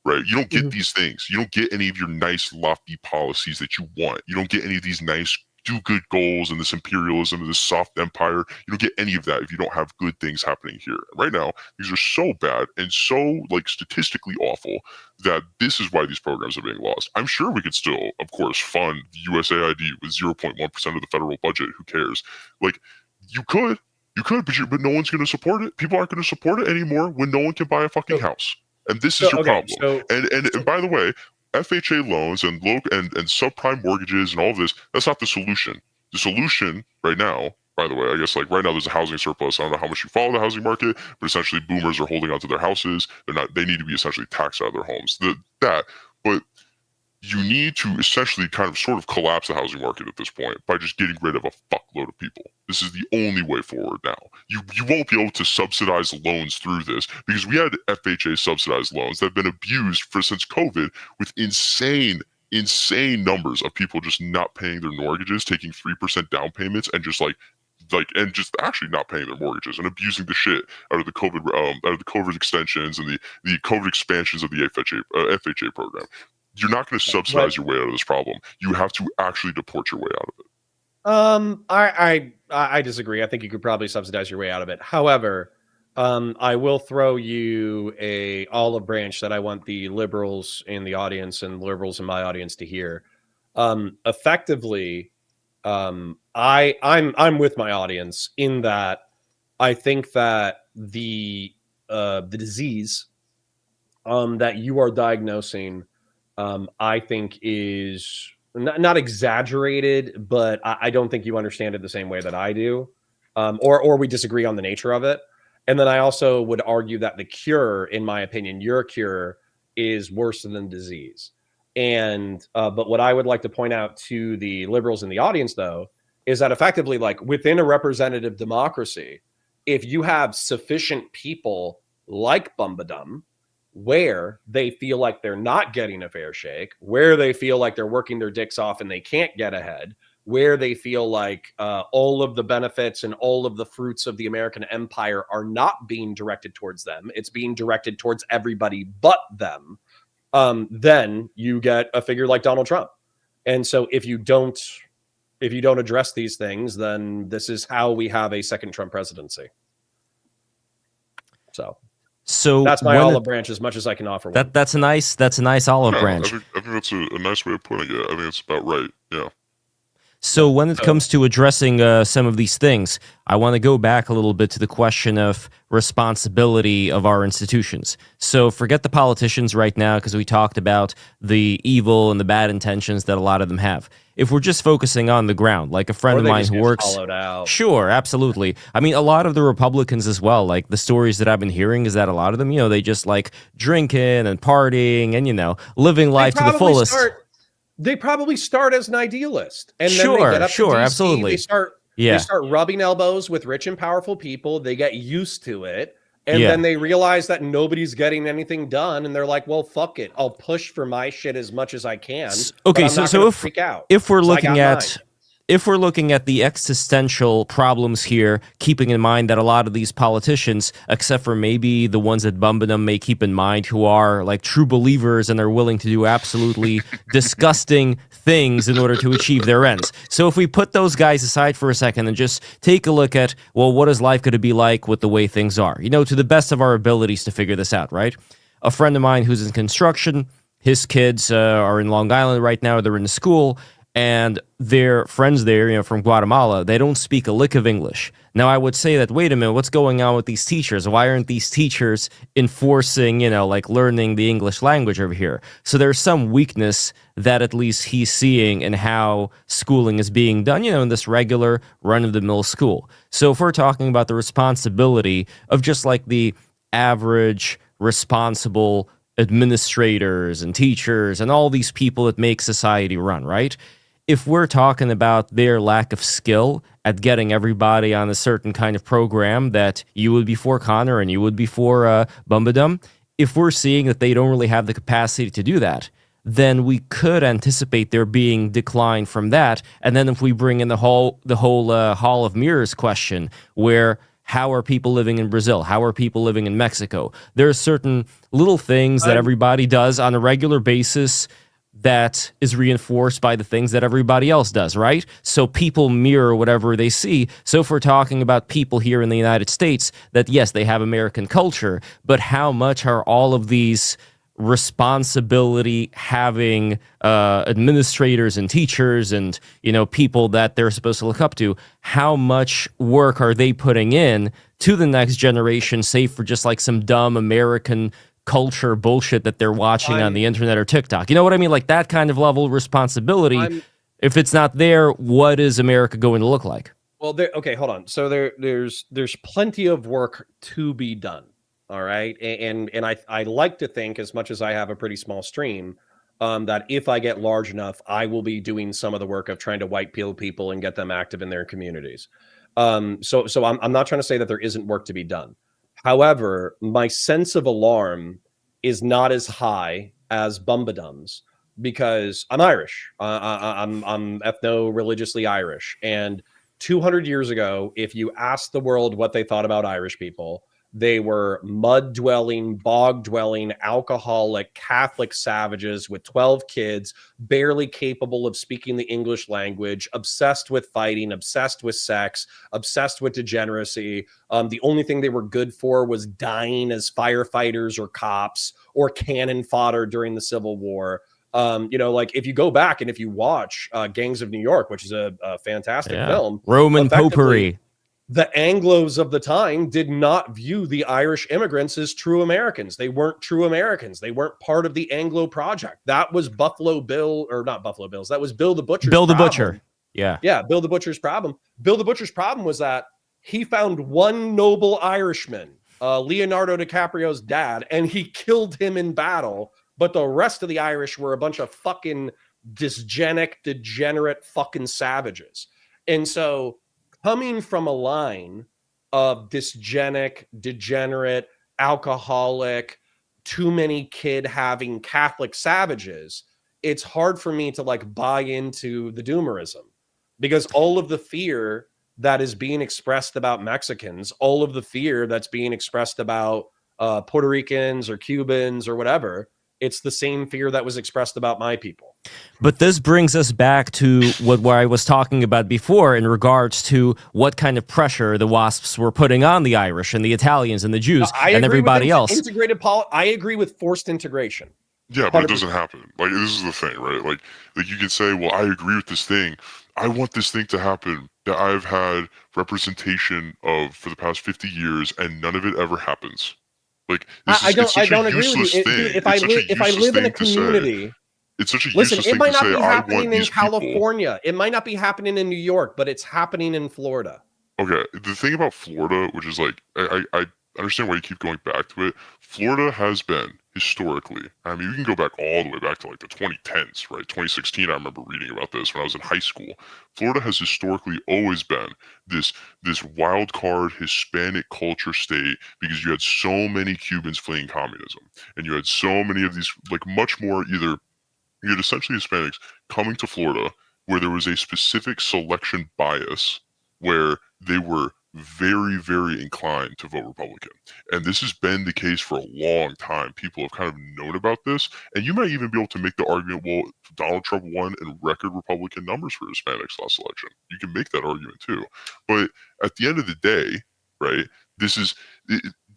right, you don't get these things. You don't get any of your nice lofty policies that you want. You don't get any of these nice do-good goals and this imperialism and this soft empire. You don't get any of that if you don't have good things happening here. Right now, these are so bad and so, like, statistically awful that this is why these programs are being lost. I'm sure we could still, of course, fund the USAID with 0.1% of the federal budget. Who cares? Like, you could, but no one's going to support it. People aren't going to support it anymore when no one can buy a fucking house. And this is your problem. And by the way, FHA loans and subprime mortgages and all of this, that's not the solution. The solution right now, by the way, I guess, like, right now there's a housing surplus. I don't know how much you follow the housing market, but essentially boomers are holding onto their houses. They need to be essentially taxed out of their homes. But you need to essentially kind of sort of collapse the housing market at this point by just getting rid of a fuckload of people. This is the only way forward now. You won't be able to subsidize loans through this, because we had FHA subsidized loans that have been abused since COVID, with insane numbers of people just not paying their mortgages, taking 3% down payments, and just actually not paying their mortgages and abusing the shit out of the COVID extensions and the COVID expansions of the FHA program. You're not going to subsidize your way out of this problem. You have to actually deport your way out of it. I disagree. I think you could probably subsidize your way out of it. However, I will throw you a olive branch that I want the liberals in the audience and liberals in my audience to hear. Effectively, I'm with my audience in that I think that the disease that you are diagnosing, I think is not exaggerated, but I don't think you understand it the same way that I do, or we disagree on the nature of it. And then I also would argue that the cure, in my opinion, your cure, is worse than disease. And but what I would like to point out to the liberals in the audience, though, is that effectively, like, within a representative democracy, if you have sufficient people like Bumbadum, where they feel like they're not getting a fair shake, where they feel like they're working their dicks off and they can't get ahead, where they feel like all of the benefits and all of the fruits of the American empire are not being directed towards them, it's being directed towards everybody but them, then you get a figure like Donald Trump. And so if you don't address these things, then this is how we have a second Trump presidency. So that's my olive branch, as much as I can offer. That's a nice olive branch. I think that's a nice way of putting it. I think it's about right. Yeah. So when it comes to addressing some of these things, I want to go back a little bit to the question of responsibility of our institutions. So forget the politicians right now, because we talked about the evil and the bad intentions that a lot of them have. If we're just focusing on the ground, like a friend of mine who works... hollowed out. Sure, absolutely. I mean, a lot of the Republicans as well, like the stories that I've been hearing is that a lot of them, they just like drinking and partying and, living life to the fullest. They probably start as an idealist, and then Sure, they get up to DC, absolutely. They start rubbing elbows with rich and powerful people. They get used to it, and then they realize that nobody's getting anything done, and they're like, "Well, fuck it, I'll push for my shit as much as I can." Okay, so if we're looking at if we're looking at the existential problems here, keeping in mind that a lot of these politicians, except for maybe the ones that Bumbadum may keep in mind, who are like true believers and are willing to do absolutely disgusting things in order to achieve their ends. So if we put those guys aside for a second and just take a look at, well, what is life going to be like with the way things are? To the best of our abilities to figure this out, right? A friend of mine who's in construction, his kids are in Long Island right now, they're in school, and their friends there, from Guatemala, they don't speak a lick of English. Now, I would say that, wait a minute, what's going on with these teachers? Why aren't these teachers enforcing, like learning the English language over here? So there's some weakness that at least he's seeing in how schooling is being done, in this regular run-of-the-mill school. So if we're talking about the responsibility of just like the average responsible administrators and teachers and all these people that make society run, right? If we're talking about their lack of skill at getting everybody on a certain kind of program that you would be for, Connor, and you would be for Bumbadum, if we're seeing that they don't really have the capacity to do that, then we could anticipate there being decline from that. And then if we bring in the whole Hall of Mirrors question, where how are people living in Brazil? How are people living in Mexico? There are certain little things that everybody does on a regular basis that is reinforced by the things that everybody else does, right? So people mirror whatever they see. So if we're talking about people here in the United States, that yes, they have American culture, but how much are all of these responsibility having administrators and teachers and people that they're supposed to look up to, how much work are they putting in to the next generation, save for just like some dumb American culture bullshit that they're watching on the internet or TikTok? You know what I mean? Like that kind of level of responsibility. If it's not there, what is America going to look like? Well, okay, hold on. So there's plenty of work to be done. All right. And I like to think, as much as I have a pretty small stream, that if I get large enough, I will be doing some of the work of trying to white pill people and get them active in their communities. So I'm not trying to say that there isn't work to be done. However, my sense of alarm is not as high as Bumbadum's, because I'm Irish. I'm ethno-religiously Irish. And 200 years ago, if you asked the world what they thought about Irish people, they were mud-dwelling, bog-dwelling, alcoholic, Catholic savages with 12 kids, barely capable of speaking the English language, obsessed with fighting, obsessed with sex, obsessed with degeneracy. The only thing they were good for was dying as firefighters or cops or cannon fodder during the Civil War. Like if you go back and if you watch Gangs of New York, which is a fantastic film, Roman potpourri. The Anglos of the time did not view the Irish immigrants as true Americans. They weren't true Americans. They weren't part of the Anglo project. That was Buffalo Bill, or not Buffalo Bills. That was Bill the Butcher's problem. Butcher. Yeah. Yeah, Bill the Butcher's problem. Bill the Butcher's problem was that he found one noble Irishman, Leonardo DiCaprio's dad, and he killed him in battle. But the rest of the Irish were a bunch of fucking degenerate fucking savages. And so, coming from a line of dysgenic, degenerate, alcoholic, too many kid having Catholic savages, it's hard for me to like buy into the doomerism, because all of the fear that is being expressed about Mexicans, all of the fear that's being expressed about Puerto Ricans or Cubans or whatever, it's the same fear that was expressed about my people. But this brings us back to what I was talking about before in regards to what kind of pressure the WASPs were putting on the Irish and the Italians and the Jews and everybody else. I agree with forced integration. Yeah, but it doesn't happen. Like, this is the thing, right? Like you can say, well, I agree with this thing. I want this thing to happen that I've had representation of for the past 50 years, and none of it ever happens. Like it's I such a don't agree with you. useless Dude, thing. It's such a if I useless live in a thing to say. community, It's such a listen, useless it thing might to not say. be I want happening in these people. California. It might not be happening in New York, but it's happening in Florida. Okay, the thing about Florida, which is like, I understand why you keep going back to it. Florida has been historically, I mean, you can go back all the way back to like the 2010s, right? 2016, I remember reading about this when I was in high school. Florida has historically always been this wild card Hispanic culture state because you had so many Cubans fleeing communism, and you had so many of these, like much more either you had essentially Hispanics coming to Florida where there was a specific selection bias where they were very, very inclined to vote Republican. And this has been the case for a long time. People have kind of known about this. And you might even be able to make the argument, well, Donald Trump won in record Republican numbers for Hispanics last election. You can make that argument too. But at the end of the day, right,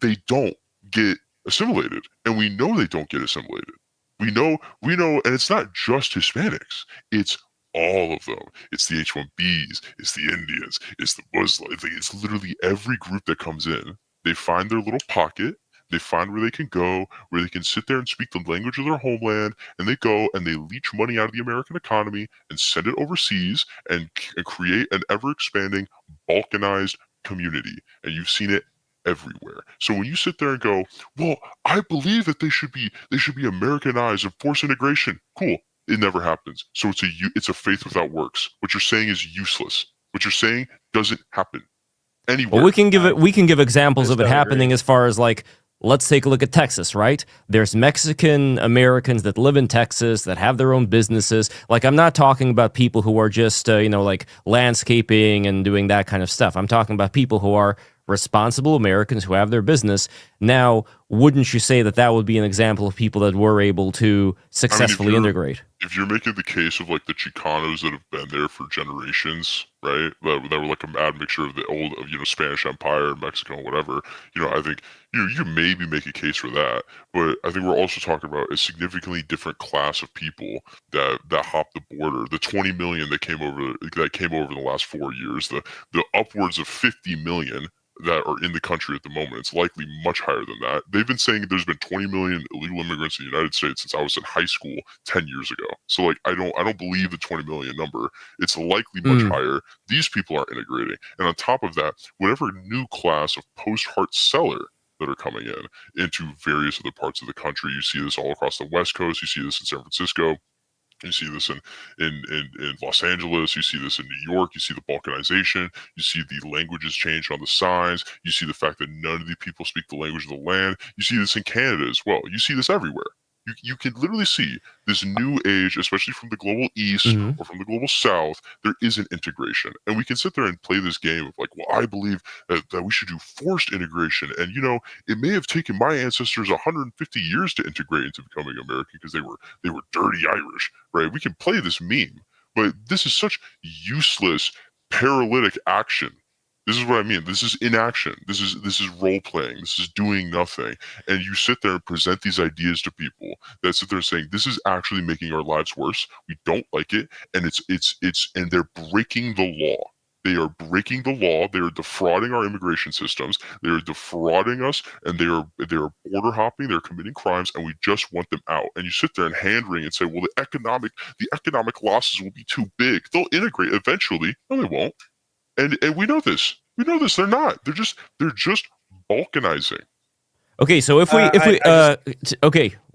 they don't get assimilated. And we know they don't get assimilated. We know, and it's not just Hispanics. It's all of them. It's the H-1Bs, it's the Indians, it's the Muslims. It's literally every group that comes in. They find their little pocket. They find where they can go, where they can sit there and speak the language of their homeland, and they go and they leech money out of the American economy and send it overseas and create an ever-expanding, balkanized community. And you've seen it everywhere. So when you sit there and go, well, I believe that they should be Americanized and forced integration, cool. It never happens. So it's a faith without works. What you're saying is useless. What you're saying doesn't happen anywhere. Well, we can give examples of it happening agree. as far as like, let's take a look at Texas, right? There's Mexican Americans that live in Texas that have their own businesses. Like, I'm not talking about people who are just, like landscaping and doing that kind of stuff. I'm talking about people who are responsible Americans who have their business. Now, wouldn't you say that that would be an example of people that were able to successfully integrate? If you're making the case of like the Chicanos that have been there for generations, right? That were like a mad mixture of the old, Spanish Empire, Mexico, whatever. I think you maybe make a case for that, but I think we're also talking about a significantly different class of people that hopped the border. The 20 million that came over in the last 4 years, the upwards of 50 million that are in the country at the moment. It's likely much higher than that. They've been saying there's been 20 million illegal immigrants in the United States since I was in high school 10 years ago. So like I don't believe the 20 million number. It's likely much higher. These people are integrating. And on top of that, whatever new class of post-Hart seller that are coming into various other parts of the country, you see this all across the West Coast, you see this in San Francisco. You see this in Los Angeles. You see this in New York. You see the balkanization. You see the languages change on the signs. You see the fact that none of the people speak the language of the land. You see this in Canada as well. You see this everywhere. You can literally see this new age, especially from the global east or from the global south. There is an integration, and we can sit there and play this game of like, well, I believe that we should do forced integration, and it may have taken my ancestors 150 years to integrate into becoming American because they were dirty Irish, right? We can play this meme, but this is such useless paralytic action. This is what I mean. This is inaction. This is role playing. This is doing nothing. And you sit there and present these ideas to people that sit there saying, this is actually making our lives worse. We don't like it. And and they're breaking the law. They are breaking the law. They are defrauding our immigration systems. They are defrauding us, and they are border hopping. They're committing crimes, and we just want them out. And you sit there and hand wring and say, well, the economic losses will be too big. They'll integrate eventually. No, they won't. And we know this. We know this. They're not. They're just balkanizing. Okay, so if we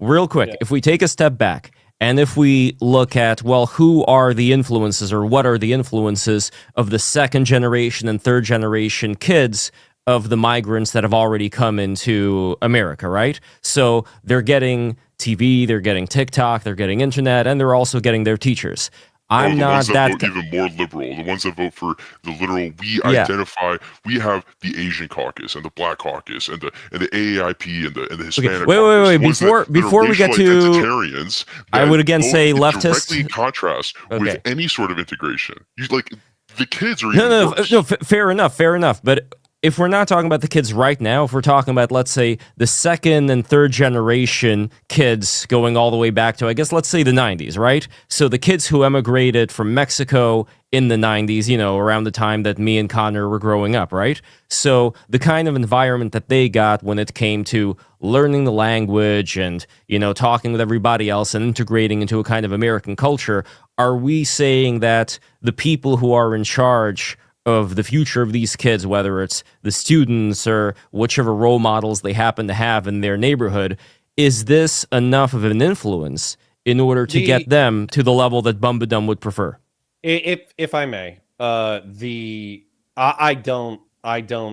real quick, if we take a step back and if we look at, well, who are the influences or what are the influences of the second generation and third generation kids of the migrants that have already come into America, right? So they're getting TV, they're getting TikTok, they're getting internet, and they're also getting their teachers. I'm not ones that vote even more liberal. The ones that vote for the literal, identify. We have the Asian caucus and the Black caucus and the AAIP and the Hispanic. Wait. Caucus, Before we get to, I would again say leftist. Directly in contrast with any sort of integration. You like the kids are no. Fair enough. But if we're not talking about the kids right now, if we're talking about, let's say, the second and third generation kids going all the way back to, I guess, let's say the 90s, right? So the kids who emigrated from Mexico in the 90s, around the time that me and Connor were growing up, right? So the kind of environment that they got when it came to learning the language and, talking with everybody else and integrating into a kind of American culture, are we saying that the people who are in charge of the future of these kids, whether it's the students or whichever role models they happen to have in their neighborhood, is this enough of an influence in order to get them to the level that Bumbadum would prefer? If I may, I don't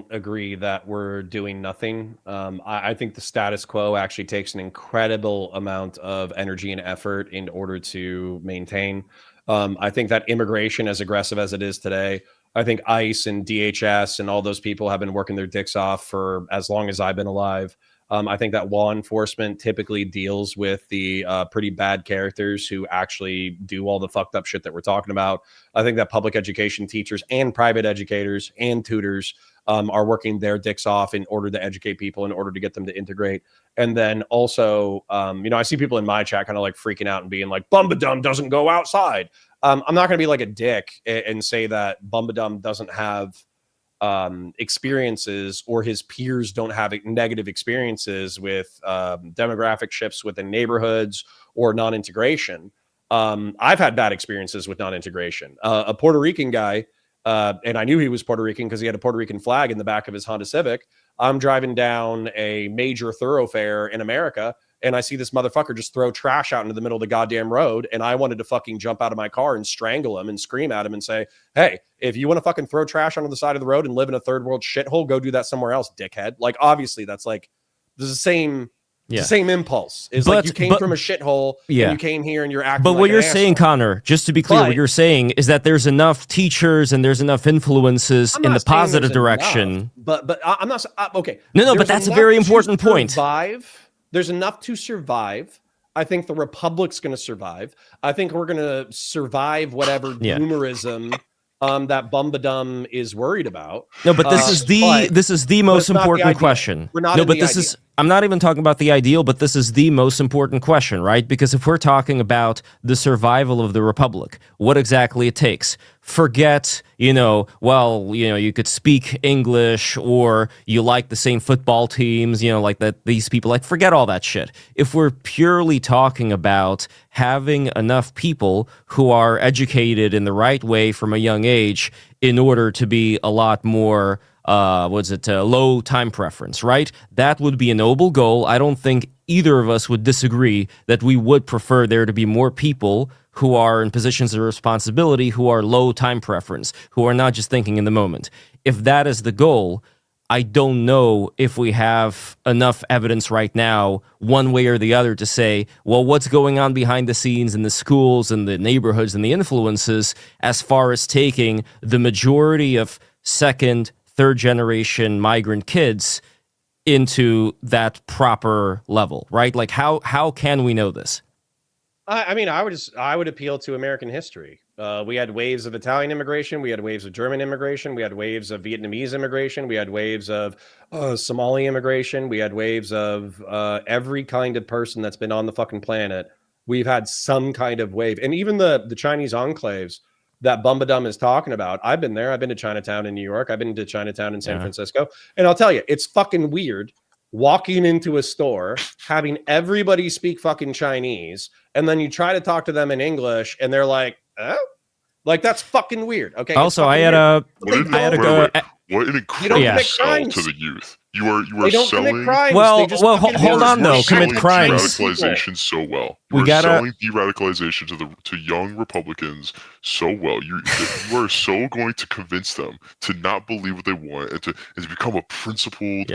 agree that we're doing nothing. I think the status quo actually takes an incredible amount of energy and effort in order to maintain. I think that immigration, as aggressive as it is today, I think ICE and DHS and all those people have been working their dicks off for as long as I've been alive. I think that law enforcement typically deals with the pretty bad characters who actually do all the fucked up shit that we're talking about. I think that public education teachers and private educators and tutors are working their dicks off in order to educate people, in order to get them to integrate. And then also, I see people in my chat kind of like freaking out and being like, Bumbadum doesn't go outside. I'm not going to be like a dick and say that Bumbadum doesn't have experiences, or his peers don't have negative experiences with demographic shifts within neighborhoods or non-integration. I've had bad experiences with non-integration. A Puerto Rican guy, and I knew he was Puerto Rican because he had a Puerto Rican flag in the back of his Honda Civic. I'm driving down a major thoroughfare in America, and I see this motherfucker just throw trash out into the middle of the goddamn road. And I wanted to fucking jump out of my car and strangle him and scream at him and say, hey, if you want to fucking throw trash onto the side of the road and live in a third world shithole, go do that somewhere else, dickhead. Like, obviously that's like, there's the same, the same impulse. Is like you came from a shithole and you came here and you're acting But like what you're saying, Connor, just to be clear, what you're saying is that there's enough teachers and there's enough influences in the positive direction. Enough, but I'm not, okay. No, but that's a very important point. There's enough to survive. I think the Republic's going to survive. I think we're going to survive whatever doomerism that Bumbadum is worried about. No, but this is the most important question. We're not. No, but this is. I'm not even talking about the ideal, but this is the most important question, right? Because if we're talking about the survival of the Republic, what exactly it takes, forget, you could speak English or you like the same football teams, like that these people, like, forget all that shit. If we're purely talking about having enough people who are educated in the right way from a young age in order to be a lot more low time preference, right? That would be a noble goal. I don't think either of us would disagree that we would prefer there to be more people who are in positions of responsibility, who are low time preference, who are not just thinking in the moment. If that is the goal, I don't know if we have enough evidence right now, one way or the other, to say, well, what's going on behind the scenes in the schools and the neighborhoods and the influences as far as taking the majority of second, third generation migrant kids into that proper level, right? Like, how can we know this? I mean, I would appeal to American history. We had waves of Italian immigration. We had waves of German immigration. We had waves of Vietnamese immigration. We had waves of Somali immigration. We had waves of every kind of person that's been on the fucking planet. We've had some kind of wave. And even the Chinese enclaves that Bumbadum is talking about. I've been there. I've been to Chinatown in New York. I've been to Chinatown in San Francisco. And I'll tell you, it's fucking weird walking into a store, having everybody speak fucking Chinese, and then you try to talk to them in English, and they're like, oh? Like, that's fucking weird. Okay. Also, what an incredible sell to the youth. You are selling. Well, hold on though. Commit crimes. De-radicalization so well. You are selling de-radicalization to young Republicans so well. You are so going to convince them to not believe what they want and to become a principled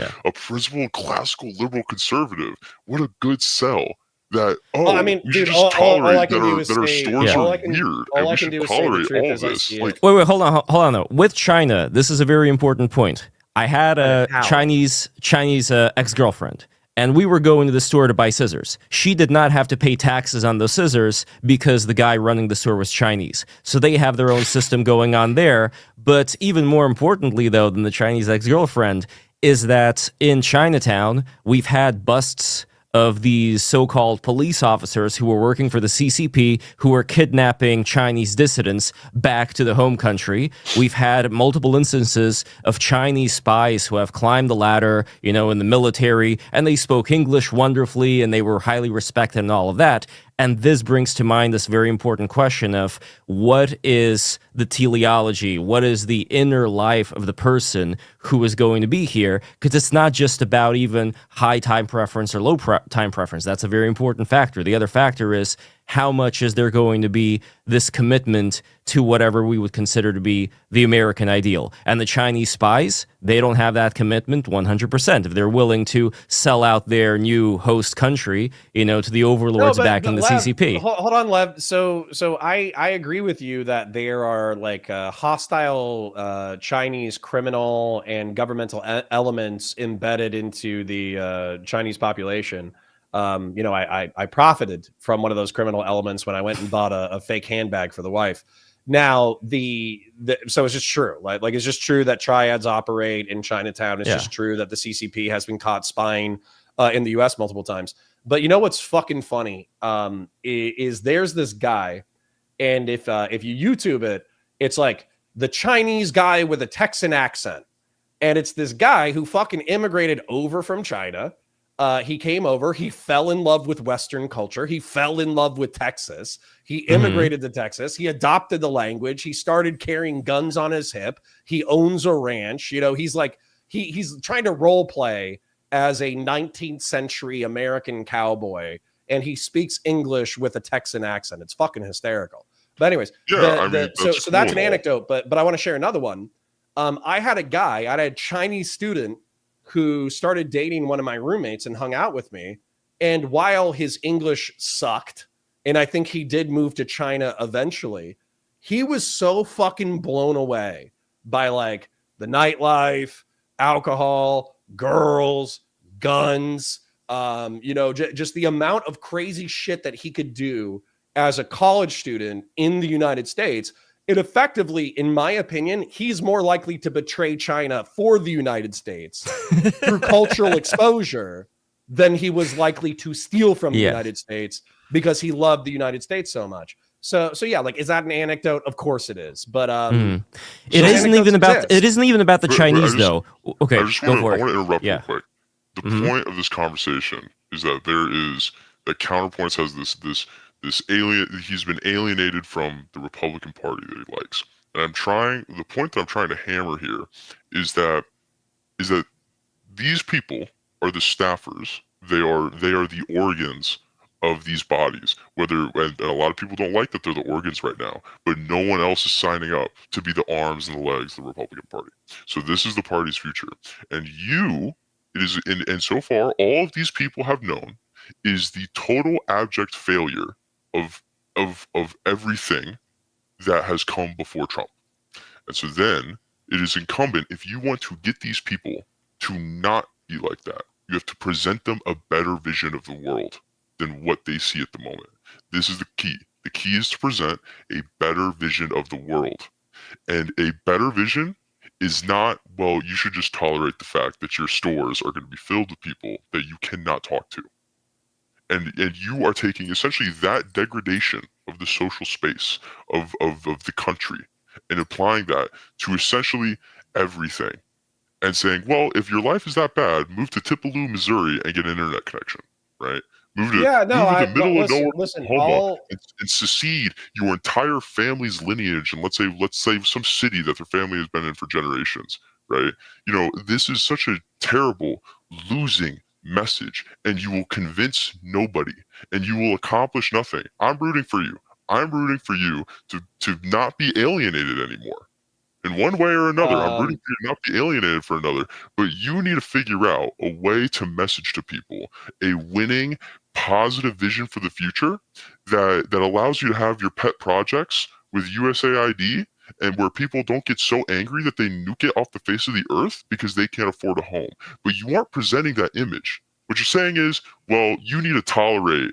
classical liberal conservative. What a good sell. That I mean, we dude, should just tolerate that our stores are weird, and we should tolerate all this. Wait, hold on though. With China, this is a very important point. I had a Chinese ex-girlfriend, and we were going to the store to buy scissors. She did not have to pay taxes on those scissors because the guy running the store was Chinese. So they have their own system going on there. But even more importantly, though, than the Chinese ex-girlfriend, is that in Chinatown, we've had busts of these so-called police officers who were working for the CCP, who were kidnapping Chinese dissidents back to the home country. We've had multiple instances of Chinese spies who have climbed the ladder, in the military, and they spoke English wonderfully, and they were highly respected and all of that. And this brings to mind this very important question of what is the teleology? What is the inner life of the person who is going to be here? Because it's not just about even high time preference or low time preference. That's a very important factor. The other factor is how much is there going to be this commitment to whatever we would consider to be the American ideal. And the Chinese spies, they don't have that commitment 100%. If they're willing to sell out their new host country, to the overlords back in the Lev, CCP. Hold on, Lev. So I agree with you that there are like hostile Chinese criminal and governmental elements embedded into the Chinese population. I profited from one of those criminal elements when I went and bought a fake handbag for the wife. Now, so it's just true. Like it's just true that triads operate in Chinatown. It's just true that the CCP has been caught spying in the U.S. multiple times. But you know what's fucking funny is there's this guy, and if you YouTube it, it's like the Chinese guy with a Texan accent, and it's this guy who fucking immigrated over from China. He came over. He fell in love with Western culture. He fell in love with Texas. He immigrated to Texas. He adopted the language. He started carrying guns on his hip. He owns a ranch. He's like he's trying to role play as a 19th century American cowboy, and he speaks English with a Texan accent. It's fucking hysterical. But anyways, so that's an anecdote. But I want to share another one. I had a Chinese student who started dating one of my roommates and hung out with me. And while his English sucked, and I think he did move to China eventually, he was so fucking blown away by like the nightlife, alcohol, girls, guns, just the amount of crazy shit that he could do as a college student in the United States. It effectively, in my opinion, he's more likely to betray China for the United States through cultural exposure than he was likely to steal from the United States because he loved the United States so much. So yeah, like, is that an anecdote? Of course it is. But it isn't even about the Chinese though. Okay, I want to interrupt real quick. The point of this conversation is that Counterpoints has this alien. He's been alienated from the Republican Party that he likes. And the point that I'm trying to hammer here is that these people are the staffers. They are the organs of these bodies. And a lot of people don't like that they're the organs right now, but no one else is signing up to be the arms and the legs of the Republican Party. So this is the party's future. And and so far, all of these people have known is the total abject failure of everything that has come before Trump. And so then it is incumbent, if you want to get these people to not be like that, you have to present them a better vision of the world than what they see at the moment. This is the key. The key is to present a better vision of the world. And a better vision is not, well, you should just tolerate the fact that your stores are going to be filled with people that you cannot talk to. And you are taking essentially that degradation of the social space of the country and applying that to essentially everything. And saying, well, if your life is that bad, move to Tupelo, Missouri and get an internet connection, right? Move to the middle of nowhere, and secede your entire family's lineage, and let's say some city that their family has been in for generations, right? This is such a terrible losing message, and you will convince nobody, and you will accomplish nothing. I'm rooting for you. I'm rooting for you to not be alienated anymore. In one way or another, I'm rooting for you to not be alienated for another, but you need to figure out a way to message to people a winning, positive vision for the future that allows you to have your pet projects with USAID, and where people don't get so angry that they nuke it off the face of the earth because they can't afford a home. But you aren't presenting that image What you're saying is, well, you need to tolerate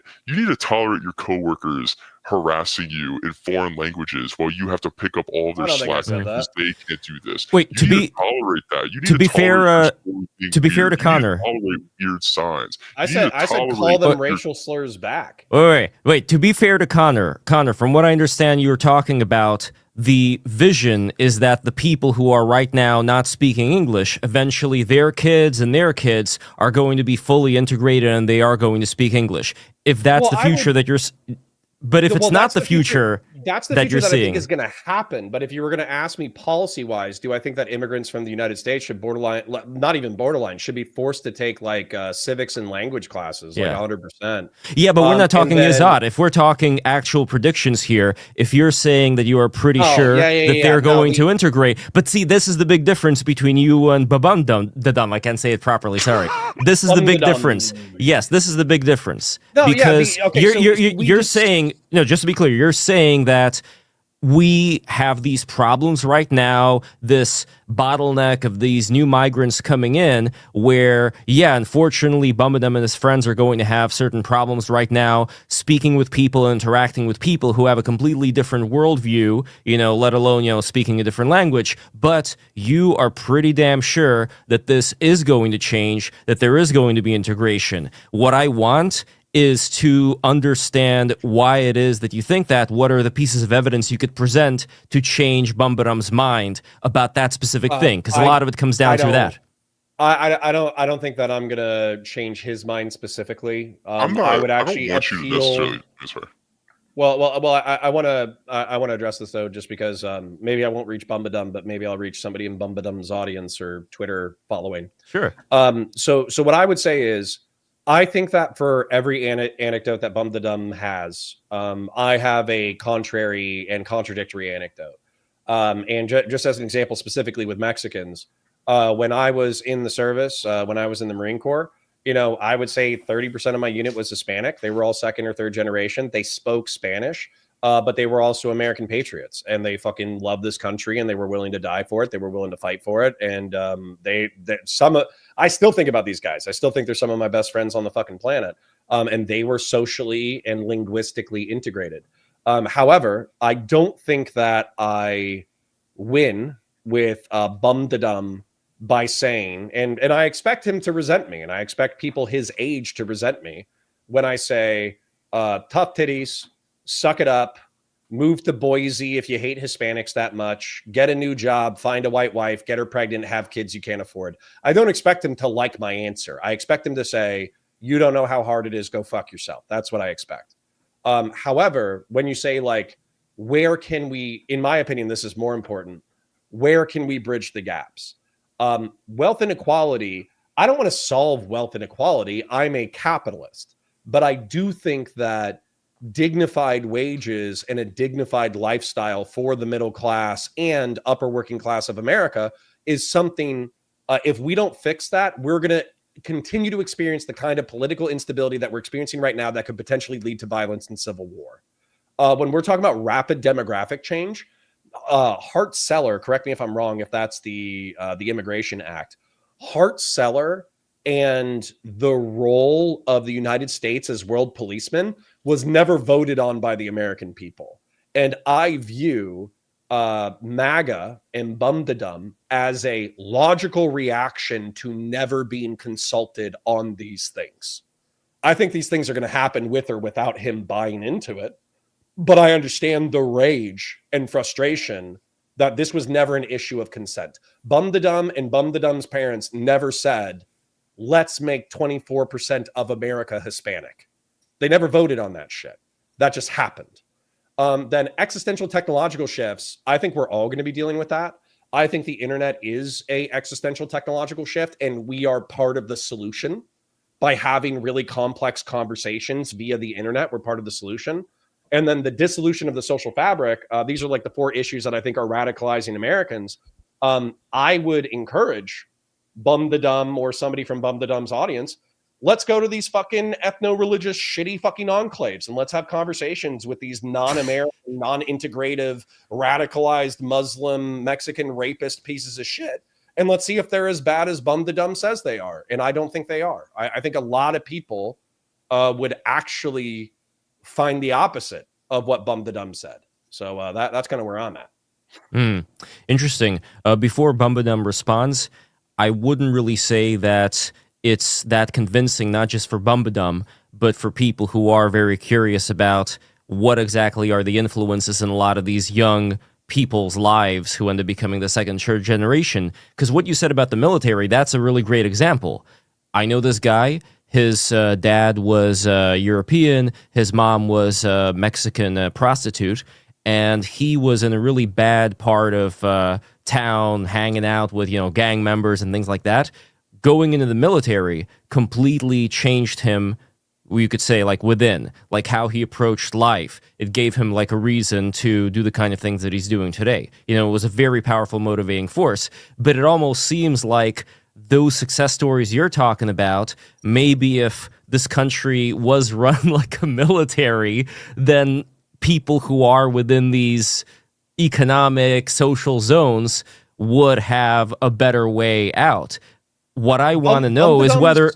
your coworkers harassing you in foreign languages while you have to pick up all their I don't think I slack said because that. they can't do this. Wait, You need to tolerate that. You need to be fair, tolerate your story being to be fair weird. to Connor, you need to tolerate weird signs. I You need said to call tolerate them But- racial slurs back. wait. To be fair to Connor, from what I understand, you were talking about the vision is that the people who are right now not speaking English, eventually their kids and their kids are going to be fully integrated and they are going to speak English. If that's Well, the I future would- that you're, but if it's Well, not that's the future that's the that future you're that I seeing, think is going to happen. But if you were going to ask me policy-wise, do I think that immigrants from the United States should not even borderline, should be forced to take like civics and language classes, like 100%? Yeah, but we're not talking and then- Azad. If we're talking actual predictions here, if you're saying that you are pretty sure that they're going to integrate, but see, this is the big difference between you and Babam. I can't say it properly. Sorry. This is the big difference. Yes, this is the big difference. Because you're saying, no, just to be clear, you're saying that we have these problems right now, this bottleneck of these new migrants coming in where, yeah, unfortunately, Bumbadum and his friends are going to have certain problems right now speaking with people, interacting with people who have a completely different worldview, let alone, speaking a different language. But you are pretty damn sure that this is going to change, that there is going to be integration. What I want is to understand why it is that you think that. What are the pieces of evidence you could present to change Bumbaram's mind about that specific thing? Because a lot of it comes down to that. I don't think that I'm gonna change his mind specifically. I would actually appeal. Well, I want to address this though, just because maybe I won't reach Bumbadum, but maybe I'll reach somebody in Bumbadum's audience or Twitter following. Sure. So what I would say is, I think that for every anecdote that Bumbadum has, I have a contrary and contradictory anecdote. And just as an example, specifically with Mexicans, when I was in the service, when I was in the Marine Corps, I would say 30% of my unit was Hispanic. They were all second or third generation. They spoke Spanish, but they were also American patriots, and they fucking loved this country, and they were willing to die for it. They were willing to fight for it. And I still think about these guys. I still think they're some of my best friends on the fucking planet. And they were socially and linguistically integrated. However, I don't think that I win with Bumdadum by saying, and I expect him to resent me, and I expect people his age to resent me when I say, tough titties, suck it up, move to Boise if you hate Hispanics that much, get a new job, find a white wife, get her pregnant, have kids you can't afford. I don't expect him to like my answer. I expect him to say, you don't know how hard it is, go fuck yourself. That's what I expect. However, when you say like, where can we, in my opinion, this is more important, where can we bridge the gaps? Wealth inequality, I don't want to solve wealth inequality. I'm a capitalist, but I do think that dignified wages and a dignified lifestyle for the middle class and upper working class of America is something, if we don't fix that, we're going to continue to experience the kind of political instability that we're experiencing right now that could potentially lead to violence and civil war. When we're talking about rapid demographic change, Hart-Celler, correct me if I'm wrong, if that's the Immigration Act, Hart-Celler and the role of the United States as world policeman was never voted on by the American people. And I view MAGA and Bumdadum as a logical reaction to never being consulted on these things. I think these things are going to happen with or without him buying into it. But I understand the rage and frustration that this was never an issue of consent. Bumdadum and Bumdadum's parents never said, let's make 24% of America Hispanic. They never voted on that shit. That just happened. Then existential technological shifts, I think we're all going to be dealing with that. I think the internet is a existential technological shift, and we are part of the solution by having really complex conversations via the internet. We're part of the solution. And then the dissolution of the social fabric. These are like the 4 issues that I think are radicalizing Americans. I would encourage Bumdadum or somebody from Bumdadum's audience, let's go to these fucking ethno-religious shitty fucking enclaves and let's have conversations with these non-American, non-integrative, radicalized Muslim, Mexican rapist pieces of shit and let's see if they're as bad as Bum the Dumb says they are. And I don't think they are. I think a lot of people would actually find the opposite of what Bum the Dumb said. So that's kind of where I'm at. Interesting. Before Bumbadum responds, I wouldn't really say that it's that convincing, not just for Bumbadum, but for people who are very curious about what exactly are the influences in a lot of these young people's lives who end up becoming the second, third generation. Because what you said about the military, that's a really great example. I know this guy. His dad was European. His mom was a Mexican prostitute. And he was in a really bad part of town, hanging out with, gang members and things like that. Going into the military completely changed him, you could say, like within, like how he approached life. It gave him like a reason to do the kind of things that he's doing today. It was a very powerful motivating force. But it almost seems like those success stories you're talking about, maybe if this country was run like a military, then people who are within these economic, social zones would have a better way out. What I want to know is whether...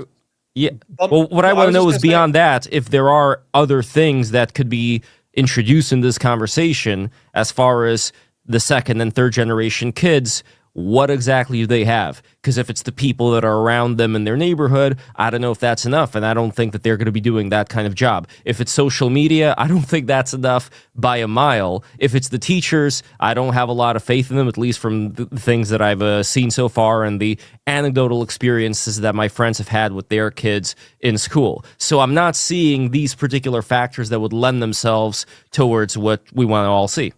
Yeah. Well, what I want to know is beyond that, if there are other things that could be introduced in this conversation as far as the second and third generation kids, what exactly do they have? Because if it's the people that are around them in their neighborhood, I don't know if that's enough, and I don't think that they're going to be doing that kind of job. If it's social media, I don't think that's enough by a mile. If it's the teachers, I don't have a lot of faith in them, at least from the things that I've seen so far and the anecdotal experiences that my friends have had with their kids in school. So I'm not seeing these particular factors that would lend themselves towards what we want to all see.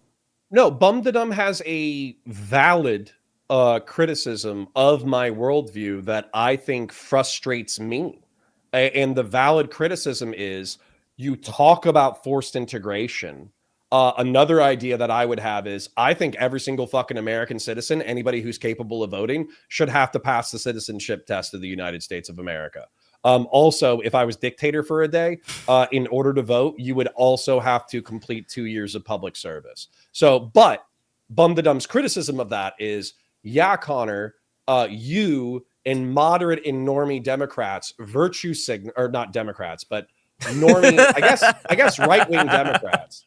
No, Bum the Dumb has a valid criticism of my worldview that I think frustrates me. And the valid criticism is you talk about forced integration. Another idea that I would have is I think every single fucking American citizen, anybody who's capable of voting, should have to pass the citizenship test of the United States of America. Also, if I was dictator for a day, in order to vote, you would also have to complete 2 years of public service. So, but Bum the Dumb's criticism of that is, yeah, Connor, you and moderate and normie Democrats virtue signal, or not Democrats, but normie, I guess right-wing Democrats,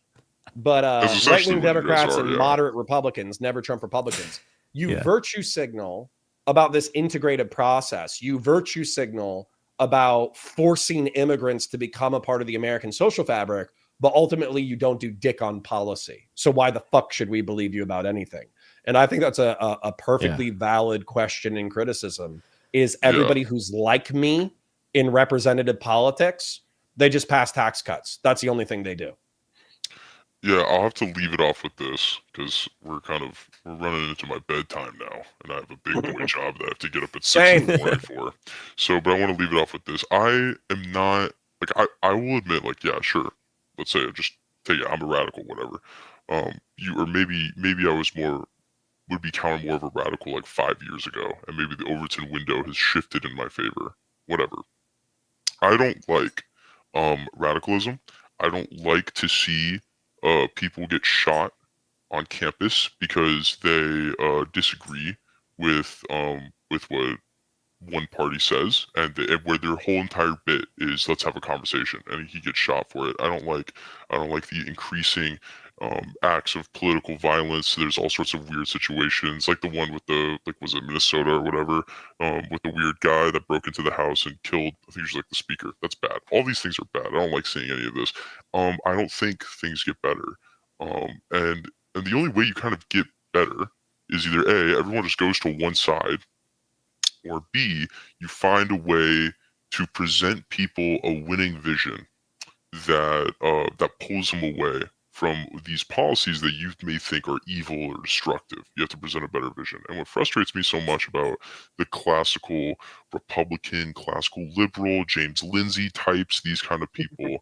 but right-wing Democrats and moderate Republicans, never Trump Republicans, you virtue signal about this integrated process. You virtue signal about forcing immigrants to become a part of the American social fabric, but ultimately you don't do dick on policy. So why the fuck should we believe you about anything? And I think that's a perfectly valid question and criticism. Is everybody who's like me in representative politics, they just pass tax cuts. That's the only thing they do. Yeah, I'll have to leave it off with this because we're running into my bedtime now, and I have a big boy job that I have to get up at 6 in the morning for. So, but I want to leave it off with this. I am not I will admit, yeah, sure. Let's say I'm a radical, whatever. Maybe I would be counted more of a radical like 5 years ago, and maybe the Overton window has shifted in my favor. Whatever. I don't like radicalism. I don't like to see people get shot on campus because they disagree with what one party says, and where their whole entire bit is let's have a conversation, and he gets shot for it. I don't like the increasing acts of political violence. There's all sorts of weird situations, like the one with was it Minnesota or whatever, with the weird guy that broke into the house and killed, I think it was like the speaker. That's bad. All these things are bad. I don't like seeing any of this. I don't think things get better. And the only way you kind of get better is either A, everyone just goes to one side, or B, you find a way to present people a winning vision that pulls them away from these policies that you may think are evil or destructive. You have to present a better vision. And what frustrates me so much about the classical Republican, classical liberal, James Lindsay types, these kind of people,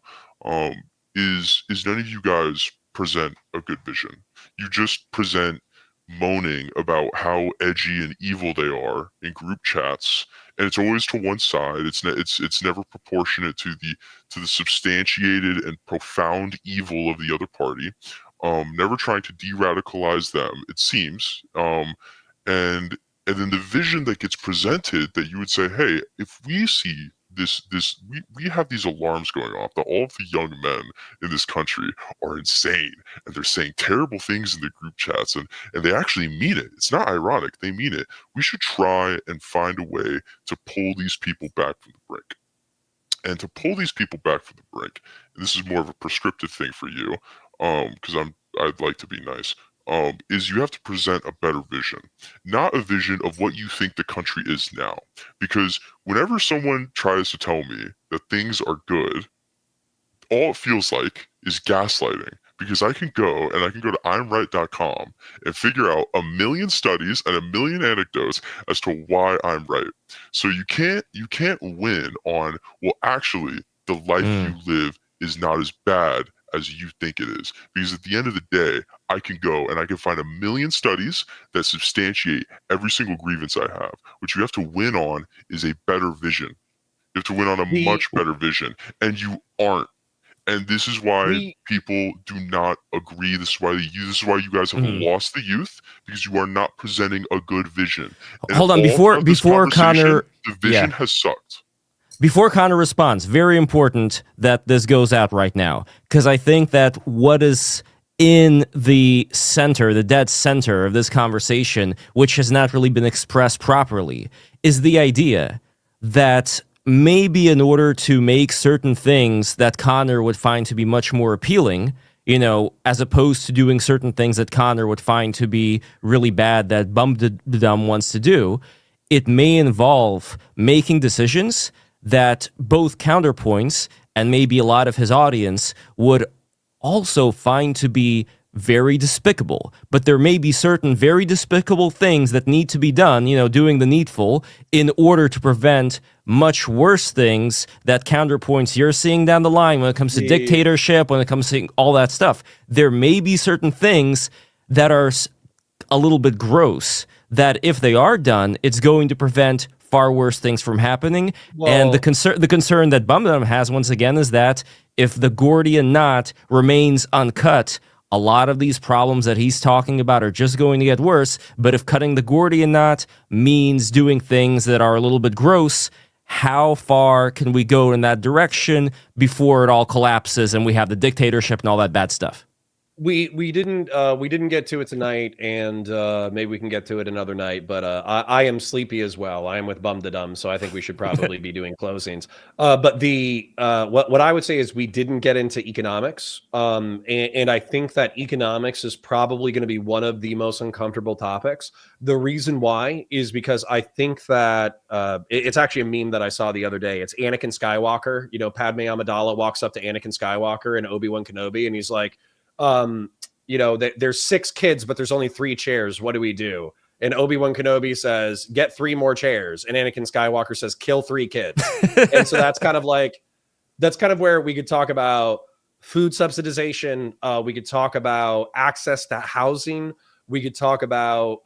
is none of you guys present a good vision. You just present moaning about how edgy and evil they are in group chats, and it's always to one side. It's never proportionate to the substantiated and profound evil of the other party. Never trying to de-radicalize them, it seems. And And then the vision that gets presented, that you would say, hey, if we see we have these alarms going off that all of the young men in this country are insane, and they're saying terrible things in the group chats, and they actually mean it. It's not ironic, they mean it. We should try and find a way to pull these people back from the brink. And to pull these people back from the brink, and this is more of a prescriptive thing for you, because I'd like to be nice, is you have to present a better vision, not a vision of what you think the country is now. Because whenever someone tries to tell me that things are good, all it feels like is gaslighting. Because I can go to imright.com and figure out a million studies and a million anecdotes as to why I'm right. So you can't win on, well, actually, the life you live is not as bad as you think it is. Because at the end of the day, I can go and I can find a million studies that substantiate every single grievance I have. What you have to win on is a better vision. You have to win on a much better vision. And you aren't. And this is why people do not agree. This is why you guys have lost the youth, because you are not presenting a good vision. And hold on, before Connor, the vision has sucked. Before Connor responds, very important that this goes out right now, because I think that what is in the center, the dead center of this conversation, which has not really been expressed properly, is the idea that maybe in order to make certain things that Connor would find to be much more appealing, as opposed to doing certain things that Connor would find to be really bad that Bum-de-Dum wants to do, it may involve making decisions that both Counterpoints and maybe a lot of his audience would also find to be very despicable. But there may be certain very despicable things that need to be done, doing the needful, in order to prevent much worse things that Counterpoints you're seeing down the line when it comes to dictatorship, when it comes to all that stuff. There may be certain things that are a little bit gross, that if they are done, it's going to prevent far worse things from happening. Well, and the concern that Bum-Dum has, once again, is that if the Gordian knot remains uncut, a lot of these problems that he's talking about are just going to get worse. But if cutting the Gordian knot means doing things that are a little bit gross, how far can we go in that direction before it all collapses and we have the dictatorship and all that bad stuff? We didn't get to it tonight, and maybe we can get to it another night. But I am sleepy as well. I am with Bum-de-Dum, so I think we should probably be doing closings. But the what I would say is we didn't get into economics, and I think that economics is probably going to be one of the most uncomfortable topics. The reason why is because I think that it's actually a meme that I saw the other day. It's Anakin Skywalker. Padme Amidala walks up to Anakin Skywalker and Obi-Wan Kenobi, and he's like, there's 6 kids, but there's only 3 chairs. What do we do? And Obi-Wan Kenobi says, get 3 more chairs. And Anakin Skywalker says, kill 3 kids. And so that's kind of where we could talk about food subsidization. We could talk about access to housing. We could talk about,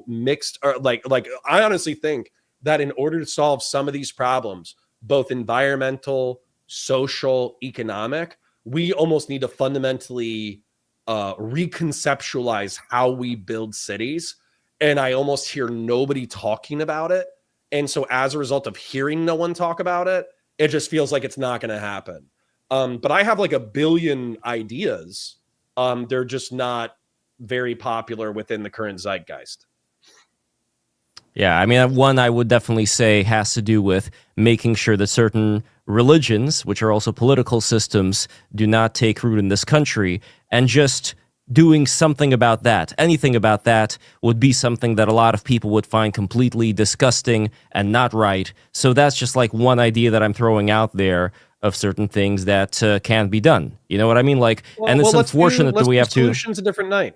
mixed, or like I honestly think that in order to solve some of these problems, both environmental, social, economic, we almost need to fundamentally reconceptualize how we build cities. And I almost hear nobody talking about it. And so as a result of hearing no one talk about it, it just feels like it's not going to happen. But I have like a billion ideas. They're just not very popular within the current zeitgeist. Yeah, I mean, one I would definitely say has to do with making sure that certain religions, which are also political systems, do not take root in this country, and just doing something about that. Anything about that would be something that a lot of people would find completely disgusting and not right. So that's just like one idea that I'm throwing out there of certain things that can be done. You know what I mean? And it's unfortunate that we have to... Solutions a different night.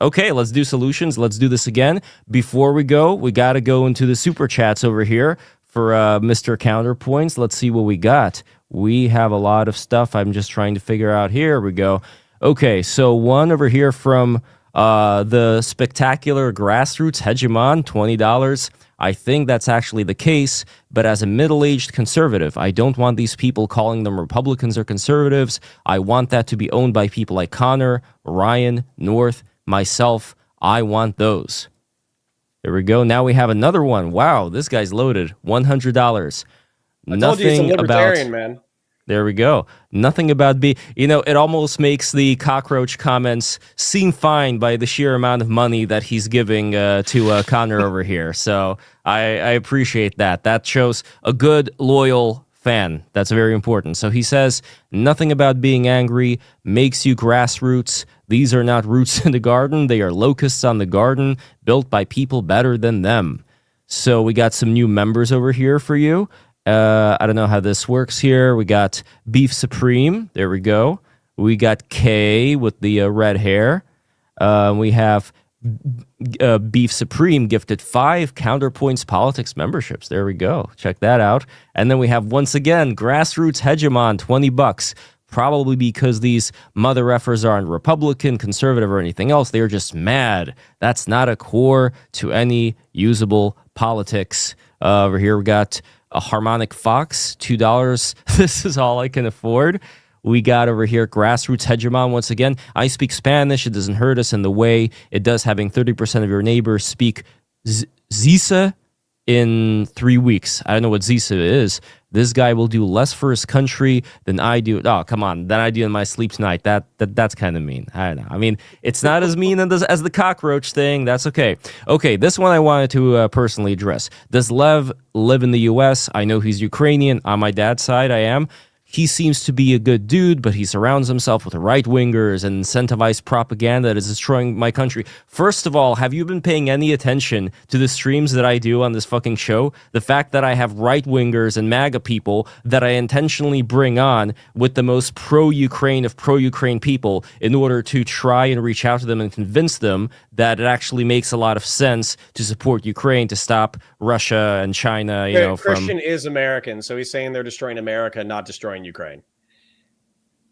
Okay, let's do solutions. Let's do this again. Before we go, we got to go into the super chats over here for Mr. Counterpoints. Let's see what we got. We have a lot of stuff. I'm just trying to figure out. Here we go. Okay, so one over here from the spectacular grassroots hegemon, $20. I think that's actually the case, but as a middle-aged conservative, I don't want these people calling them Republicans or conservatives. I want that to be owned by people like Connor, Ryan, North, myself. I want those. There we go. Now we have another one. Wow, this guy's loaded. $100. I told you he's a Nothing libertarian, about. man. There we go. Nothing about it almost makes the cockroach comments seem fine by the sheer amount of money that he's giving to Connor over here. So I appreciate that. That shows a good, loyal fan. That's very important. So he says, nothing about being angry makes you grassroots. These are not roots in the garden. They are locusts on the garden, built by people better than them. So we got some new members over here for you. I don't know how this works here. We got Beef Supreme. There we go. We got Kay with the red hair. We have Beef Supreme gifted 5 Counterpoints Politics memberships. There we go. Check that out. And then we have, once again, Grassroots Hegemon, $20. Probably because these mother effers aren't Republican, conservative, or anything else. They're just mad. That's not a core to any usable politics. Over here we got a Harmonic Fox, $2. This is all I can afford. We got over here Grassroots Hegemon once again. I speak Spanish. It doesn't hurt us in the way it does having 30% of your neighbors speak Zisa in 3 weeks. I don't know what Zisa is. This guy will do less for his country than I do. Oh, come on. Than I do in my sleep tonight. That's kind of mean. I don't know. I mean, it's not as mean as the cockroach thing. That's okay. Okay, this one I wanted to personally address. Does Lev live in the U.S.? I know he's Ukrainian. On my dad's side, I am. He seems to be a good dude, but he surrounds himself with right-wingers and incentivized propaganda that is destroying my country. First of all, have you been paying any attention to the streams that I do on this fucking show? The fact that I have right-wingers and MAGA people that I intentionally bring on with the most pro-Ukraine of pro-Ukraine people in order to try and reach out to them and convince them that it actually makes a lot of sense to support Ukraine, to stop Russia and China, Christian is American, so he's saying they're destroying America, not destroying Ukraine.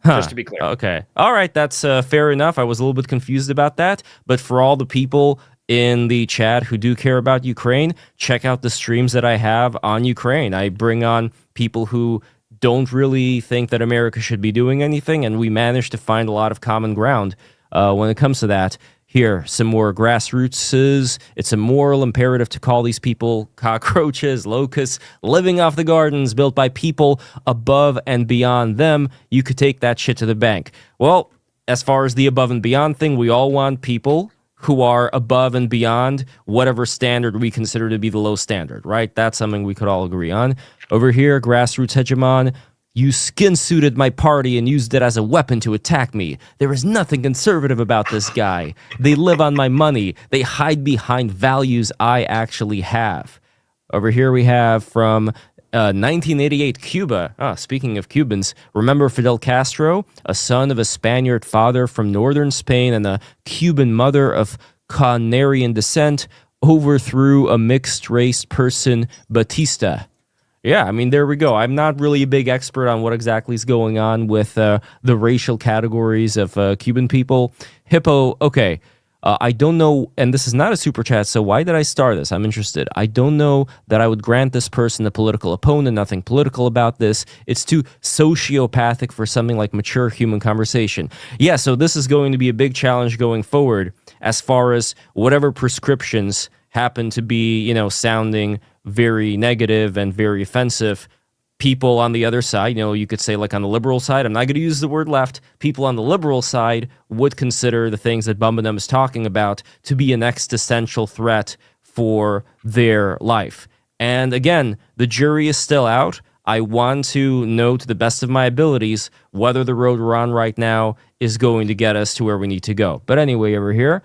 Huh. Just to be clear. Okay. All right. That's fair enough. I was a little bit confused about that. But for all the people in the chat who do care about Ukraine, check out the streams that I have on Ukraine. I bring on people who don't really think that America should be doing anything, and we manage to find a lot of common ground when it comes to that. Here, some more grassroots. It's a moral imperative to call these people cockroaches, locusts, living off the gardens built by people above and beyond them. You could take that shit to the bank. Well, as far as the above and beyond thing, we all want people who are above and beyond whatever standard we consider to be the low standard, right? That's something we could all agree on. Over here, Grassroots Hegemon. You skin-suited my party and used it as a weapon to attack me. There is nothing conservative about this guy. They live on my money. They hide behind values I actually have. Over here we have from 1988 Cuba. Speaking of Cubans, remember Fidel Castro, a son of a Spaniard father from northern Spain and a Cuban mother of Canarian descent, overthrew a mixed-race person, Batista. Yeah, I mean, there we go. I'm not really a big expert on what exactly is going on with the racial categories of Cuban people. Hippo, okay. I don't know, and this is not a super chat, so why did I start this? I'm interested. I don't know that I would grant this person a political opponent, nothing political about this. It's too sociopathic for something like mature human conversation. Yeah, so this is going to be a big challenge going forward as far as whatever prescriptions happen to be, sounding very negative and very offensive. People on the other side, you could say like on the liberal side, I'm not going to use the word left, people on the liberal side would consider the things that Bumbadum is talking about to be an existential threat for their life. And again, the jury is still out. I want to know to the best of my abilities whether the road we're on right now is going to get us to where we need to go. But anyway, over here,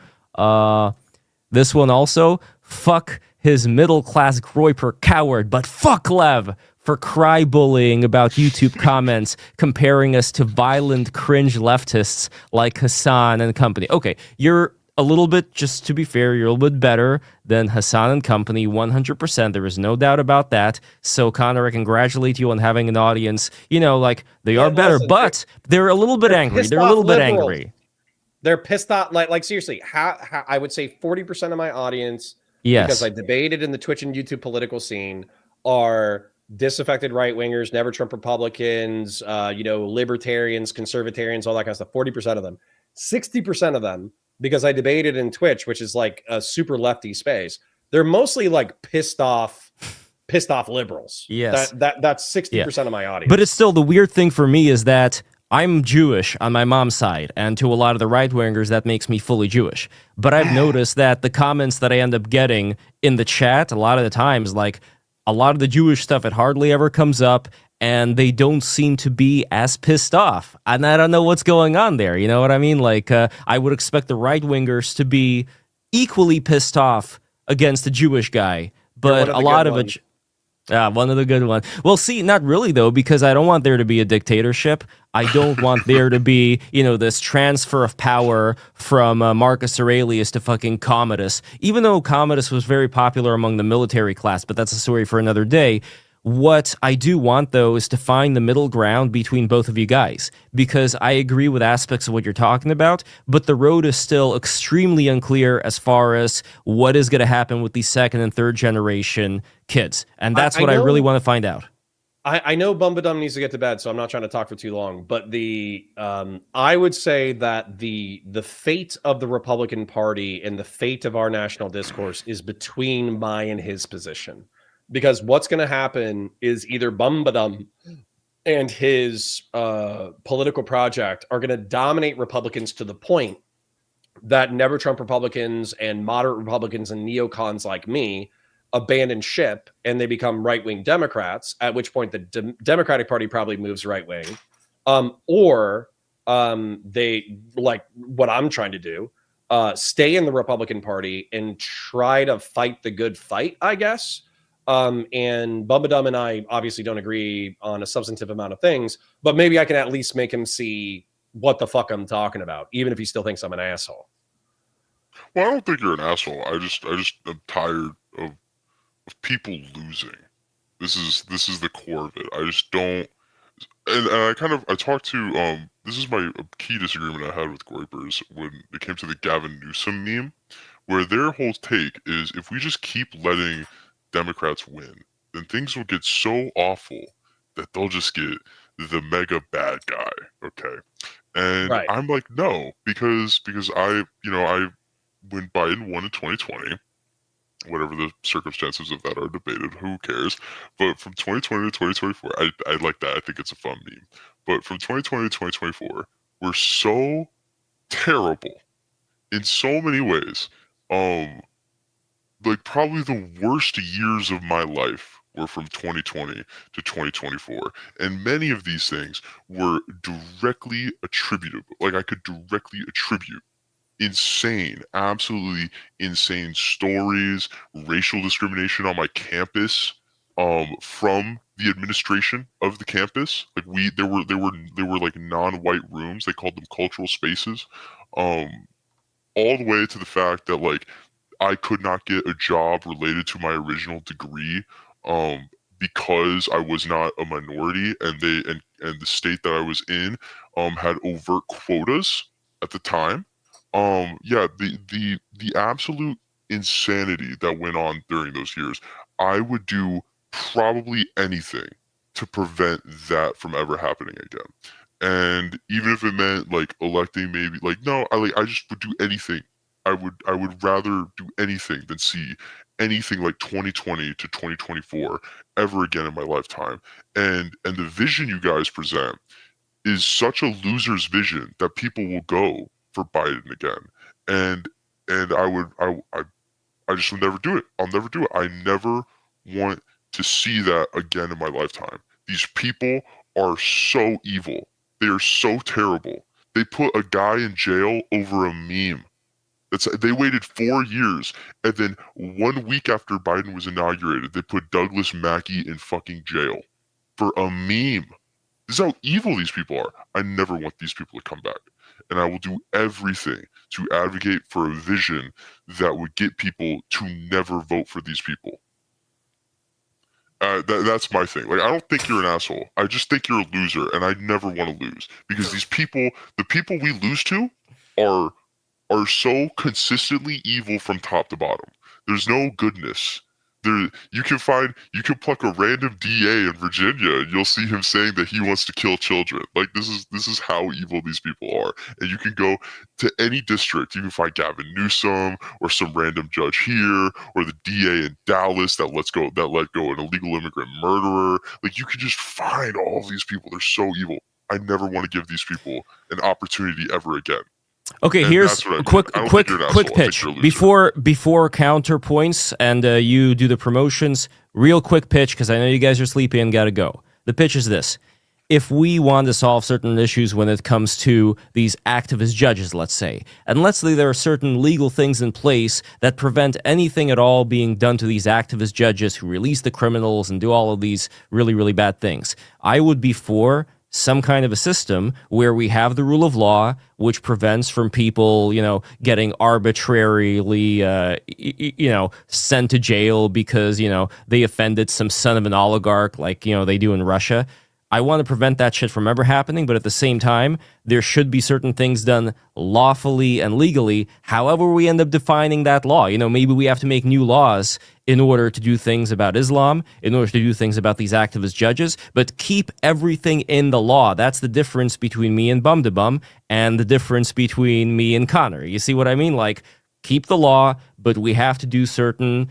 this one also, fuck his middle-class Groyper coward, but fuck Lev for cry bullying about YouTube comments, comparing us to violent, cringe leftists like Hassan and company. Okay, you're a little bit, just to be fair, you're a little bit better than Hassan and company, 100%. There is no doubt about that. So, Connor, I congratulate you on having an audience. They are better, listen, but they're a little bit angry. They're a little bit angry. They're pissed off. Like seriously, how I would say 40% of my audience, yes, because I debated in the Twitch and YouTube political scene, are disaffected right-wingers, never Trump Republicans, libertarians, conservatarians, all that kind of stuff. 40% of them. 60% of them, because I debated in Twitch, which is like a super lefty space, they're mostly like pissed off liberals. Yes. That's 60% of my audience. But it's still, the weird thing for me is that I'm Jewish on my mom's side, and to a lot of the right-wingers, that makes me fully Jewish. But I've noticed that the comments that I end up getting in the chat, a lot of the times, like, a lot of the Jewish stuff, it hardly ever comes up, and they don't seem to be as pissed off. And I don't know what's going on there, you know what I mean? Like, I would expect the right-wingers to be equally pissed off against the Jewish guy, but a lot of it... one of the good ones. Well, see, not really, though, because I don't want there to be a dictatorship. I don't want there to be, this transfer of power from Marcus Aurelius to fucking Commodus. Even though Commodus was very popular among the military class, but that's a story for another day. What I do want, though, is to find the middle ground between both of you guys, because I agree with aspects of what you're talking about, but the road is still extremely unclear as far as what is going to happen with these second and third generation kids. And that's what I really want to find out. I know Bumbadum needs to get to bed, so I'm not trying to talk for too long, but I would say that the fate of the Republican Party and the fate of our national discourse is between my and his position. Because what's going to happen is either Bumbadum and his political project are going to dominate Republicans to the point that Never Trump Republicans and moderate Republicans and neocons like me abandon ship and they become right-wing Democrats, at which point the Democratic Party probably moves right-wing. Or they, like what I'm trying to do, stay in the Republican Party and try to fight the good fight, I guess. And Bumbadum and I obviously don't agree on a substantive amount of things, but maybe I can at least make him see what the fuck I'm talking about, even if he still thinks I'm an asshole. Well, I don't think you're an asshole. I just am tired of people losing. This is the core of it. I just don't, and I talked to this is my key disagreement I had with Groypers when it came to the Gavin Newsom meme, where their whole take is if we just keep letting Democrats win, then things will get so awful that they'll just get the mega bad guy. Okay. And right. I'm like, no, because I when Biden won in 2020, whatever the circumstances of that are debated, who cares? But from 2020 to 2024, I like that. I think it's a fun meme. But from 2020 to 2024, we're so terrible in so many ways. Like probably the worst years of my life were from 2020 to 2024. And many of these things were directly attributable. Like I could directly attribute insane, absolutely insane stories, racial discrimination on my campus, from the administration of the campus. Like there were like non-white rooms. They called them cultural spaces. All the way to the fact that like I could not get a job related to my original degree because I was not a minority, and the state that I was in had overt quotas at the time. The absolute insanity that went on during those years, I would do probably anything to prevent that from ever happening again. And even if it meant like electing maybe like no, I just would do anything. I would rather do anything than see anything like 2020 to 2024 ever again in my lifetime. And the vision you guys present is such a loser's vision that people will go for Biden again. And I just will never do it. I'll never do it. I never want to see that again in my lifetime. These people are so evil. They are so terrible. They put a guy in jail over a meme. They waited 4 years, and then 1 week after Biden was inaugurated, they put Douglas Mackey in fucking jail for a meme. This is how evil these people are. I never want these people to come back. And I will do everything to advocate for a vision that would get people to never vote for these people. That's my thing. Like, I don't think you're an asshole. I just think you're a loser, and I never want to lose. Because these people, the people we lose to are so consistently evil from top to bottom. There's no goodness. You can pluck a random DA in Virginia, and you'll see him saying that he wants to kill children. Like this is how evil these people are. And you can go to any district. You can find Gavin Newsom or some random judge here, or the DA in Dallas that let go an illegal immigrant murderer. Like you can just find all of these people. They're so evil. I never want to give these people an opportunity ever again. Okay, And here's that's what I mean. quick I don't think you're an asshole. I think pitch you're a loser. before counterpoints and you do the promotions. Real quick pitch, because I know you guys are sleepy and gotta go. The pitch is this: if we want to solve certain issues when it comes to these activist judges, let's say, and let's say there are certain legal things in place that prevent anything at all being done to these activist judges who release the criminals and do all of these really, really bad things, I would be for some kind of a system where we have the rule of law, which prevents from people, getting arbitrarily, sent to jail because, they offended some son of an oligarch like, they do in Russia. I want to prevent that shit from ever happening, but at the same time, there should be certain things done lawfully and legally, however we end up defining that law. Maybe we have to make new laws in order to do things about Islam, in order to do things about these activist judges, but keep everything in the law. That's the difference between me and Bum to Bum and the difference between me and Connor. You see what I mean? Like, keep the law, but we have to do certain,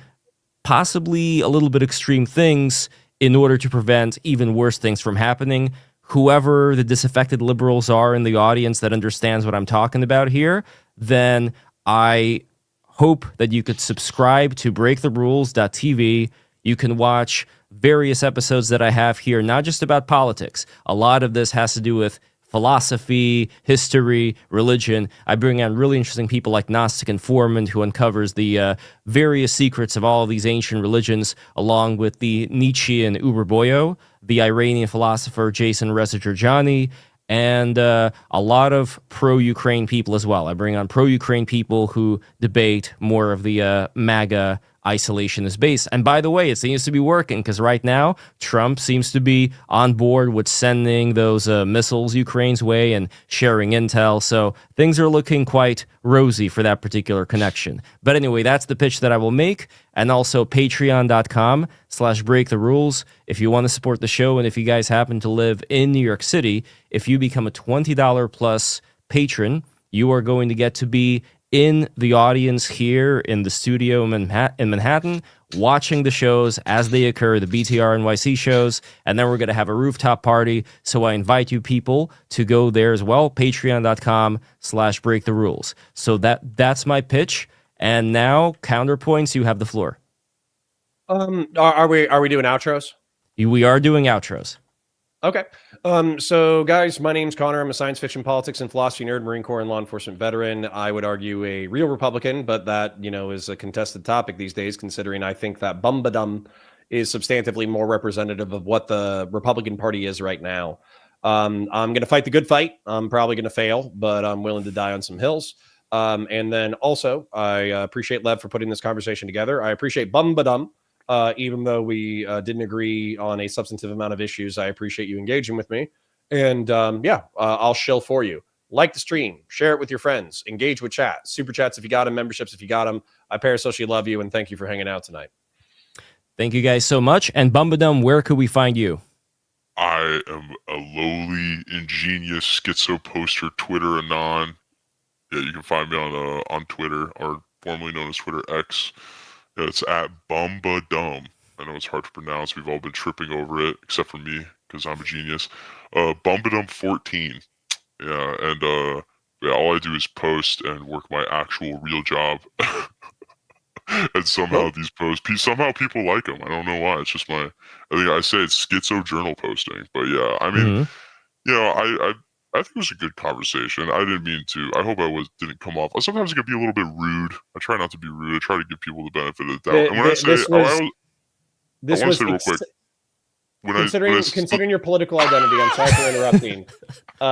possibly a little bit extreme things in order to prevent even worse things from happening. Whoever the disaffected liberals are in the audience that understands what I'm talking about here, then I hope that you could subscribe to breaktherules.tv. You can watch various episodes that I have here, not just about politics. A lot of this has to do with philosophy, history, religion. I bring on really interesting people like Gnostic Informant, who uncovers the various secrets of all of these ancient religions, along with the Nietzschean Uber Boyo, the Iranian philosopher Jason Reza Jorjani, and a lot of pro-Ukraine people as well. I bring on pro-Ukraine people who debate more of the MAGA isolationist base. And by the way, it seems to be working, because right now, Trump seems to be on board with sending those missiles Ukraine's way and sharing intel. So things are looking quite rosy for that particular connection. But anyway, that's the pitch that I will make. And also patreon.com/breaktherules. If you want to support the show, and if you guys happen to live in New York City, if you become a $20 plus patron, you are going to get to be in the audience here in the studio in Manhattan, watching the shows as they occur, the BTR NYC shows, and then we're going to have a rooftop party. So I invite you people to go there as well, patreon.com/breaktherules. So that's my pitch. And now, Counterpoints, you have the floor. Are we doing outros? We are doing outros. Okay. So guys, my name's Connor. I'm a science fiction, politics, and philosophy nerd, Marine Corps and law enforcement veteran. I would argue a real Republican, but that, is a contested topic these days, considering I think that Bumbadum is substantively more representative of what the Republican Party is right now. I'm going to fight the good fight. I'm probably going to fail, but I'm willing to die on some hills. And then also, I appreciate Lev for putting this conversation together. I appreciate Bumbadum. Even though we didn't agree on a substantive amount of issues, I appreciate you engaging with me. And I'll shill for you. Like the stream, share it with your friends, engage with chat, super chats if you got them, memberships if you got them. I parasocially love you, and thank you for hanging out tonight. Thank you guys so much. And Bumbadum, where could we find you? I am a lowly, ingenious schizo poster Twitter anon. Yeah, you can find me on Twitter, or formerly known as Twitter X. It's at Bumbadum. I know it's hard to pronounce. We've all been tripping over it, except for me, because I'm a genius. Bumbadum14. Yeah, and all I do is post and work my actual real job. And somehow these posts, somehow people like them. I don't know why. It's just I think I say it's schizo journal posting. But yeah, I mean, I think it was a good conversation. I didn't mean to. I hope didn't come off. Sometimes it could be a little bit rude. I try not to be rude. I try to give people the benefit of the doubt. And when I say, I want to say real quick. Considering your political identity, I'm sorry for interrupting.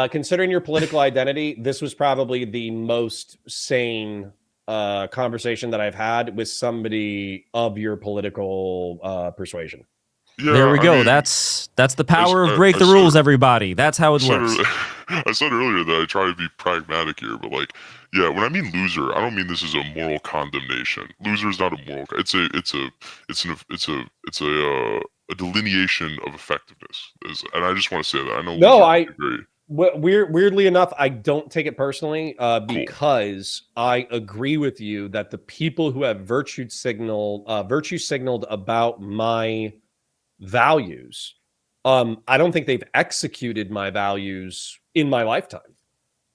Considering your political identity, this was probably the most sane conversation that I've had with somebody of your political persuasion. Yeah, there we go. That's the power of Break the Rules, everybody. That's how it works. I said earlier that I try to be pragmatic here, but like, yeah, when I mean loser, I don't mean this is a moral condemnation. Loser is not a moral. It's a delineation of effectiveness, and I just want to say that I know. No, loser agree. Weirdly enough, I don't take it personally Cool. because I agree with you that the people who have virtue signaled about my values, I don't think they've executed my values in my lifetime.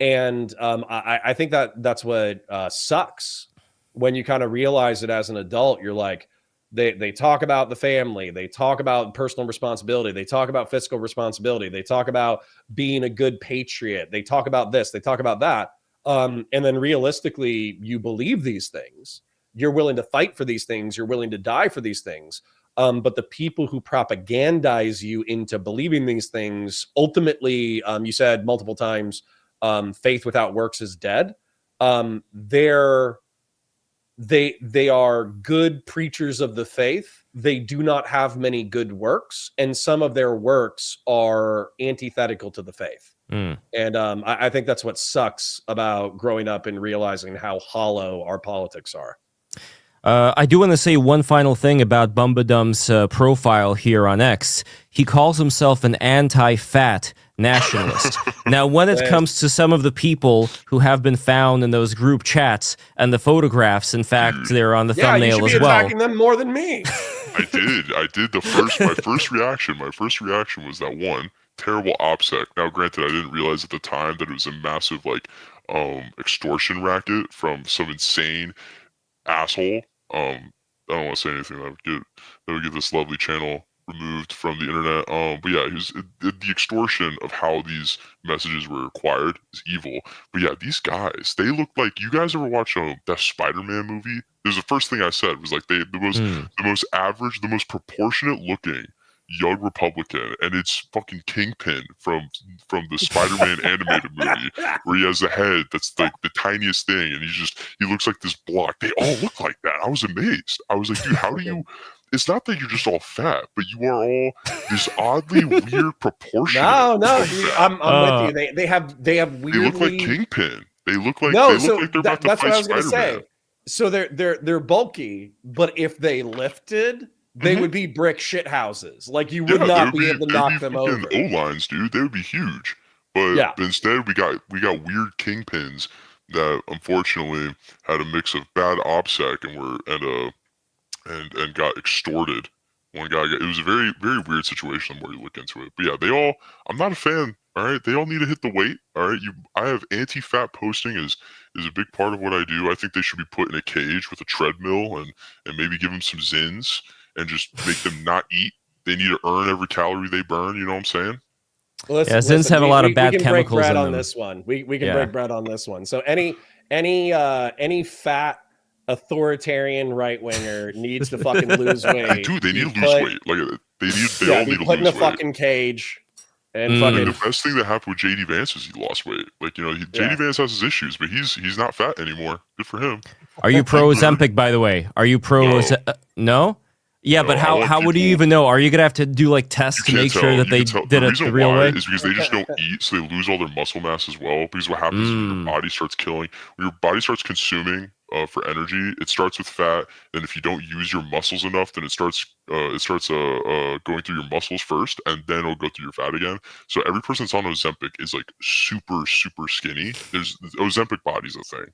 And I think that's what sucks when you kind of realize it as an adult. You're like, they talk about the family, they talk about personal responsibility, they talk about fiscal responsibility, they talk about being a good patriot, they talk about this, they talk about that. And then realistically, you believe these things. You're willing to fight for these things. You're willing to die for these things. But the people who propagandize you into believing these things, ultimately, you said multiple times, faith without works is dead. They are good preachers of the faith. They do not have many good works, and some of their works are antithetical to the faith. And I think that's what sucks about growing up and realizing how hollow our politics are. I do want to say one final thing about Bumbadum's profile here on X. He calls himself an anti-fat nationalist. Now, when it comes to some of the people who have been found in those group chats and the photographs, in fact, they're on the thumbnail as well. You should be attacking them more than me. I did. My first reaction was that one, terrible OPSEC. Now, granted, I didn't realize at the time that it was a massive extortion racket from some insane asshole. I don't want to say anything that would get this lovely channel removed from the internet. But yeah, the extortion of how these messages were acquired is evil. But yeah, these guys, they look like, you guys ever watch that Spider-Man movie? It was the first thing I said was like the most average, the most proportionate looking young Republican, and it's fucking Kingpin from the Spider-Man animated movie, where he has a head that's like the tiniest thing, and he looks like this block. They all look like that. I was amazed. I was like, dude, how do you? It's not that you're just all fat, but you are all this oddly weird proportion. No, dude, I'm with you. They have weirdly. They look like Kingpin. They look like they're about to fight Spider-Man. So they're bulky, but if they lifted, they would be brick shit houses. Like, you would not be able to knock them over. O-lines, dude, they would be huge. But instead, we got weird kingpins that unfortunately had a mix of bad OPSEC and got extorted. One guy it was a very, very weird situation the more you look into it. But yeah, I'm not a fan. All right, they all need to hit the weight. All right, I have anti-fat posting is a big part of what I do. I think they should be put in a cage with a treadmill and maybe give them some Zins and just make them not eat. They need to earn every calorie they burn. You know what I'm saying? Zins have a lot of bad chemicals in them. On this one. We can break bread on this one. So any fat authoritarian right winger needs to fucking lose weight. Dude, they need to lose weight. Like they all need to put in lose a fucking cage. And fucking the best thing that happened with JD Vance is he lost weight. Like, JD Vance has his issues, but he's not fat anymore. Good for him. Are you pro Ozempic, by the way? Are you pro? No. Yeah, but how would you even know? Are you gonna have to do like tests to make sure that they did it the real way? Is because they just don't eat, so they lose all their muscle mass as well. Because what happens when your body starts consuming for energy, it starts with fat. Then if you don't use your muscles enough, then it starts going through your muscles first, and then it'll go through your fat again. So every person that's on Ozempic is like super, super skinny. There's Ozempic body's a thing.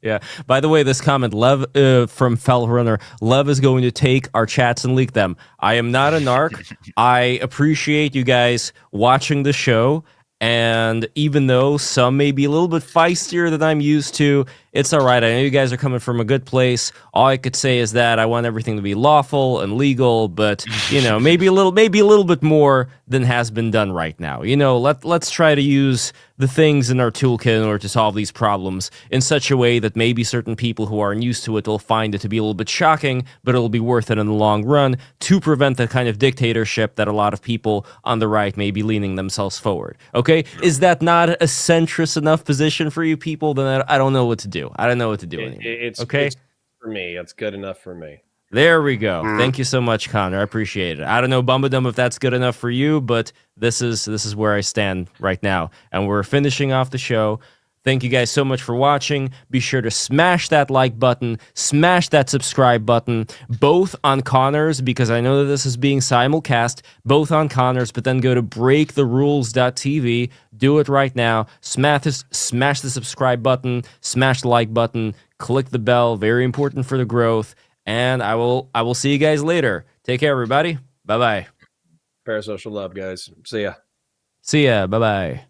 Yeah. By the way, this comment, Lev from Fell Runner, Lev is going to take our chats and leak them. I am not a narc. I appreciate you guys watching the show. And even though some may be a little bit feistier than I'm used to, it's all right. I know you guys are coming from a good place. All I could say is that I want everything to be lawful and legal, but maybe a little bit more than has been done right now. Let's try to use the things in our toolkit in order to solve these problems in such a way that maybe certain people who aren't used to it will find it to be a little bit shocking, but it'll be worth it in the long run to prevent the kind of dictatorship that a lot of people on the right may be leaning themselves forward. Okay? Is that not a centrist enough position for you people? Then I don't know what to do. I don't know what to do anymore. It's for me. It's good enough for me. There we go. Thank you so much, Connor. I appreciate it. I don't know, Bumbadum, if that's good enough for you, but this is where I stand right now. And we're finishing off the show. Thank you guys so much for watching. Be sure to smash that like button, smash that subscribe button, both on Connor's, because I know that this is being simulcast, both on Connor's, but then go to breaktherules.tv. Do it right now. Smash the subscribe button, smash the like button, click the bell. Very important for the growth. And I will see you guys later. Take care, everybody. Bye-bye. Parasocial love, guys. See ya. See ya. Bye-bye.